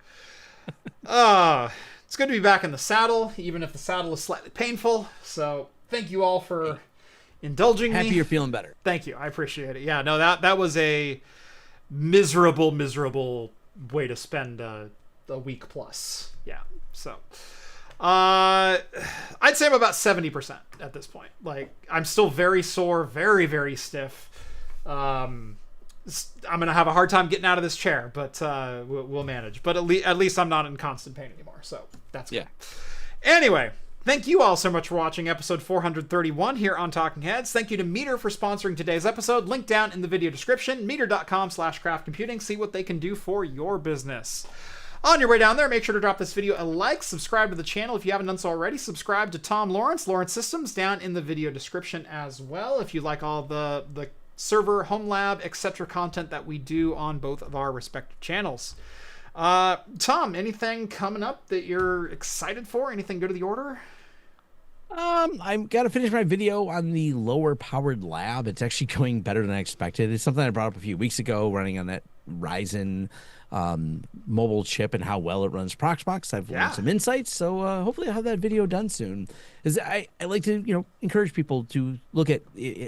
It's good to be back in the saddle, even if the saddle is slightly painful. So thank you all for indulging me. Happy you're feeling better. Thank you. I appreciate it. Yeah, no, that was a miserable way to spend a week plus. Yeah. So I'd say I'm about 70% at this point. Like, I'm still very sore, very, very stiff. I'm gonna have a hard time getting out of this chair, but we'll manage. But at least I'm not in constant pain anymore, so that's good. Anyway, thank you all so much for watching episode 431 here on Talking Heads. Thank you to Meter for sponsoring today's episode. Link down in the video description, meter.com/craftcomputing. See what they can do for your business. On your way down there, make sure to drop this video a like, subscribe to the channel if you haven't done so already, subscribe to Tom Lawrence Systems, down in the video description as well, if you like all the server, Homelab, etc. content that we do on both of our respective channels. Tom, anything coming up that you're excited for? Anything go to the order? I've got to finish my video on the lower powered lab. It's actually going better than I expected. It's something I brought up a few weeks ago, running on that Ryzen mobile chip and how well it runs Proxmox. I've learned some insights, so hopefully I'll have that video done soon. I like to encourage people to look at.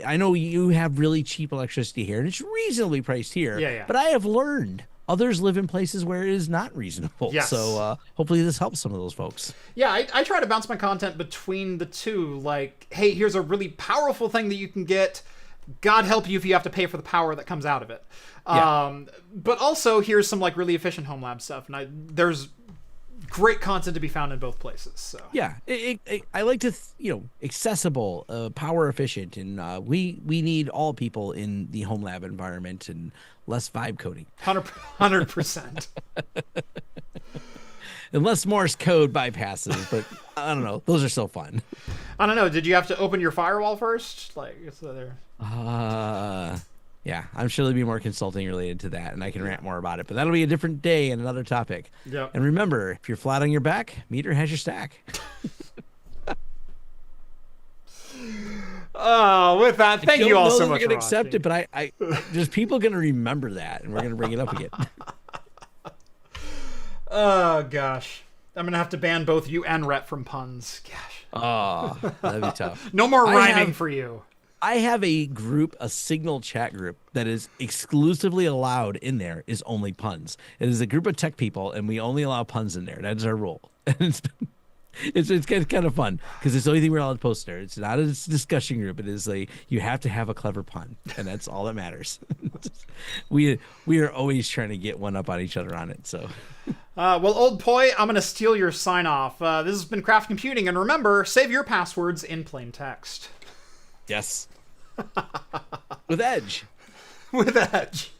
I know you have really cheap electricity here, and it's reasonably priced here. But I have learned others live in places where it is not reasonable. Yes. So hopefully this helps some of those folks. Yeah, I try to bounce my content between the two. Like, hey, here's a really powerful thing that you can get. God help you if you have to pay for the power that comes out of it. But also, here's some like really efficient Homelab stuff. And there's great content to be found in both places. So yeah, I like to accessible, power efficient, and we need all people in the Homelab environment and less vibe coding. 100%. Unless Morse code bypasses, but I don't know. Those are so fun. I don't know. Did you have to open your firewall first? Like, so there. Yeah, I'm sure there'll be more consulting related to that, and I can rant more about it. But that'll be a different day and another topic. Yep. And remember, if you're flat on your back, Meter has your stack. With that, thank you all so much for watching. Accept it, but I there's people going to remember that, and we're going to bring it up again. Oh, gosh. I'm going to have to ban both you and Rhett from puns. Gosh. Oh, that'd be tough. No more rhyming for you. I have a group, a Signal chat group, that is exclusively allowed in there is only puns. It is a group of tech people, and we only allow puns in there. That is our rule. And it's kind of fun because it's the only thing we're allowed to post there. It's not a discussion group. It is you have to have a clever pun, and that's all that matters. We are always trying to get one up on each other on it. So Well, old poi, I'm going to steal your sign off. This has been Craft Computing, and remember, save your passwords in plain text. Yes. With Edge. With Edge.